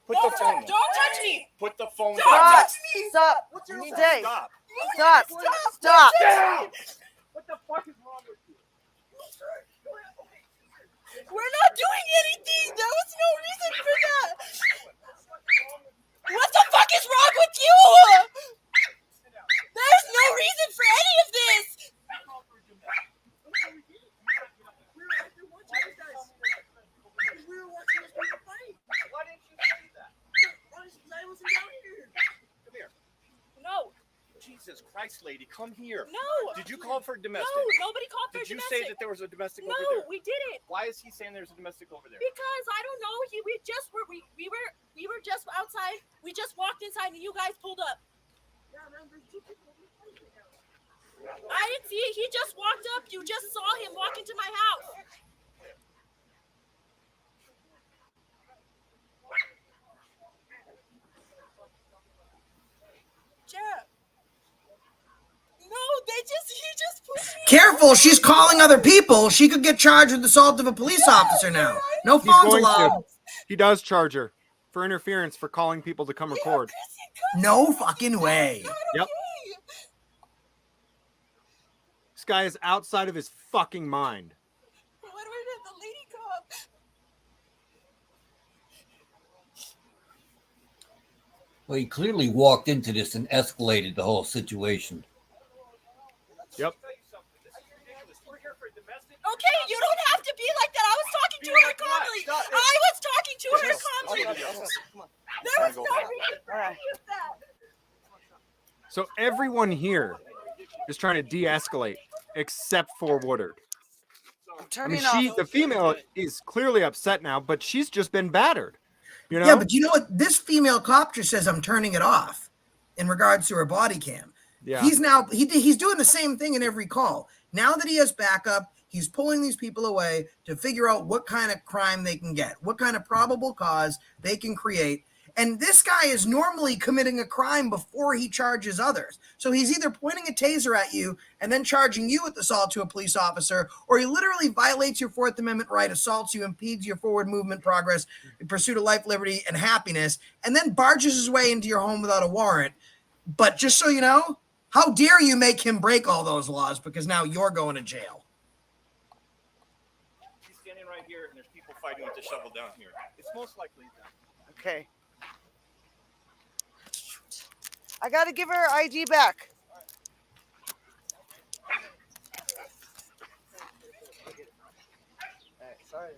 Put the phone down. Don't touch me. Put the phone Don't down. touch me. Stop. What's your Dave. Stop. Stop. Stop. Down. What the fuck is wrong with you? We're not doing anything. There was no reason for that. What the fuck is wrong with you? There's no reason for any of this. Why didn't you say that? Come here. No. Jesus Christ, lady, come here. No. Did you call for domestic? No, nobody called for Did you domestic. say that there was a domestic No, over there? we didn't. Why is he saying there's a domestic over there? Because I don't know. We were just outside. We just walked inside and you guys pulled up. I didn't see it. He just walked up. You just saw him walk into my house. He just pushed me. Careful, she's calling other people. She could get charged with assault of a police officer now. No He's phones going allowed. to. He does charge her for interference for calling people to come record. No fucking way. Yep. This guy is outside of his fucking mind. Why do I have the lady cop? Well, he clearly walked into this and escalated the whole situation. Yep. Okay, you don't have to be like that. I was talking to her calmly. I was talking to her calmly. There was no reason for any of that. So everyone here is trying to de-escalate, except for Woodard. I mean, the female is clearly upset now, but she's just been battered. You know? Yeah, but you know what? This female cop just says I'm turning it off in regards to her body cam. Yeah. He's now he's doing the same thing in every call. Now that he has backup, he's pulling these people away to figure out what kind of crime they can get, what kind of probable cause they can create. And this guy is normally committing a crime before he charges others. So he's either pointing a taser at you and then charging you with assault to a police officer, or he literally violates your Fourth Amendment right, assaults you, impedes your forward movement progress in pursuit of life, liberty, and happiness, and then barges his way into your home without a warrant. But just so you know, how dare you make him break all those laws, because now you're going to jail. He's standing right here, and there's people fighting with the shovel down here. It's most likely them. Okay. I got to give her ID back. Sorry.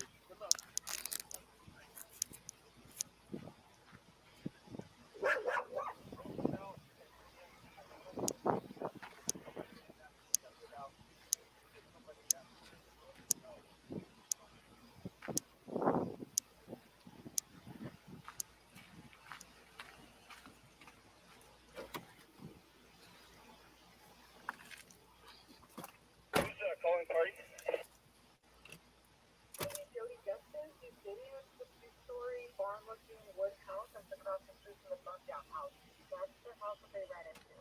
Calling party. Jody Justice, you videos the two-story barn-looking wood house that's across the street from the burnt-down house. That's the house that they ran into.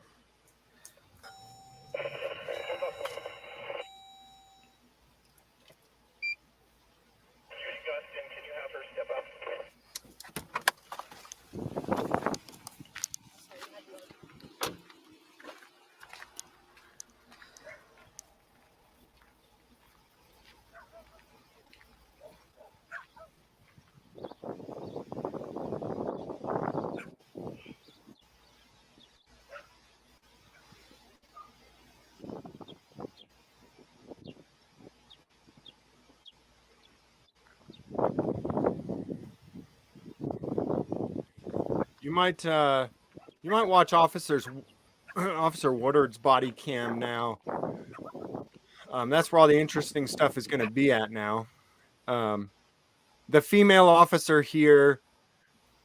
Judy Gustin, can you have her step up? You might watch Officer Woodard's body cam now. That's where all the interesting stuff is going to be at now. The female officer here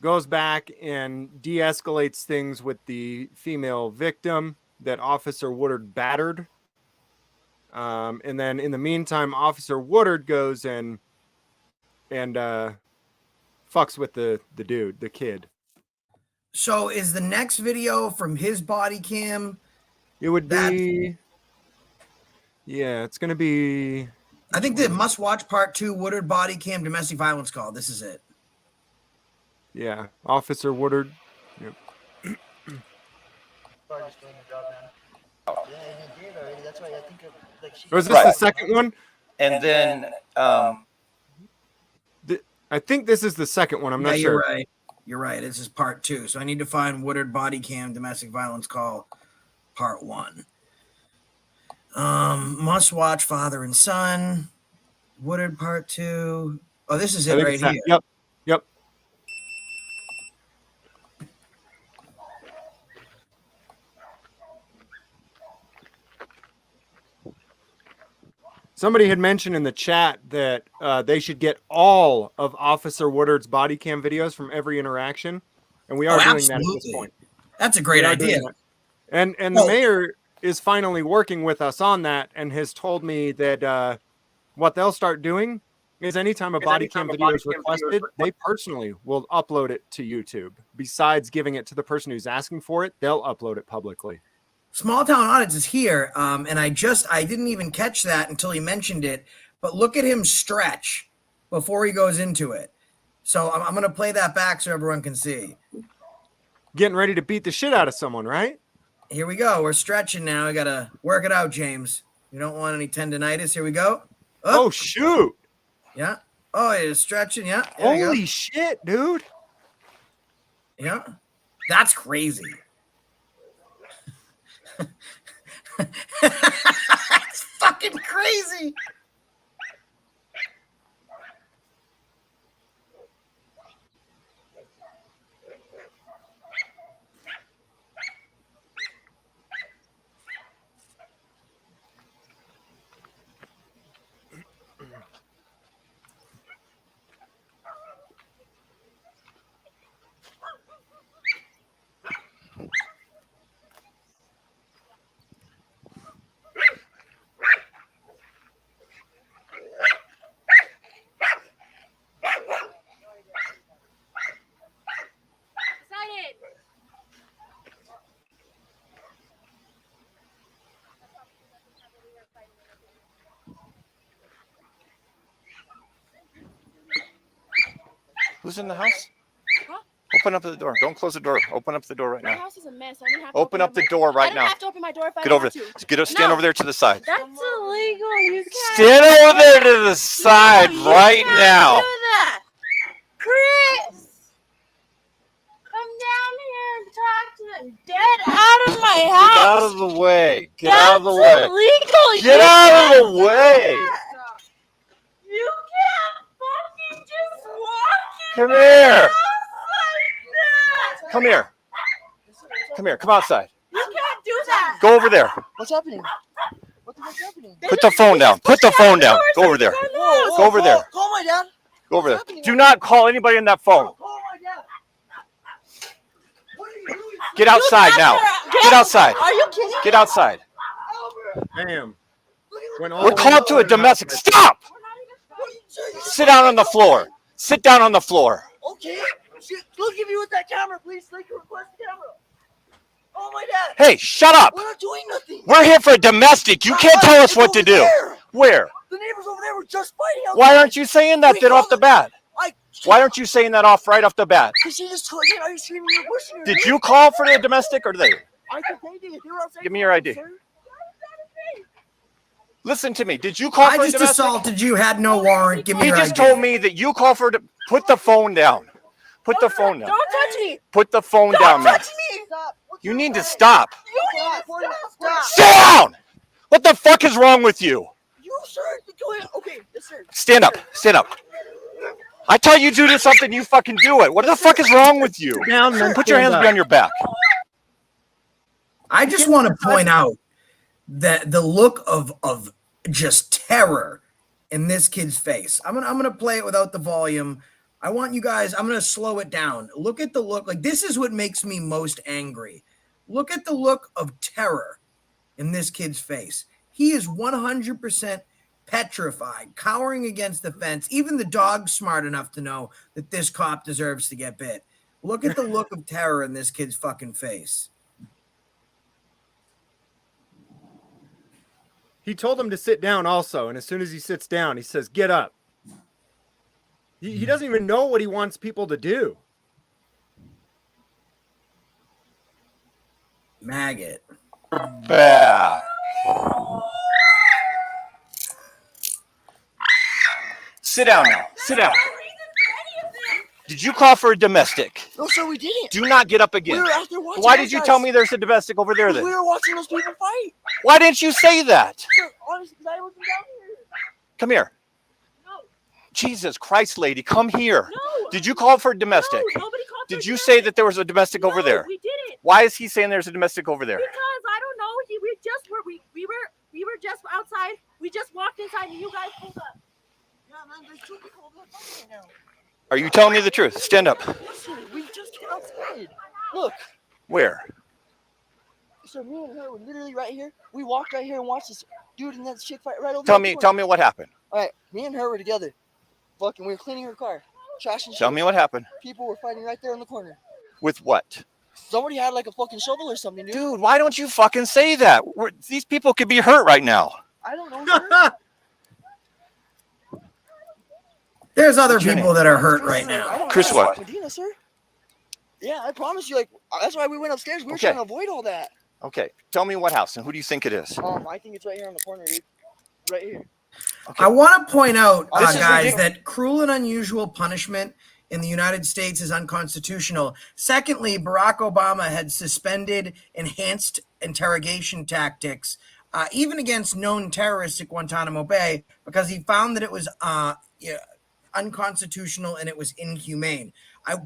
goes back and de-escalates things with the female victim that Officer Woodard battered. And then in the meantime, Officer Woodard goes and fucks with the dude, the kid. So is the next video from his body cam? It would be, yeah, it's going to be. I think the must watch part 2 Woodard body cam domestic violence call. This is it. Yeah, Officer Woodard. Yep. That's why I think Was this the second one? And then I think this is the second one. I'm not sure. You're right. You're right. This is part 2. So I need to find Woodard body cam domestic violence call part 1. Must watch father and son. Woodard part 2. Oh, this is it right here. Yep. Yep. Somebody had mentioned in the chat that they should get all of Officer Woodard's body cam videos from every interaction, and we are doing that at this point. That's a great idea. And the mayor is finally working with us on that, and has told me that what they'll start doing is anytime a body cam video is requested, they personally will upload it to YouTube. Besides giving it to the person who's asking for it, they'll upload it publicly. Small Town Audits is here, and I didn't even catch that until he mentioned it. But look at him stretch before he goes into it. So I'm going to play that back so everyone can see. Getting ready to beat the shit out of someone, right? Here we go. We're stretching now. I got to work it out, James. You don't want any tendonitis. Here we go. Oh shoot. Yeah. Oh, it's stretching. Yeah. Holy shit, dude. Yeah. That's crazy. It's fucking crazy. Who's in the house? Huh? Open up the door. Don't close the door. Open up the door right My now. house is a mess. I didn't have to Open up the door right I now. don't have to open my door if I Get don't over want there. to. Stand over there to the side. That's illegal. You can't. Stand over there to the side right now. Do that. Chris, come down here and talk to them. Get out of my Get house. out of the way. Get That's out of the way. illegal. Get You out can't of the way. You can't fucking just walk in Come my here. house like that. Come here. Come here. Come outside. You can't do that. Go over there. What's happening? What the fuck's happening? Put the phone down. Put the phone down. Go over there. Whoa, Go over there. Call my dad. Go over there. Do not call anybody on that phone. Call my dad. Get outside now. Get outside. Are you kidding? Get outside. Damn. We're called to a domestic. Stop! Sit down on the floor. Sit down on the floor. Okay. Look at me with that camera, please. Like request the camera. Oh my dad. Hey, shut up. We're not doing nothing. We're here for a domestic. You can't tell us what to do. Where? The neighbors over there were just fighting. Why aren't you saying that then off the bat? Why aren't you saying that off right off the bat? Because she just told you, are you screaming? You're pushing her. Did you call for the domestic or they? I think they did. They were outside. Give me your ID. Listen to me. Did you call I for a just domestic? assaulted you, had no warrant. Give me He your just ID. told me that you called for put the phone down. Put the phone down. Don't touch me. Put the phone down, man. Touch me. Stop. You need to stop. You need to stop. Sit down. What the fuck is wrong with you? You, sir. Go ahead. Okay, yes, sir. Stand up. Stand up. I tell you to do something, you fucking do it. What the fuck is wrong with you? Down, man. Put your hands behind your back. I just want to point out that the look of just terror in this kid's face. I'm gonna play it without the volume. I want you guys, I'm gonna slow it down. Look at the look. Like, this is what makes me most angry. Look at the look of terror in this kid's face. He is 100% petrified, cowering against the fence. Even the dog's smart enough to know that this cop deserves to get bit. Look at the look of terror in this kid's fucking face. He told him to sit down also, and as soon as he sits down, he says, "Get up." He doesn't even know what he wants people to do. Maggot. Bad. Sit down now. Sit down. Did you call for a domestic? No, sir, we didn't. Do not get up again. We were out there watching. Why those did you guys. tell me there's a domestic over there then? We were watching those people fight. Why didn't you say that? Sir, honestly, because I wasn't down here. Come here. No. Jesus Christ, lady, come here. No. Did you call for a domestic? No, nobody called for Did a you domestic. say that there was a domestic over there? We didn't. Why is he saying there's a domestic over there? Because I don't know. We were just outside. We just walked inside and you guys pulled up. Yeah, man, there's two people over there fighting right now. Are you telling me the truth? Stand up. Listen, we just came outside. Look, Where? so me and her were literally right here. We walked right here and watched this dude and that chick fight right over Tell there. me what happened. All right, me and her were together. Fucking, we were cleaning her car. Trash and shit. Tell me what happened. People were fighting right there in the corner. With what? Somebody had like a fucking shovel or something, dude. Dude, why don't you fucking say that? These people could be hurt right now. I don't know. Sir. There's other What's your people name? that are hurt right now. I don't Chris know. what? Medina, sir. Yeah, I promise you. Like that's why we went upstairs. We were Okay. trying to avoid all that. Okay, tell me what house and who do you think it is? I think it's right here on the corner, dude. Right here. I want to point out, This is guys, ridiculous. that cruel and unusual punishment in the United States is unconstitutional. Secondly, Barack Obama had suspended enhanced interrogation tactics, even against known terrorists at Guantanamo Bay, because he found that it was unconstitutional and it was inhumane.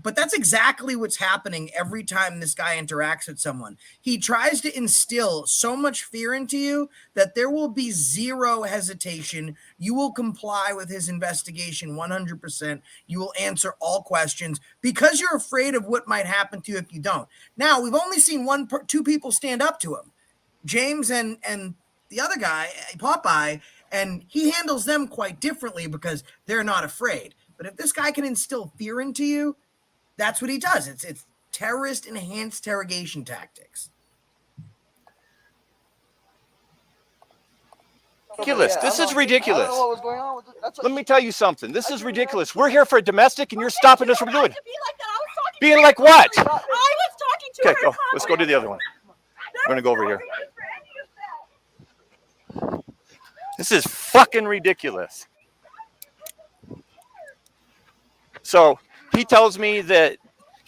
But that's exactly what's happening every time this guy interacts with someone. He tries to instill so much fear into you that there will be zero hesitation. You will comply with his investigation 100%. You will answer all questions because you're afraid of what might happen to you if you don't. Now, we've only seen two people stand up to him, James and the other guy, Popeye, and he handles them quite differently because they're not afraid. But if this guy can instill fear into you, that's what he does. It's terrorist enhanced interrogation tactics. Ridiculous. Yeah, This I is don't know. ridiculous. I don't know what was going on with it. That's Let me tell you something. This is ridiculous. We're here for a domestic and you're stopping us from doing it. Be like that. I was talking Being to like her what? calmly. I was talking to Okay, her. go. Let's go to the other one. We're going to go over here. This is fucking ridiculous. So he tells me that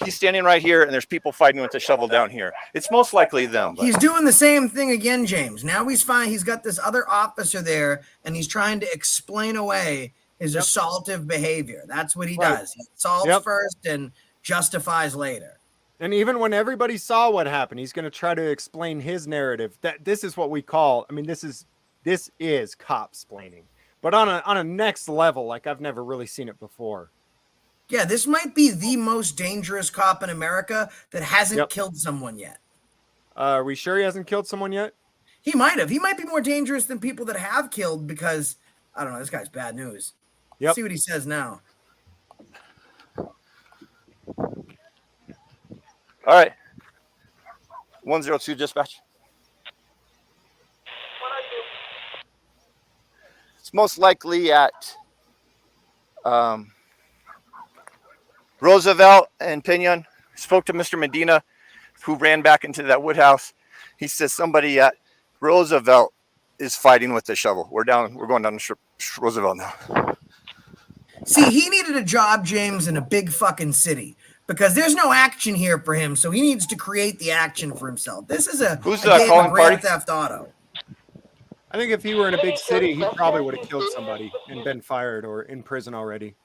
he's standing right here and there's people fighting with the shovel down here. It's most likely them. But He's doing the same thing again, James. Now he's fine. He's got this other officer there and he's trying to explain away his assaultive behavior. That's what he does. He assaults first and justifies later. And even when everybody saw what happened, he's going to try to explain his narrative. That this is what we call, I mean, this is cop-splaining, but on a next level, like I've never really seen it before. Yeah, this might be the most dangerous cop in America that hasn't killed someone yet. Are we sure he hasn't killed someone yet? He might have. He might be more dangerous than people that have killed because, I don't know, this guy's bad news. Yep. See what he says now. all right. 102 dispatch. It's most likely at Roosevelt and Pinion. Spoke to Mr. Medina, who ran back into that wood house. He says somebody at Roosevelt is fighting with the shovel. We're going down to Roosevelt now. See, he needed a job, James, in a big fucking city because there's no action here for him. So he needs to create the action for himself. This is Who's game calling of Grand party? Theft Auto. I think if he were in a big city, he probably would have killed somebody and been fired or in prison already.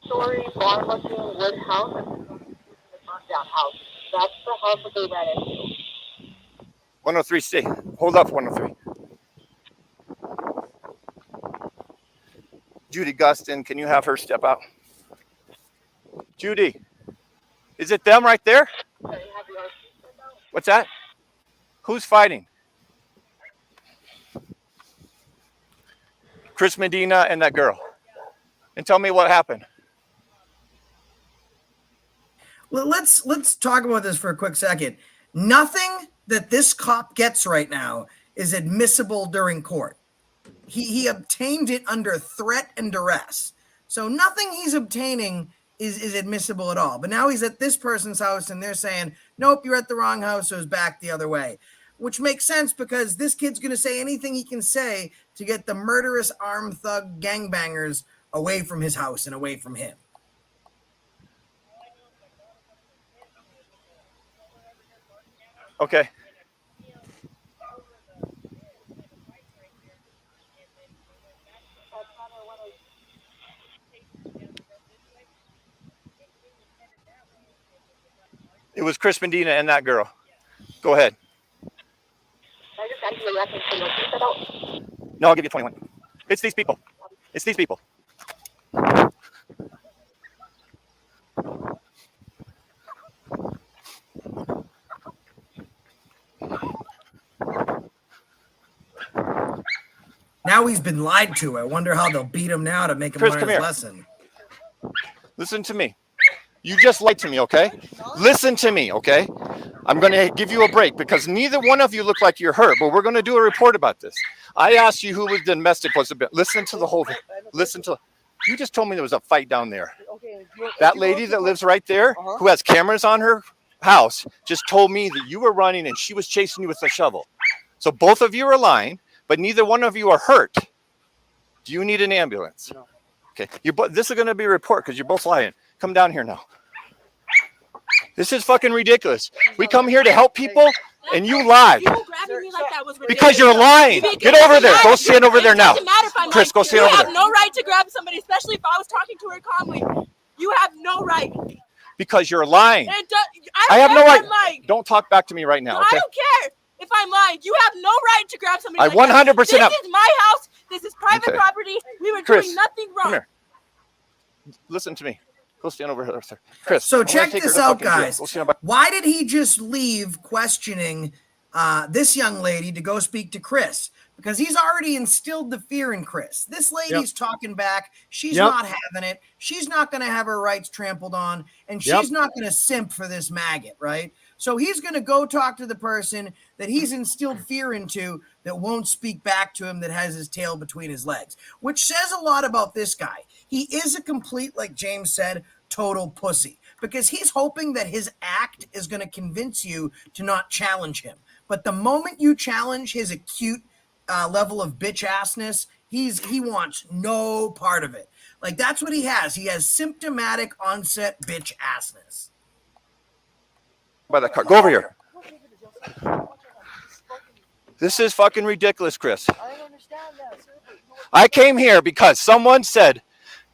Story bar looking wood house and down house. That's the house that they ran into. 103, stay. Hold up, 103. Judy Gustin, can you have her step out? Judy, is it them right there? What's that? Who's fighting? Chris Medina and that girl. And tell me what happened. Well, let's talk about this for a quick second. Nothing that this cop gets right now is admissible during court. He obtained it under threat and duress. So nothing he's obtaining is admissible at all. But now he's at this person's house and they're saying, nope, you're at the wrong house, so it's back the other way. Which makes sense because this kid's going to say anything he can say to get the murderous armed thug gangbangers away from his house and away from him. Okay. It was Chris Medina and that girl. Go ahead. No, I'll give you 21. It's these people. It's these people. Now he's been lied to. I wonder how they'll beat him now to make him Chris, learn come his here. lesson. Listen to me. You just lied to me, okay? Listen to me, okay? I'm going to give you a break because neither one of you look like you're hurt, but we're going to do a report about this. I asked you who the domestic was. Listen to the whole thing. Listen to. You just told me there was a fight down there. That lady that lives right there, who has cameras on her house, just told me that you were running and she was chasing you with a shovel. So both of you are lying, but neither one of you are hurt. Do you need an ambulance? No. Okay. This is going to be a report because you're both lying. Come down here now. This is fucking ridiculous. We come here to help people, and you lie. You grabbing me like that was ridiculous. Because you're lying. Get over there. Go stand over there now. It doesn't matter if I'm Chris, go stand you over have there. no right to grab somebody, especially if I was talking to her calmly. You have no right. Because you're lying. I have no right. Lying. Don't talk back to me right now, okay? I don't care if I'm lying. You have no right to grab somebody. I like 100% This have. is my house. This is private Okay. property. We were Chris, doing nothing wrong. Come here. Listen to me. Go stand over here, sir. Chris. So I'm gonna check take her this to out, fucking jail. guys. Go stand by- Why did he just leave questioning this young lady to go speak to Chris? Because he's already instilled the fear in Chris. This lady's talking back. She's not having it. She's not going to have her rights trampled on, and she's not going to simp for this maggot, right? So he's going to go talk to the person that he's instilled fear into that won't speak back to him, that has his tail between his legs, which says a lot about this guy. He is a complete, like James said, total pussy, because he's hoping that his act is going to convince you to not challenge him. But the moment you challenge his acute level of bitch assness, he wants no part of it. Like, that's what he has. He has symptomatic onset bitch assness. By the car. Go over here. This is fucking ridiculous, Chris. I came here because someone said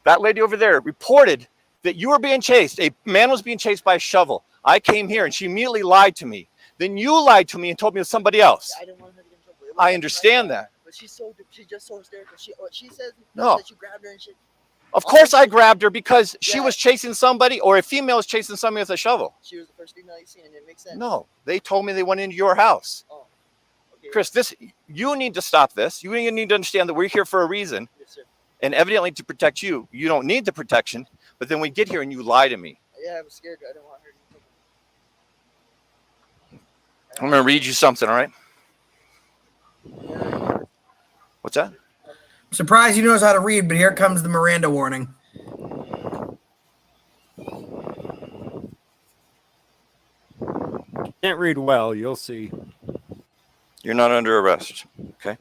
that lady over there reported that you were being chased. A man was being chased by a shovel. I came here and she immediately lied to me. Then you lied to me and told me it was somebody else. I didn't want her to get in trouble. I understand that. But she's just so hysterical. She says No. that you grabbed her and shit. Of course I grabbed her because she was chasing somebody, or a female was chasing somebody with a shovel. She was the first female you seen, and it makes sense. No, they told me they went into your house. Oh, okay. Chris, you need to stop this. You need to understand that we're here for a reason. Yes, sir. And evidently to protect you. You don't need the protection, but then we get here and you lie to me. Yeah, I was scared. I didn't want her to get in trouble. I'm going to read you something, all right? What's that? Surprised he knows how to read, but here comes the Miranda warning. Can't read well, you'll see. You're not under arrest, okay? I'm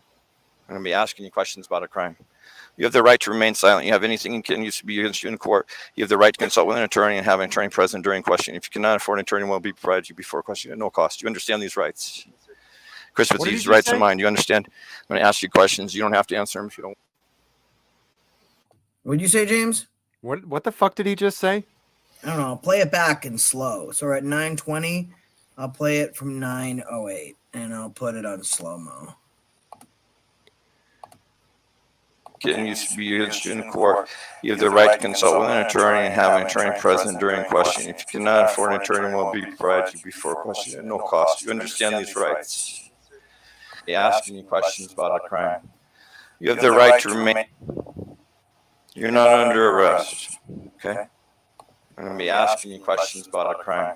going to be asking you questions about a crime. You have the right to remain silent. You have anything that can used to be against you in court. You have the right to consult with an attorney and have an attorney present during questioning. If you cannot afford an attorney, will be provided you before questioning at no cost. You understand these rights? Chris, with these rights in mind, you understand? I'm going to ask you questions. You don't have to answer them if you don't. What'd you say, James? What the fuck did he just say? I don't know. I'll play it back in slow. So we're at 9:20. I'll play it from 9:08, and I'll put it on slow-mo. Can used to be against you in court. You have the right to consult with an attorney and have an attorney present during questioning. If you cannot afford an attorney, will be provided you before questioning at no cost. You understand these rights? Be asking you questions about a crime. You have the right to remain. You're not under arrest, okay? I'm going to be asking you questions about a crime.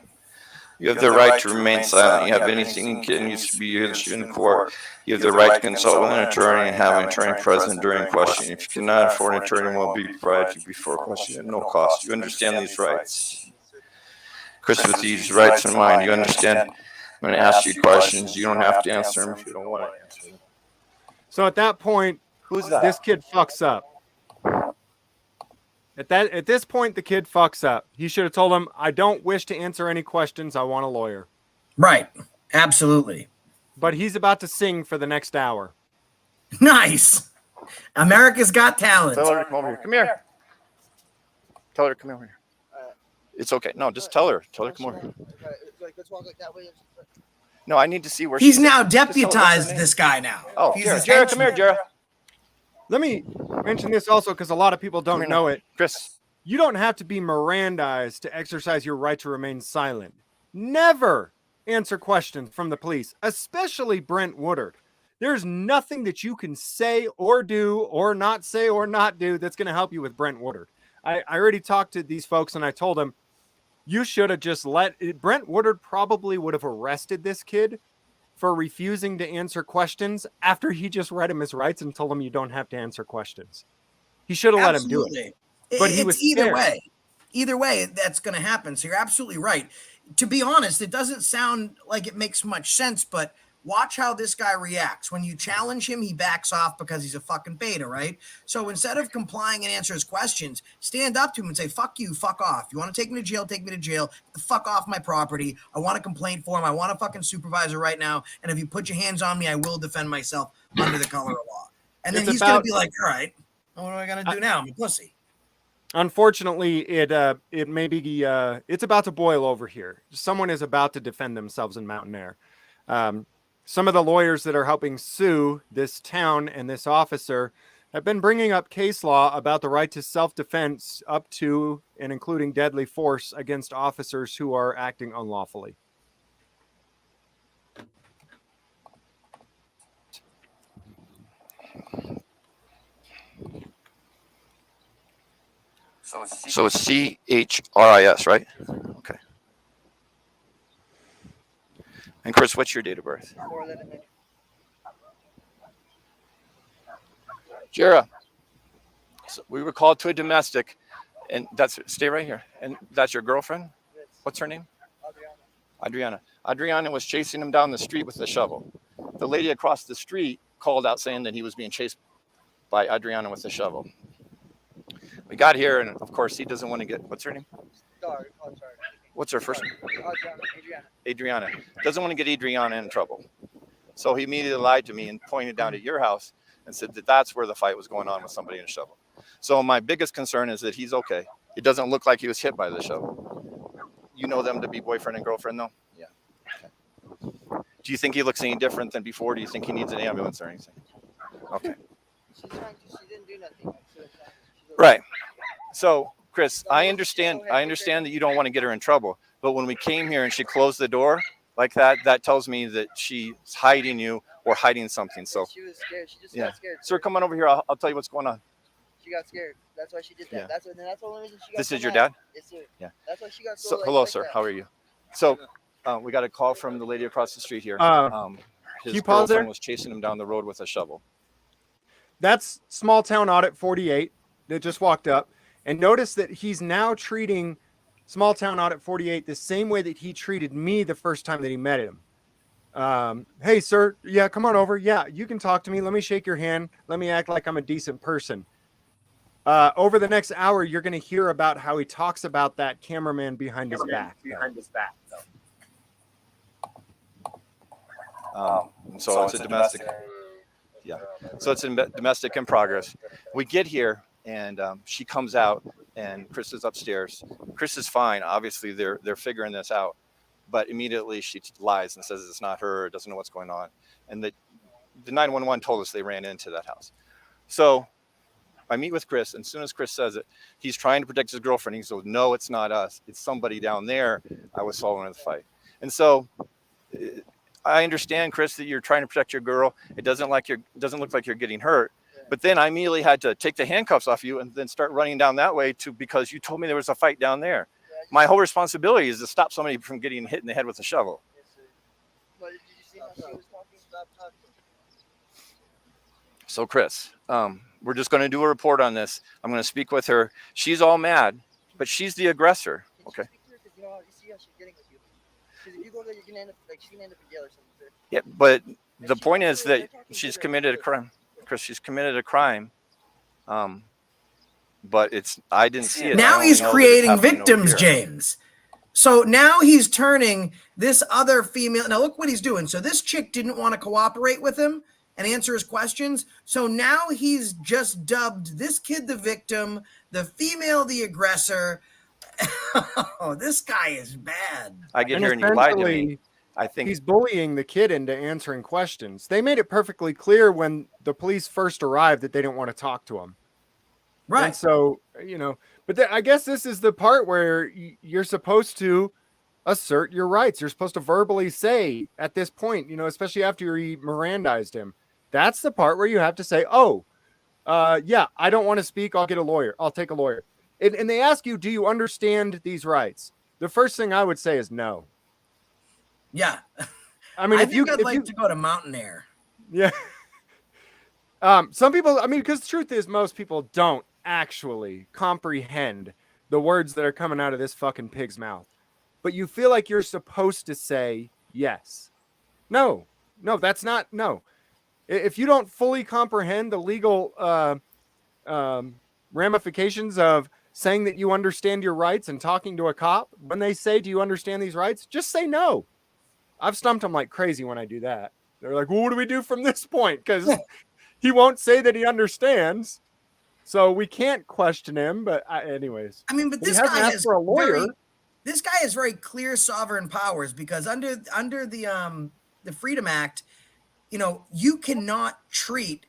You have the right to remain silent. You have anything that can used to be against you in court. You have the right to consult with an attorney and have an attorney present during questioning. If you cannot afford an attorney, will be provided you before questioning at no cost. You understand these rights? Chris, with these rights in mind, you understand? I'm going to ask you questions. You don't have to answer them if you don't want to answer them. So at that point, this kid fucks up. At this point, the kid fucks up. He should have told him, I don't wish to answer any questions. I want a lawyer. Right. Absolutely. But he's about to sing for the next hour. Nice. America's Got Talent. Tell her to come over here. Come here. Tell her to come over here. It's okay. No, just tell her. Tell her to come over here. Let's walk like that way. No, I need to see where He's she's now at. deputized this guy now. Oh, He's Jared, his come here, Jared. Let me mention this also because a lot of people don't know it. Chris. You don't have to be Mirandized to exercise your right to remain silent. Never answer questions from the police, especially Brent Woodard. There's nothing that you can say or do or not say or not do that's going to help you with Brent Woodard. I already talked to these folks and I told them, You should have just Brent Woodard probably would have arrested this kid for refusing to answer questions after he just read him his rights and told him you don't have to answer questions. He should have let him do it. But he was either scared. way. Either way, that's going to happen. So you're absolutely right. To be honest, it doesn't sound like it makes much sense, but watch how this guy reacts. When you challenge him, he backs off because he's a fucking beta, right? So instead of complying and answer his questions, stand up to him and say, fuck you, fuck off. You want to take me to jail, take me to jail. Get the fuck off my property. I want a complaint for him. I want a fucking supervisor right now. And if you put your hands on me, I will defend myself under the color of law. And then he's going to be like, all right, what am I going to do now? I'm a pussy. Unfortunately, it may be it's about to boil over here. Someone is about to defend themselves in Mountain Air. Some of the lawyers that are helping sue this town and this officer have been bringing up case law about the right to self-defense up to and including deadly force against officers who are acting unlawfully. So it's CHRIS, right? Okay. And Chris, what's your date of birth? Jera. So we were called to a domestic, and stay right here. And that's your girlfriend? What's her name? Adriana. Adriana was chasing him down the street with a shovel. The lady across the street called out saying that he was being chased by Adriana with a shovel. We got here, and of course, he doesn't want to get, what's her name? What's her first name? Adriana. Doesn't want to get Adriana in trouble. So he immediately lied to me and pointed down at your house and said that that's where the fight was going on with somebody in a shovel. So my biggest concern is that he's okay. It doesn't look like he was hit by the shovel. You know them to be boyfriend and girlfriend, though? Yeah. Okay. Do you think he looks any different than before? Do you think he needs an ambulance or anything? Okay. She didn't do nothing. Right. So, Chris, I understand that you don't want to get her in trouble, but when we came here and she closed the door like that, that tells me that she's hiding you or hiding something. So she was scared. She just yeah. got scared. Sir, come on over here. I'll tell you what's going on. She got scared. That's why she did that. Yeah. That's the only reason she got. This is so your mad. dad? Yes, sir. Yeah. That's why she got so. So, like, hello, like sir. that. How are you? So, we got a call from the lady across the street here. His you pause there? girlfriend was chasing him down the road with a shovel. That's small town audit 48 that just walked up. And notice that he's now treating small town audit 48 the same way that he treated me the first time that he met him. Hey, sir. Yeah, come on over. Yeah, you can talk to me. Let me shake your hand. Let me act like I'm a decent person. Over the next hour, you're going to hear about how he talks about that cameraman behind his back. So it's a domestic. Yeah. So it's a domestic in progress. We get here and she comes out and Chris is upstairs. Chris is fine. Obviously they're figuring this out, but immediately she lies and says it's not her, doesn't know what's going on. And the 911 told us they ran into that house. So I meet with Chris, and as soon as Chris says it, he's trying to protect his girlfriend. He goes, no, it's not us. It's somebody down there. I was following the fight. And so I understand, Chris, that you're trying to protect your girl. It doesn't look like you're getting hurt. But then I immediately had to take the handcuffs off you and then start running down that way because you told me there was a fight down there. My whole responsibility is to stop somebody from getting hit in the head with a shovel. But did you see how she was talking? Stop talking. So, Chris, we're just going to do a report on this. I'm going to speak with her. She's all mad, but she's the aggressor. Okay. You see how she's getting with you. Because if you go there, you're gonna end up she's gonna end up in jail or something. Yeah, but the point is that she's committed a crime. Chris, she's committed a crime. But I didn't see it. Now he's creating victims, James. So now he's turning this other female. Now look what he's doing. So this chick didn't want to cooperate with him and answer his questions. So now he's just dubbed this kid the victim, the female the aggressor. Oh, this guy is bad. I get here and you lied to me. I think he's bullying the kid into answering questions. They made it perfectly clear when the police first arrived that they didn't want to talk to him. Right. And so, but I guess this is the part where you're supposed to assert your rights. You're supposed to verbally say at this point, especially after you Mirandized him. That's the part where you have to say, yeah, I don't want to speak. I'll get a lawyer. I'll take a lawyer. And they ask you, do you understand these rights? the first thing I would say is no. Yeah. I mean, I if think you I'd if like you to go to Mountain Air. yeah. Some people, I mean, because the truth is most people don't actually comprehend the words that are coming out of this fucking pig's mouth. But you feel like you're supposed to say yes. No, that's not, no. If you don't fully comprehend the legal ramifications of saying that you understand your rights and talking to a cop, when they say, do you understand these rights? Just say no. I've stumped them like crazy when I do that. They're like, well, what do we do from this point? Because he won't say that he understands. So we can't question him. But anyways, I mean, but he this hasn't guy asked has for a lawyer. this guy has very clear sovereign powers because under the Freedom Act, you know, you cannot treat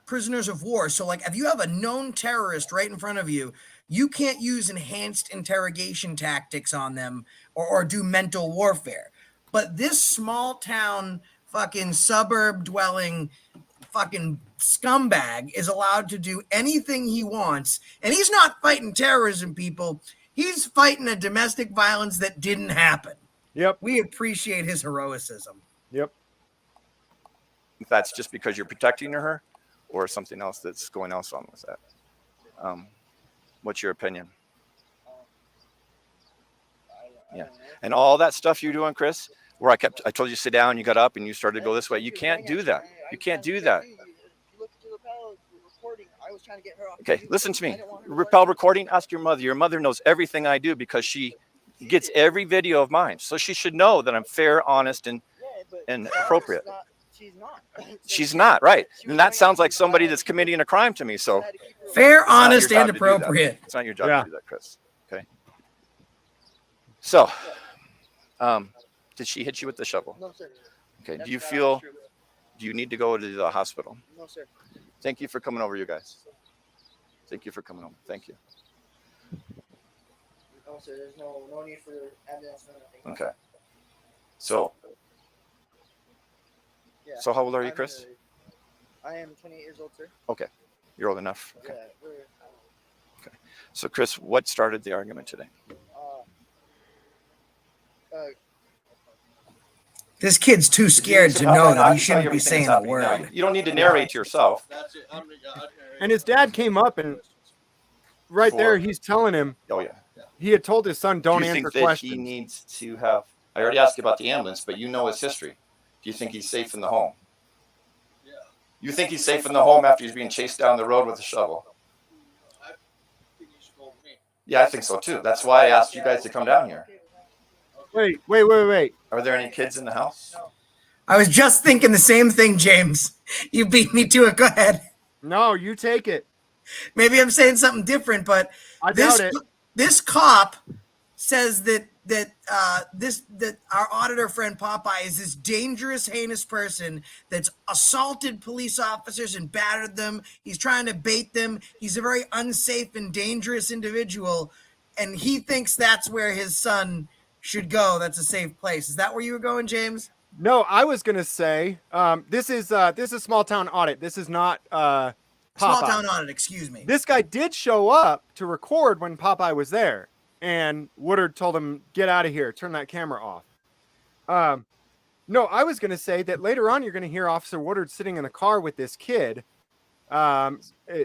prisoners of war. So like if you have a known terrorist right in front of you, you can't use enhanced interrogation tactics on them or do mental warfare. But this small town fucking suburb dwelling fucking scumbag is allowed to do anything he wants. And he's not fighting terrorism, people. He's fighting a domestic violence that didn't happen. Yep. We appreciate his heroicism. Yep. If that's just because you're protecting her or something else that's going else on with that. What's your opinion? Yeah. And all that stuff you're doing, Chris, where I told you to sit down, you got up and you started to go this way. You can't do that. You can't do that. Okay, listen to me. Repel recording, ask your mother. Your mother knows everything I do because she gets every video of mine. So she should know that I'm fair, honest, and appropriate. She's not, right. And that sounds like somebody that's committing a crime to me. So fair, honest, and appropriate. It's not your job to do that, Chris. Okay. So, did she hit you with the shovel? No, sir. Okay. Do you need to go to the hospital? No, sir. Thank you for coming over, you guys. Thank you for coming over. Thank you. No, sir. There's no need for evidence or anything. Okay. So, Yeah. So how old are you, Chris? I am 28 years old, sir. Okay. You're old enough. Okay. Yeah, Okay. So, Chris, what started the argument today? This kid's too scared to know that he shouldn't be saying a word. You don't need to narrate to yourself. And his dad came up and right there, he's telling him. Oh, yeah. He had told his son, don't Do you answer think that questions. he needs to have, I already asked you about the ambulance, but you know his history. Do you think he's safe in the home? You think he's safe in the home after he's being chased down the road with a shovel? Yeah, I think so too. That's why I asked you guys to come down here. Wait. Are there any kids in the house? I was just thinking the same thing, James. You beat me to it. Go ahead. No, you take it. Maybe I'm saying something different, but I doubt it. This cop says that our auditor friend Popeye is this dangerous, heinous person that's assaulted police officers and battered them. He's trying to bait them. He's a very unsafe and dangerous individual, and he thinks that's where his son should go. That's a safe place. Is that where you were going, James? No, I was gonna say this is small town audit. This is not Popeye. Small town audit. Excuse me. This guy did show up to record when Popeye was there. And Woodard told him, get out of here, turn that camera off. No, I was going to say that later on, you're going to hear Officer Woodard sitting in the car with this kid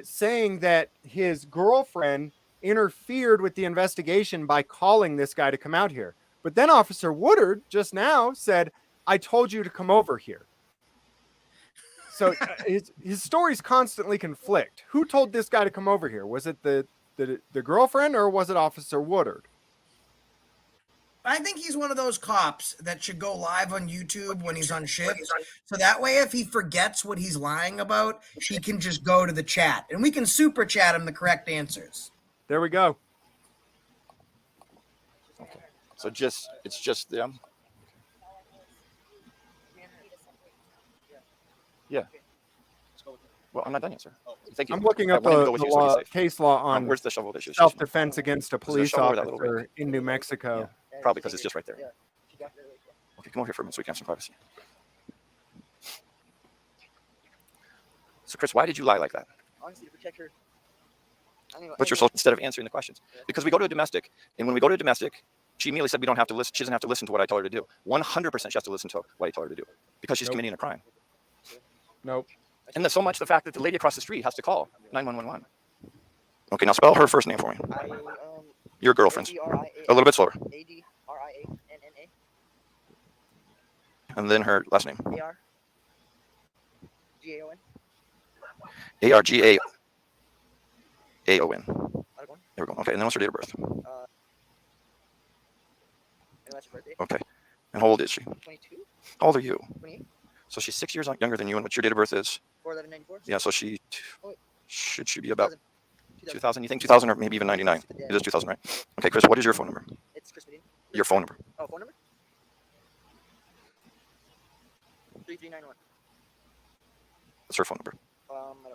saying that his girlfriend interfered with the investigation by calling this guy to come out here. But then Officer Woodard just now said, I told you to come over here. So his stories constantly conflict. Who told this guy to come over here? Was it the girlfriend or was it Officer Woodard? I think he's one of those cops that should go live on YouTube when he's on shift. So that way, if he forgets what he's lying about, he can just go to the chat and we can super chat him the correct answers. There we go. Okay. So it's just them? Yeah. Well, I'm not done yet, sir. Thank you. I'm looking up the case law on where's the shovel issue? self-defense against a police officer in New Mexico. Yeah, probably because it's just right there. Okay, come over here for a minute so we can have some privacy. So, Chris, why did you lie like that? Honestly, to protect her. But you're so instead of answering the questions. Because we go to a domestic, and when we go to a domestic, She immediately said we don't have to listen. She doesn't have to listen to what I tell her to do. 100% she has to listen to what I tell her to do because she's committing a crime. Nope. And there's so much the fact that the lady across the street has to call 911. Okay, now spell her first name for me. Your girlfriend's. A little bit slower. A-D-R-I-A-N-N-A. And then her last name. A-R-G-A-O-N. A-R-G-A-O-N. There we go. Okay, and then what's her date of birth? And that's her birthday. Okay. And how old is she? 22. How old are you? 28. So she's 6 years younger than you, and what's your date of birth is? 4/11/94. Yeah, so she Oh, should she be about 2000? You think 2000 or maybe even 99? It is 2000, right? Okay, Chris, what is your phone number? It's Chris Medina. Your phone number. Oh, phone number? 3391. What's her phone number? I don't know.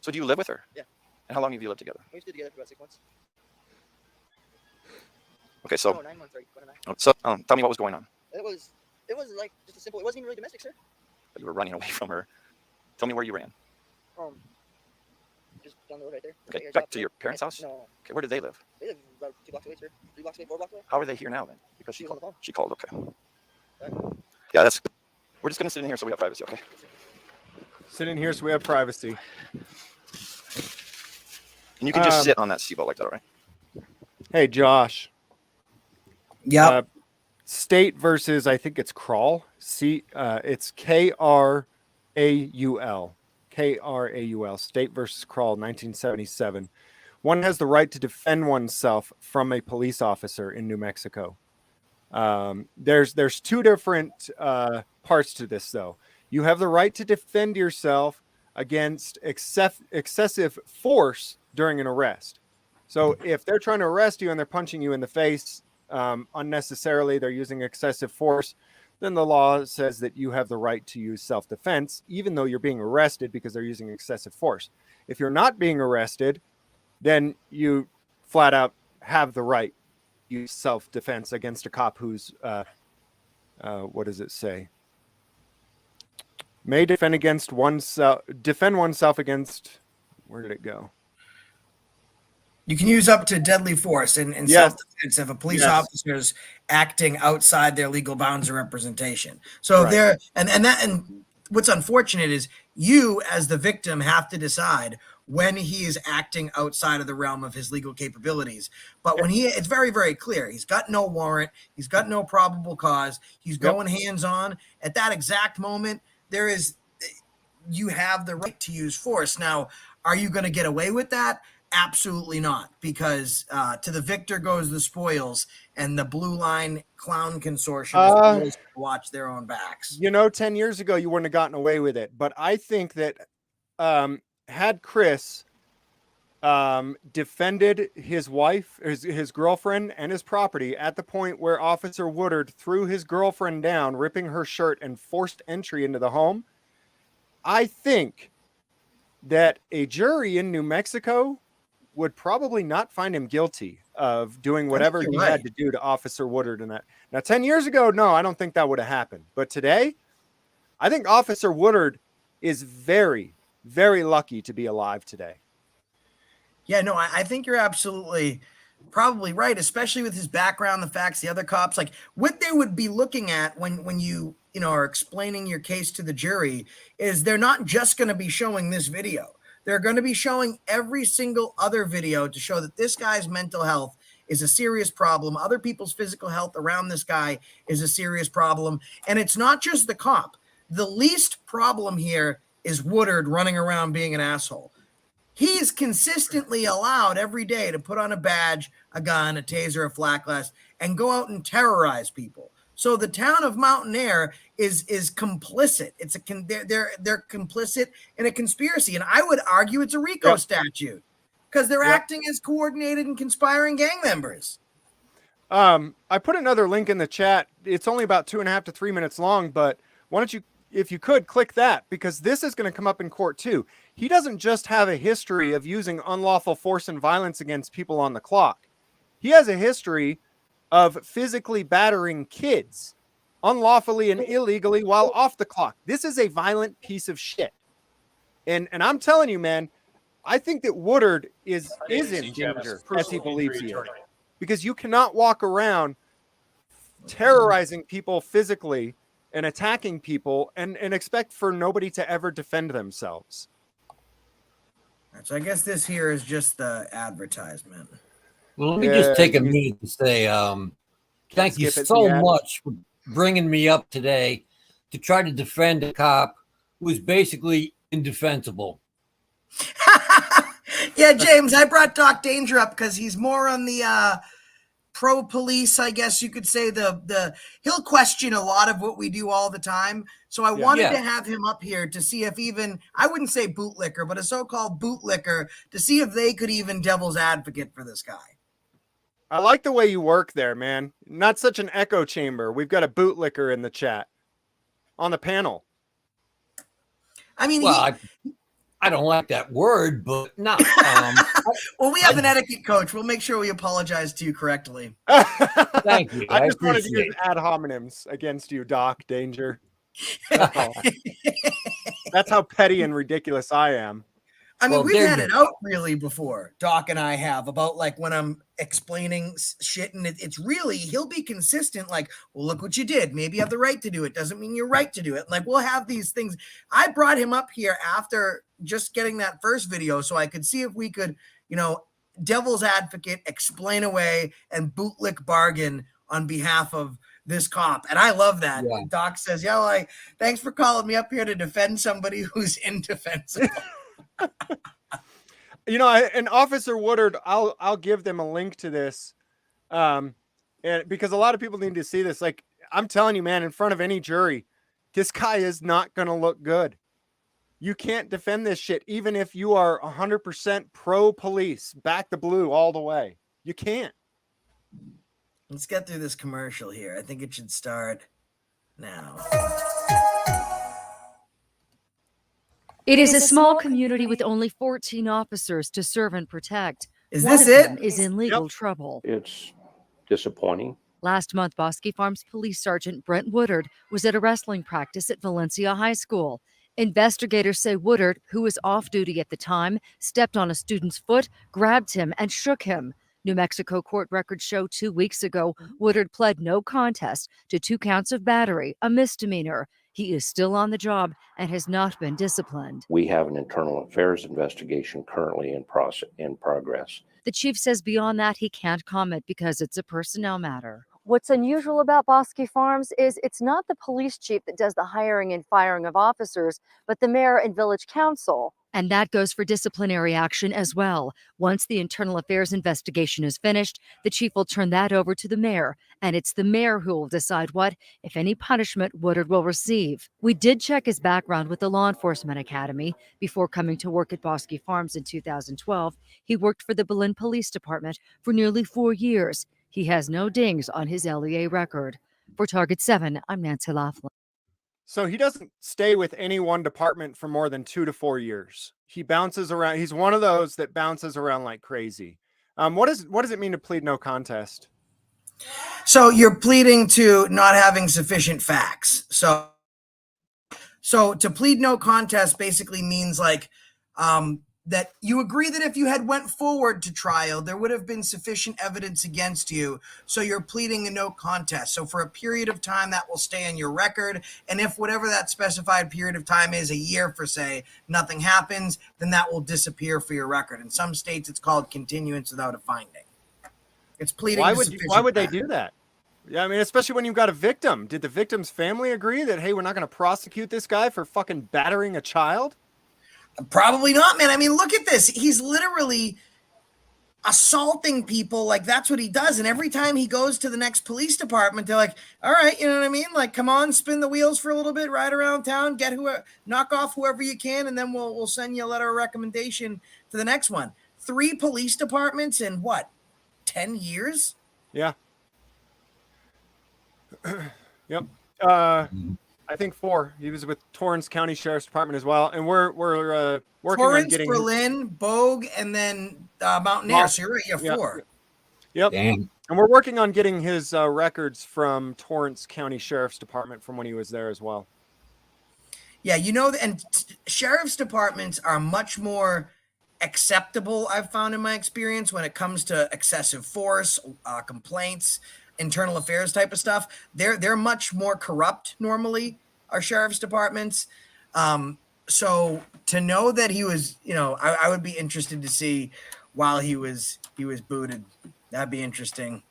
So do you live with her? Yeah. And how long have you lived together? We used to be together for about 6 months. Okay, so No, 9 months, sorry. 9. so tell me what was going on. It was like just a simple. It wasn't even really domestic, sir. But you were running away from her. Tell me where you ran. Just down the road right there. Okay, back to your parents' house? No. Okay, where did they live? They live about 2 blocks away, sir. 3 blocks away, 4 blocks away. How are they here now then? Because she She was on called. the phone. She called, okay. Yeah, that's good. We're just gonna sit in here so we have privacy, okay? Sit in here so we have privacy. And you can just sit on that seatbelt like that, all right? Hey, Josh. Yeah. State versus, I think it's Crawl. It's Kraul. Kraul. State versus Crawl, 1977. One has the right to defend oneself from a police officer in New Mexico. There's two different parts to this, though. You have the right to defend yourself against excessive force during an arrest. So if they're trying to arrest you and they're punching you in the face unnecessarily, they're using excessive force, then the law says that you have the right to use self-defense, even though you're being arrested because they're using excessive force. If you're not being arrested, then you flat out have the right to use self-defense against a cop who's, what does it say? May defend oneself against, where did it go? You can use up to deadly force in self-defense if a police officer is acting outside their legal bounds of representation. So Right. and what's unfortunate is you as the victim have to decide when he is acting outside of the realm of his legal capabilities. But when it's very, very clear, he's got no warrant, he's got no probable cause, he's going hands-on. At that exact moment, you have the right to use force. Now, are you going to get away with that? Absolutely not, because to the victor goes the spoils, and the Blue Line Clown Consortium is supposed to watch their own backs. 10 years ago, you wouldn't have gotten away with it. But I think that had Chris defended his wife, his girlfriend, and his property at the point where Officer Woodard threw his girlfriend down, ripping her shirt, and forced entry into the home, I think that a jury in New Mexico would probably not find him guilty of doing whatever he had to do to Officer Woodard in that. Now, 10 years ago, no, I don't think that would have happened. But today, I think Officer Woodard is very, very lucky to be alive today. Yeah, no, I think you're absolutely probably right, especially with his background, the facts, the other cops, like what they would be looking at when you are explaining your case to the jury is they're not just going to be showing this video. They're going to be showing every single other video to show that this guy's mental health is a serious problem. Other people's physical health around this guy is a serious problem. And it's not just the cop. The least problem here is Woodard running around being an asshole. He's consistently allowed every day to put on a badge, a gun, a taser, a flat glass, and go out and terrorize people. So the town of Mountain Air is complicit. They're complicit in a conspiracy, and I would argue it's a RICO statute because they're acting as coordinated and conspiring gang members. I put another link in the chat. It's only about 2.5 to 3 minutes long, but why don't you, if you could, click that, because this is going to come up in court too. He doesn't just have a history of using unlawful force and violence against people on the clock. He has a history of physically battering kids unlawfully and illegally while off the clock. This is a violent piece of shit. And I'm telling you, man, I think that Woodard is in danger as he believes he is. because you cannot walk around terrorizing people physically and attacking people and expect for nobody to ever defend themselves. So I guess this here is just the advertisement. Well, let me just take a minute to say thank you so much for bringing me up today to try to defend a cop who is basically indefensible. Yeah, James, I brought Doc Danger up because he's more on the pro police, I guess you could say. He'll question a lot of what we do all the time. So I wanted to have him up here to see if even, I wouldn't say bootlicker, but a so-called bootlicker, to see if they could even devil's advocate for this guy. I like the way you work there, man. Not such an echo chamber. We've got a bootlicker in the chat on the panel. I mean, well, I don't like that word, but no. Well, we have an etiquette coach. We'll make sure we apologize to you correctly. Thank you. I just wanted to use ad hominems against you, Doc Danger. That's all. That's how petty and ridiculous I am. I mean, we've had it out really before, Doc and I have, about like when I'm explaining shit, and it's really, he'll be consistent, like, well, look what you did. Maybe you have the right to do it. Doesn't mean you're right to do it. Like, we'll have these things. I brought him up here after just getting that first video so I could see if we could, you know, devil's advocate, explain away, and bootlick bargain on behalf of this cop. And I love that. Yeah. Doc says, yeah, like, thanks for calling me up here to defend somebody who's indefensible. You know, and Officer Woodard, I'll give them a link to this, and because a lot of people need to see this. Like, I'm telling you, man, in front of any jury, this guy is not going to look good. You can't defend this shit, even if you are 100% pro police, back the blue all the way. You can't. Let's get through this commercial here. I think it should start now. It is a small community with only 14 officers to serve and protect. Is One this of it? them is in legal trouble. It's disappointing. Last month, Bosque Farms Police Sergeant Brent Woodard was at a wrestling practice at Valencia High School. Investigators say Woodard, who was off duty at the time, stepped on a student's foot, grabbed him, and shook him. New Mexico court records show 2 weeks ago, Woodard pled no contest to 2 counts of battery, a misdemeanor. He is still on the job and has not been disciplined. We have an internal affairs investigation currently in progress. The chief says beyond that, he can't comment because it's a personnel matter. What's unusual about Bosque Farms is it's not the police chief that does the hiring and firing of officers, but the mayor and village council. And that goes for disciplinary action as well. Once the internal affairs investigation is finished, the chief will turn that over to the mayor, and it's the mayor who will decide what, if any, punishment Woodard will receive. We did check his background with the Law Enforcement Academy. Before coming to work at Bosque Farms in 2012, he worked for the Berlin Police Department for nearly 4 years. He has no dings on his LEA record. For Target 7, I'm Nancy Laughlin. So he doesn't stay with any one department for more than 2 to 4 years. He bounces around. He's one of those that bounces around like crazy. What does it mean to plead no contest? So you're pleading to not having sufficient facts. So to plead no contest basically means like that you agree that if you had went forward to trial, there would have been sufficient evidence against you. So you're pleading a no contest. So for a period of time that will stay on your record. And if whatever that specified period of time is, a year for say, nothing happens, then that will disappear for your record. In some states, it's called continuance without a finding. It's pleading. Why would they do that? Yeah, I mean, especially when you've got a victim. Did the victim's family agree that, hey, we're not going to prosecute this guy for fucking battering a child? Probably not, man. I mean, look at this. He's literally assaulting people. Like, that's what he does. And every time he goes to the next police department, they're like, all right, you know what I mean? Like, come on, spin the wheels for a little bit, ride around town, knock off whoever you can, and then we'll send you a letter of recommendation to the next one. 3 police departments in what, 10 years? Yeah. Yep. I think 4. He was with Torrance County Sheriff's Department as well, and we're working Torrance, on getting Berlin, Bogue, and then Mountain Air. So you're right, you have 4. Yep. Damn. And we're working on getting his records from Torrance County Sheriff's Department from when he was there as well. Yeah, you know, and sheriff's departments are much more acceptable, I've found in my experience, when it comes to excessive force, complaints, internal affairs type of stuff. They're much more corrupt normally, our sheriff's departments. So to know that he was, I would be interested to see while he was booted. That'd be interesting.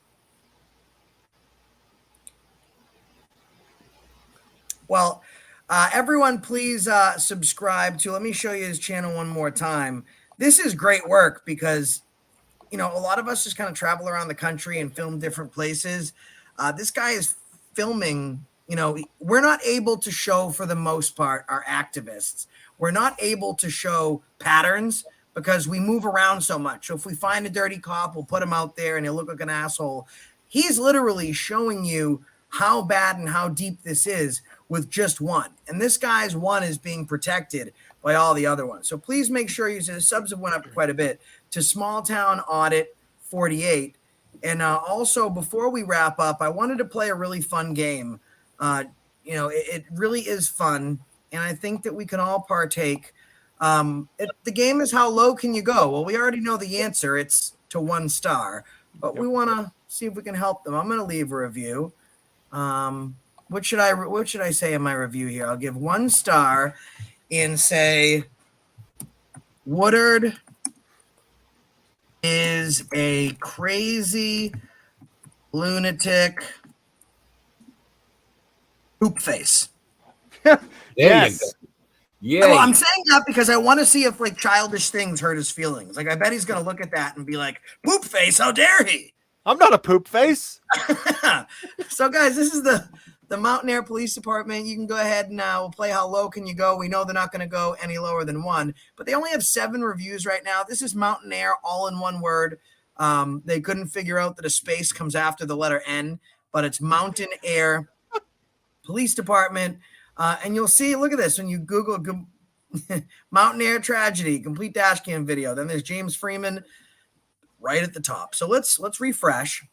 Well, everyone, please subscribe to. Let me show you his channel one more time. This is great work because, a lot of us just kind of travel around the country and film different places. This guy is filming. We're not able to show, for the most part, our activists. We're not able to show patterns because we move around so much. So if we find a dirty cop, we'll put him out there and he'll look like an asshole. He's literally showing you how bad and how deep this is with just one. And this guy's one is being protected by all the other ones. So please make sure you the subs have went up quite a bit to Small Town Audit 48. And also, before we wrap up, I wanted to play a really fun game. It really is fun, and I think that we can all partake. The game is how low can you go? Well, we already know the answer. It's to 1 star, but we want to see if we can help them. I'm going to leave a review. What should I say in my review here? I'll give 1 star and say Woodard is a crazy lunatic poop face. Yes. Yeah. Well, I'm saying that because I want to see if childish things hurt his feelings. I bet he's going to look at that and be like, poop face, how dare he? I'm not a poop face. So guys, this is the Mountain Air Police Department. You can go ahead and we'll play how low can you go. We know they're not going to go any lower than 1, but they only have 7 reviews right now. This is Mountain Air, all in one word. They couldn't figure out that a space comes after the letter N, but it's Mountain Air Police Department. And you'll see, look at this, when you Google Mountain Air tragedy, complete dash cam video, then there's James Freeman right at the top. So let's refresh.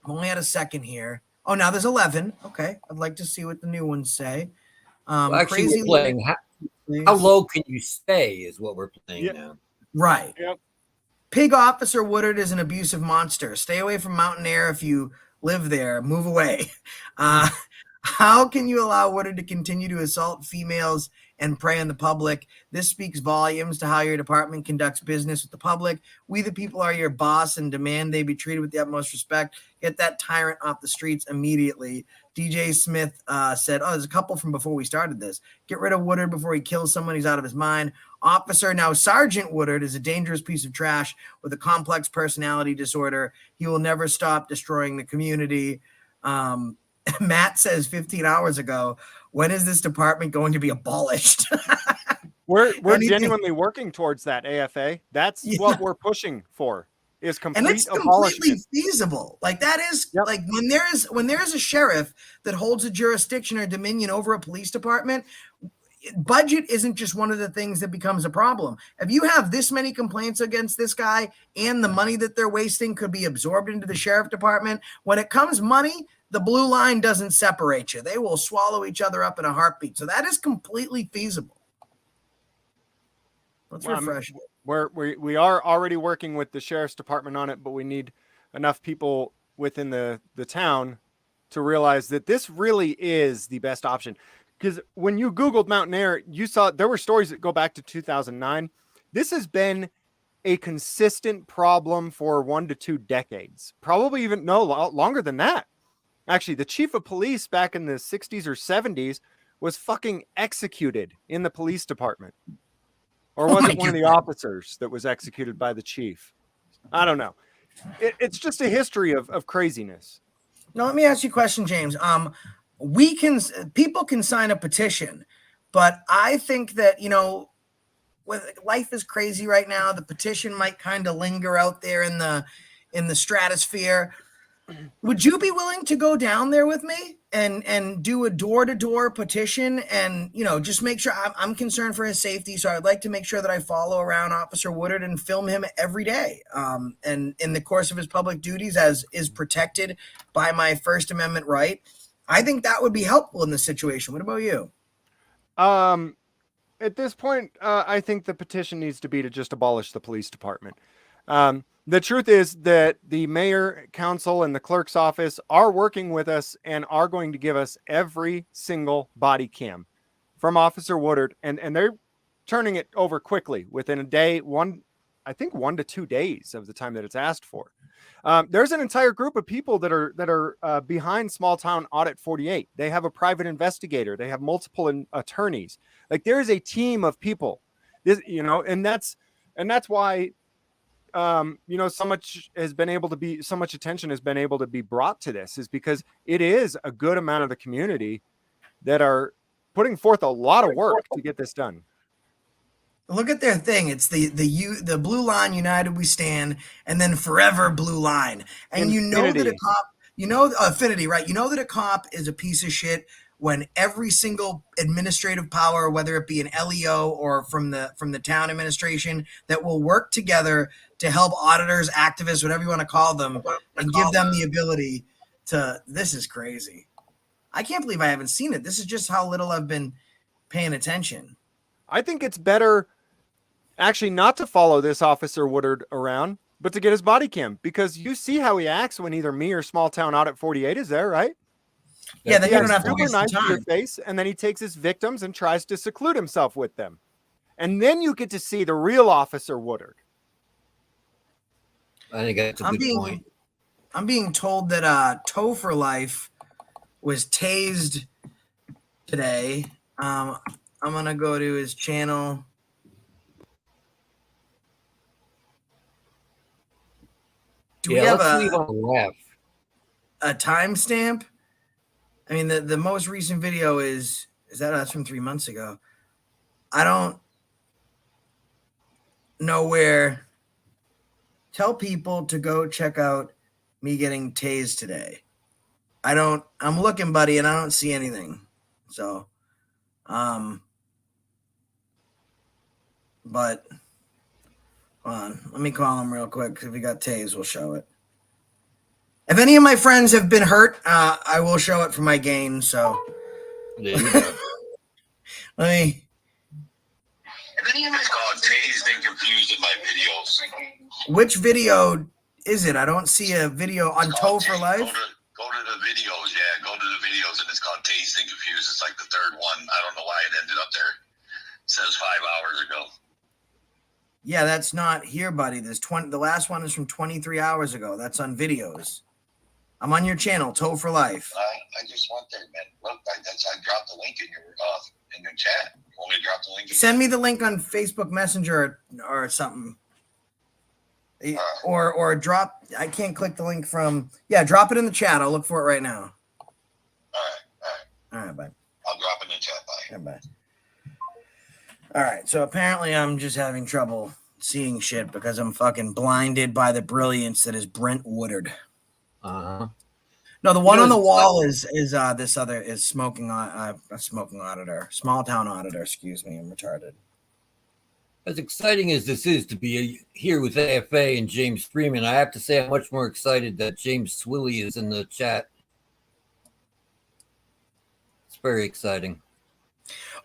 I only had a second here. Oh, now there's 11. Okay. I'd like to see what the new ones say. Well, actually, we're playing how low can you stay is what we're playing now. Right. Yep. Pig Officer Woodard is an abusive monster. Stay away from Mountain Air if you live there. Move away. How can you allow Woodard to continue to assault females and prey on the public? This speaks volumes to how your department conducts business with the public. We, the people, are your boss and demand they be treated with the utmost respect. Get that tyrant off the streets immediately. DJ Smith said, there's a couple from before we started this. Get rid of Woodard before he kills someone. He's out of his mind. Officer, now Sergeant Woodard, is a dangerous piece of trash with a complex personality disorder. He will never stop destroying the community. Matt says 15 hours ago, when is this department going to be abolished? We're genuinely working towards that, AFA. That's what we're pushing for, is complete and it's completely feasible. That is when there is a sheriff that holds a jurisdiction or dominion over a police department, budget isn't just one of the things that becomes a problem. If you have this many complaints against this guy and the money that they're wasting could be absorbed into the sheriff department, when it comes money, the blue line doesn't separate you. They will swallow each other up in a heartbeat. So that is completely feasible. Let's refresh it. We are already working with the sheriff's department on it, but we need enough people within the town to realize that this really is the best option. Because when you Googled Mountain Air, you saw there were stories that go back to 2009. This has been a consistent problem for 1 to 2 decades, probably even longer than that. Actually, the chief of police back in the 60s or 70s was fucking executed in the police department. Or was it one of the officers that was executed by the chief? I don't know. It's just a history of craziness. Now, let me ask you a question, James. People can sign a petition, but I think that, life is crazy right now. The petition might kind of linger out there in the stratosphere. Would you be willing to go down there with me and do a door-to-door petition and, just make sure I'm concerned for his safety. So I'd like to make sure that I follow around Officer Woodard and film him every day. And in the course of his public duties, as is protected by my First Amendment right. I think that would be helpful in this situation. What about you? at this point, I think the petition needs to be to just abolish the police department. The truth is that the mayor, council, and the clerk's office are working with us and are going to give us every single body cam from Officer Woodard, and they're turning it over quickly within a day, I think 1 to 2 days of the time that it's asked for. There's an entire group of people that are behind Small Town Audit 48. They have a private investigator. They have multiple attorneys. Like, there is a team of people. And that's why so much attention has been able to be brought to this, is because it is a good amount of the community that are putting forth a lot of work to get this done. Look at their thing. It's the blue line, United We Stand, and then forever blue line. And Infinity. You know that a cop, affinity, right? You know that a cop is a piece of shit when every single administrative power, whether it be an LEO or from the town administration, that will work together to help auditors, activists, whatever you want to call them, and give them the ability to. This is crazy. I can't believe I haven't seen it. This is just how little I've been paying attention. I think it's better actually not to follow this Officer Woodard around, but to get his body cam, because you see how he acts when either me or Small Town Audit 48 is there, right? Yeah, then you don't have to waste nice time. to your face, and then he takes his victims and tries to seclude himself with them. And then you get to see the real Officer Woodard. I think that's a good point. I'm being told that Toe for Life was tased today. I'm going to go to his channel. Do we have a timestamp? I mean, the most recent video is that's from 3 months ago. I don't know where. Tell people to go check out me getting tased today. I'm looking, buddy, and I don't see anything. So, but hold on, let me call him real quick. If we got tased, we'll show it. If any of my friends have been hurt, I will show it for my gain. So, there you go. Let me. It's called tased and confused in my videos. Which video is it? I don't see a video on Toe for Life. Go to the videos, yeah. Go to the videos, and it's called Tased and Confused. It's like the third one. I don't know why it ended up there. It says 5 hours ago. Yeah, that's not here, buddy. The last one is from 23 hours ago. That's on videos. I'm on your channel, Toe for Life. I just went there, man. Look, I dropped the link in your chat. You want me to drop the link? Send me the link on Facebook Messenger or something. Or drop. I can't click the link from. Yeah, drop it in the chat. I'll look for it right now. All right, bye. I'll drop it in the chat. Bye. Yeah, bye. All right, so apparently I'm just having trouble seeing shit because I'm fucking blinded by the brilliance that is Brent Woodard. Uh-huh. No, the one on the wall is this other is smoking auditor, Small Town Auditor. Excuse me, I'm retarded. As exciting as this is to be here with AFA and James Freeman, I have to say I'm much more excited that James Swilly is in the chat. It's very exciting.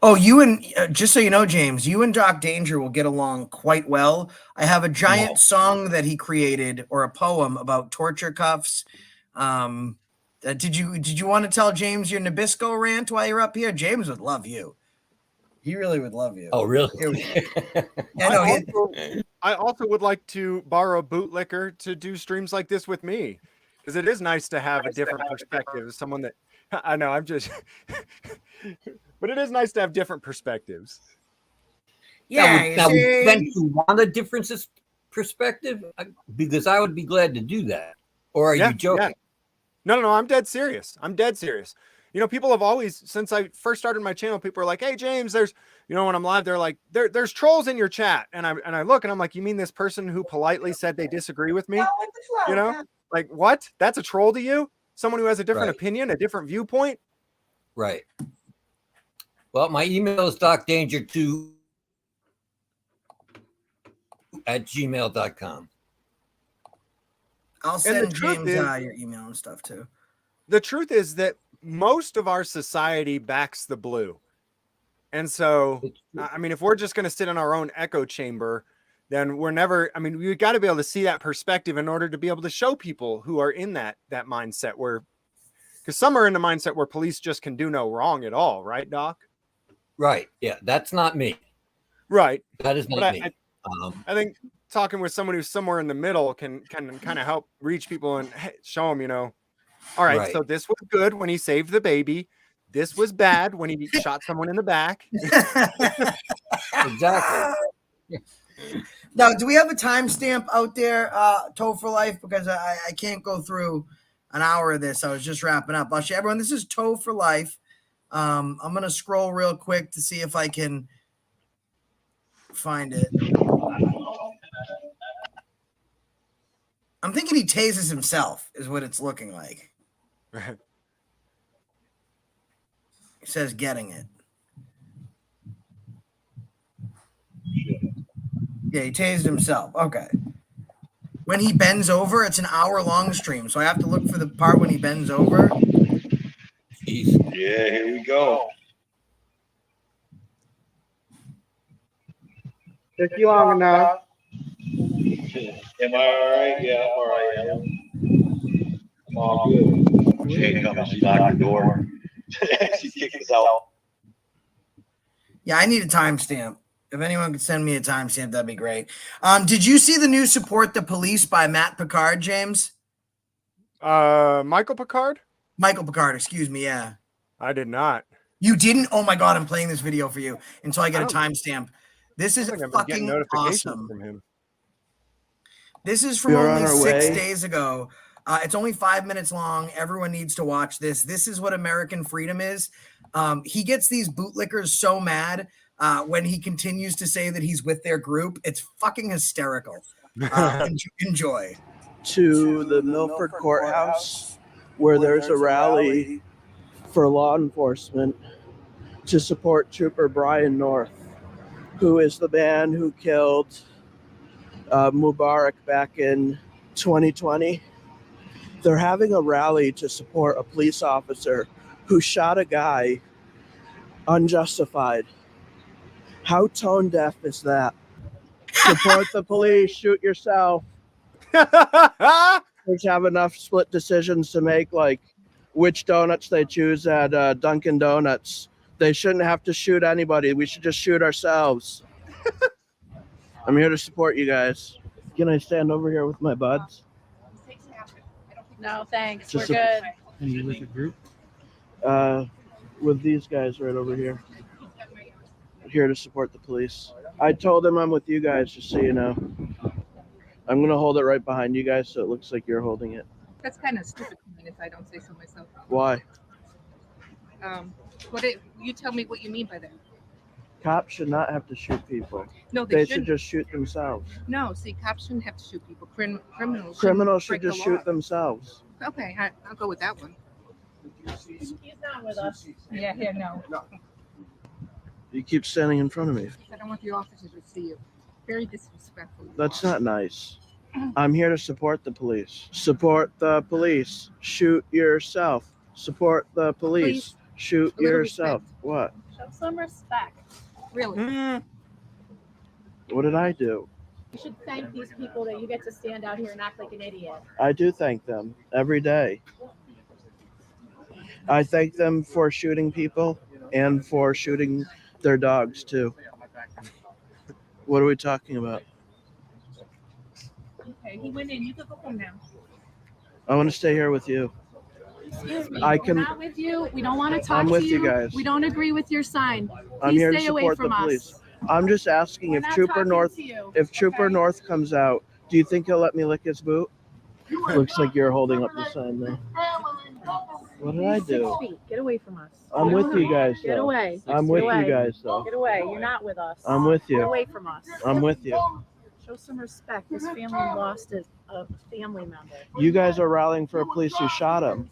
Oh, you and just so you know, James, you and Doc Danger will get along quite well. I have a giant song that he created, or a poem about torture cuffs. Did you want to tell James your Nabisco rant while you're up here? James would love you. He really would love you. Oh, really? I also would like to borrow Bootlicker to do streams like this with me, because it is nice to have a different perspective. Someone that I know, I'm just, but it is nice to have different perspectives. Yeah. Now, when you want a different perspective, because I would be glad to do that. Or are you joking? Yeah. No, I'm dead serious. You know, people have always, since I first started my channel, people are like, "Hey, James, there's," when I'm live, they're like, "There's trolls in your chat," and I look and I'm like, "You mean this person who politely said they disagree with me?" Like what? That's a troll to you? Someone who has a different opinion, a different viewpoint? Right. Well, my email is docdanger2@gmail.com. I'll send James your email and stuff too. The truth is that most of our society backs the blue. And so, I mean, if we're just going to sit in our own echo chamber, then we're never, I mean, we got to be able to see that perspective in order to be able to show people who are in that mindset where, because some are in the mindset where police just can do no wrong at all. Right, Doc? Right. Yeah. That's not me. Right. That is not me. I think talking with someone who's somewhere in the middle can kind of help reach people and show them, all right, Right. so this was good when he saved the baby. This was bad when he shot someone in the back. Exactly. Now, do we have a timestamp out there, Toe for Life? Because I can't go through an hour of this. I was just wrapping up. I'll show everyone. This is Toe for Life. I'm going to scroll real quick to see if I can find it. I'm thinking he tases himself is what it's looking like. He says getting it. Yeah, he tased himself. Okay. When he bends over, it's an hour-long stream, so I have to look for the part when he bends over. Jeez. Yeah, here we go. Took you long enough. Am I all right? Yeah, I'm all right. I'm all good. She ain't coming. She locked the door. She kicked us out. Yeah, I need a timestamp. If anyone could send me a timestamp, that'd be great. Did you see the new Support the Police by Matt Picard, James? Michael Picard? Michael Picard, excuse me, yeah. I did not. You didn't? Oh my God, I'm playing this video for you until I get a timestamp. This is fucking awesome. From him. This is from only 6 days ago. It's only 5 minutes long. Everyone needs to watch this. This is what American freedom is. He gets these bootlickers so mad when he continues to say that he's with their group. It's fucking hysterical. Enjoy. To the Milford Courthouse, where there's a rally for law enforcement to support Trooper Brian North, who is the man who killed Mubarak back in 2020. They're having a rally to support a police officer who shot a guy unjustified. How tone deaf is that? Support the police, shoot yourself. They have enough split decisions to make, like which donuts they choose at Dunkin' Donuts. They shouldn't have to shoot anybody. We should just shoot ourselves. I'm here to support you guys. Can I stand over here with my buds? No, thanks. Just We're good. And you with the group? With these guys right over here. Here to support the police. I told them I'm with you guys, just so you know. I'm gonna hold it right behind you guys so it looks like you're holding it. That's kind of stupid comment if I don't say so myself. Why? You tell me what you mean by that. Cops should not have to shoot people. No, they should shouldn't. just shoot themselves. No, see, cops shouldn't have to shoot people. Criminals. Criminals should break the just law. shoot themselves. Okay, I'll go with that one. He's not with us. Yeah, no. You keep standing in front of me. I don't want the officers to see you. Very disrespectful. That's not nice. I'm here to support the police. Support the police. Shoot yourself. Support the police. Please. Shoot A little yourself. What? Show some respect. Really? What did I do? You should thank these people that you get to stand out here and act like an idiot. I do thank them every day. I thank them for shooting people and for shooting their dogs too. What are we talking about? Okay, he went in. You can go home now. I want to stay here with you. Excuse me. I We're can- not with you. We don't want to talk I'm with to you guys. We don't agree with your sign. I'm Please here to stay away support from the us. police. I'm just asking We're if not Trooper talking North, to you, if Trooper North comes out, do you think he'll let me lick his boot? Looks like you're holding up the sign there. What did I do? 6 feet. Get away from us. I'm with you guys, Get though. away. I'm Get with you away. guys, though. Get away. You're not with us. I'm with you. Get away from us. I'm with you. Show some respect. This family lost a family member. You guys are rallying for a police who shot him.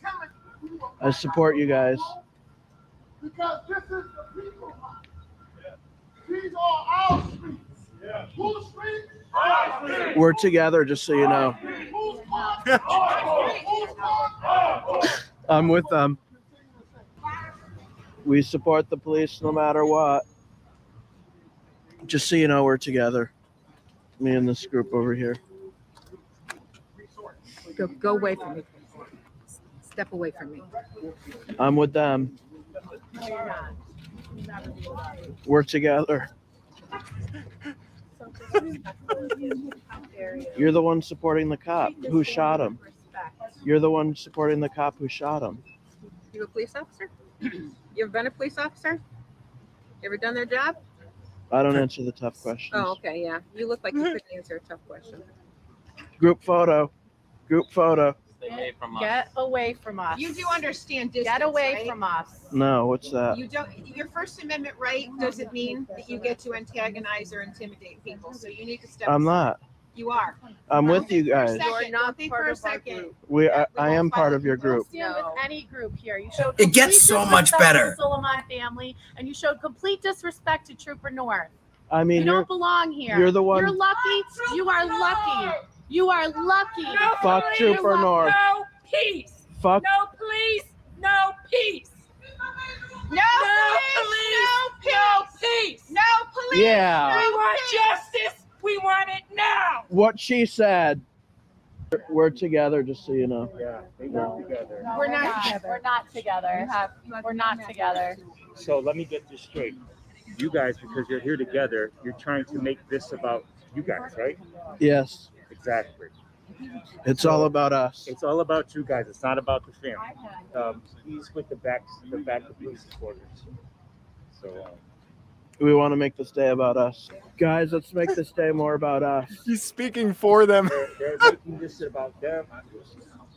I support you guys. Because this is the people. These are our streets. Whose streets? Our streets. We're together, just so you know. Whose part? Whose part? I'm with them. We support the police no matter what. Just so you know, we're together. Me and this group over here. Go away from me. Step away from me. I'm with them. No, you're not. We're together. You're the one supporting the cop who shot him. You're the one supporting the cop who shot him. You a police officer? You ever been a police officer? You ever done their job? I don't answer the tough questions. Oh, okay, yeah. You look like you couldn't answer a tough question. Group photo. Group photo. Get away from us. You do understand distance, Get away right? from us. No, what's that? You don't. Your First Amendment right doesn't mean that you get to antagonize or intimidate people. So you need to step. I'm aside. not. You are. I'm with you guys. You're not part of our group. I am part of your group. Stand with any group here. You showed It gets complete so much disrespect to better. the Solomon family, and you showed complete disrespect to Trooper North. I mean, You don't belong here. you're the one- You're lucky. You are lucky. You are lucky. Fuck You're Trooper lucky. North. No peace. Fuck. No police. No peace. No police. No peace. No police. Yeah. We want justice. We want it now. What she said. We're together, just so you know. Yeah, they work together. We're not together. We're not together. We're not together. So let me get this straight. You guys, because you're here together, you're trying to make this about you guys, right? Yes. Exactly. It's all about us. It's all about you guys. It's not about the family. He's with the back police headquarters. So We want to make this day about us. Guys, let's make this day more about us. He's speaking for them. they're making this about them.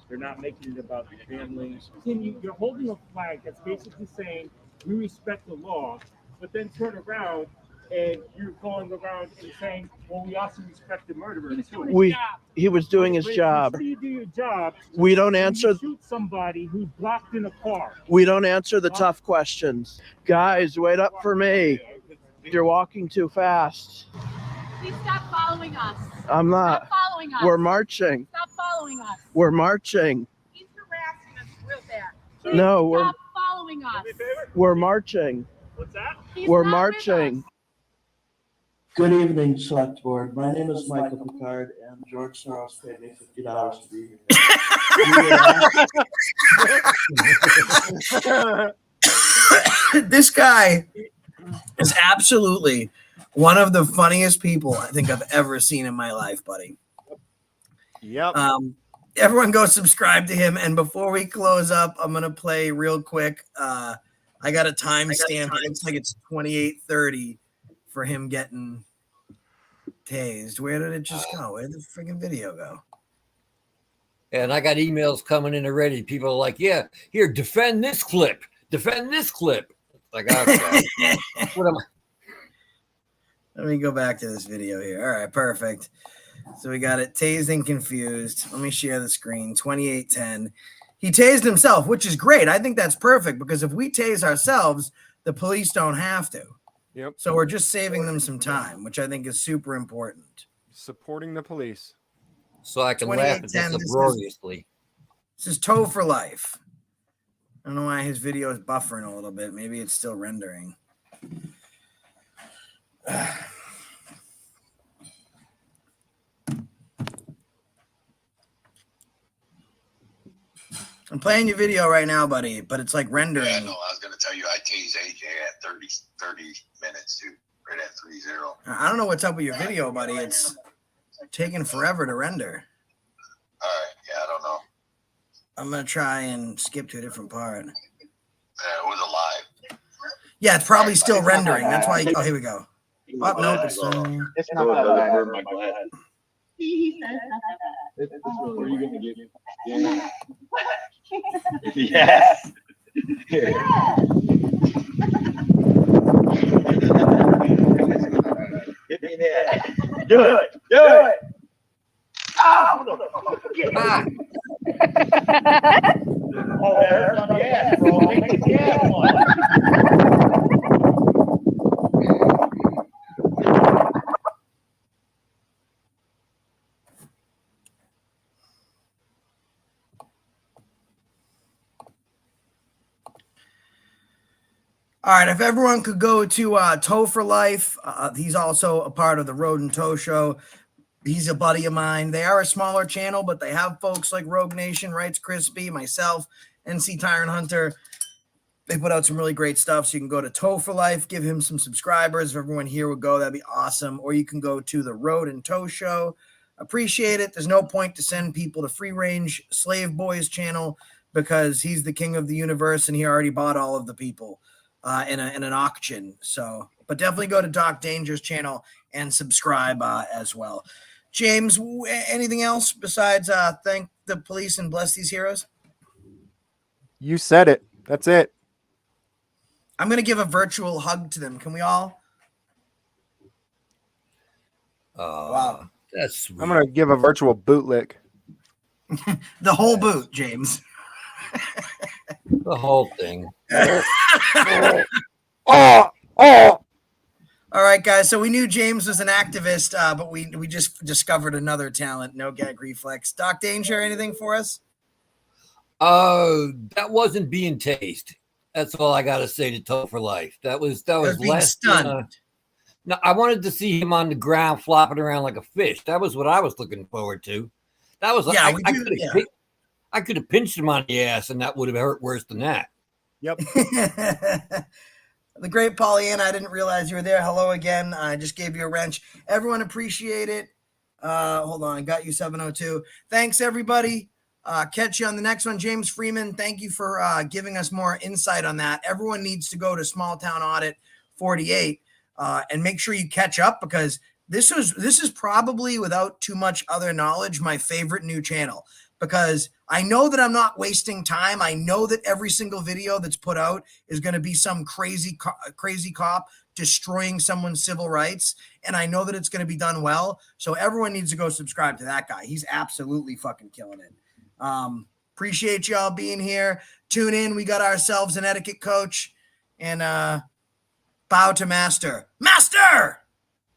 They're not making it about the family. You're holding a flag that's basically saying we respect the law, but then turn around and you're going around and saying, well, we also respect the murderer too. He was doing his job. After you do your job, We don't when you answer. shoot somebody who's blocked in a car. We don't answer the tough questions. Guys, wait up for me. You're walking too fast. Please stop following us. I'm not. Stop following us. We're marching. Stop following us. We're marching. He's harassing us real bad. No, we're Stop following us. we're marching. What's that? He's We're not with marching. us. Good evening, Select Board. My name is Michael Picard, and George Soros paid me $50 to be here. This guy is absolutely one of the funniest people I think I've ever seen in my life, buddy. Yep. Everyone go subscribe to him. And before we close up, I'm going to play real quick. I got a timestamp. It looks like it's 28:30 for him getting tased. Where did it just go? Where did the freaking video go? And I got emails coming in already. People are like, yeah, here, defend this clip. Defend this clip. Like, okay. What am I? Let me go back to this video here. All right, perfect. So we got it tased and confused. Let me share the screen. 28:10. He tased himself, which is great. I think that's perfect because if we tase ourselves, the police don't have to. Yep. So we're just saving them some time, which I think is super important. Supporting the police. So I can laugh at this uproariously. This is toe for life. I don't know why his video is buffering a little bit. Maybe it's still rendering. I'm playing your video right now, buddy, but it's like rendering. Yeah, no, I was going to tell you, I tased AJ at 30 minutes, too, right at 3-0. I don't know what's up with your video, buddy. It's taking forever to render. All right, yeah, I don't know. I'm going to try and skip to a different part. It was alive. Yeah, it's probably still rendering. That's why. Oh, here we go. Oh, no, it's It's not that bad. Hurt my glass. This is where you gonna get yes. Get me there. Do it. Do it. Oh, get back. Oh, that hurts on the ass, bro. Make the ass one. All right, if everyone could go to Tow for Life, he's also a part of the Road and Tow Show. He's a buddy of mine. They are a smaller channel, but they have folks like Rogue Nation, Rights Crispy, myself, NC Tyrant Hunter. They put out some really great stuff. So you can go to Tow for Life, give him some subscribers. If everyone here would go, that'd be awesome. Or you can go to the Road and Tow Show. Appreciate it. There's no point to send people to Free Range Slave Boys channel because he's the king of the universe and he already bought all of the people in an auction. So, but definitely go to Doc Danger's channel and subscribe as well. James, anything else besides thank the police and bless these heroes? You said it. That's it. I'm going to give a virtual hug to them. Can we all? Wow. That's sweet. I'm going to give a virtual bootlick. The whole boot, James. The whole thing. Oh. All right, guys. So we knew James was an activist, but we just discovered another talent. No gag reflex. Doc Danger, anything for us? That wasn't being tased. That's all I got to say to Tow for Life. That was less stunned. No, I wanted to see him on the ground flopping around like a fish. That was what I was looking forward to. That was I could have pinched him on the ass, and that would have hurt worse than that. Yep. The great Pollyanna, I didn't realize you were there. Hello again. I just gave you a wrench. Everyone appreciate it. Hold on, I got you 702. Thanks, everybody. Catch you on the next one. James Freeman, thank you for giving us more insight on that. Everyone needs to go to Small Town Audit 48 and make sure you catch up because this is probably, without too much other knowledge, my favorite new channel because I know that I'm not wasting time. I know that every single video that's put out is going to be some crazy cop destroying someone's civil rights. And I know that it's going to be done well. So everyone needs to go subscribe to that guy. He's absolutely fucking killing it. Appreciate y'all being here. Tune in. We got ourselves an etiquette coach and bow to master. Master!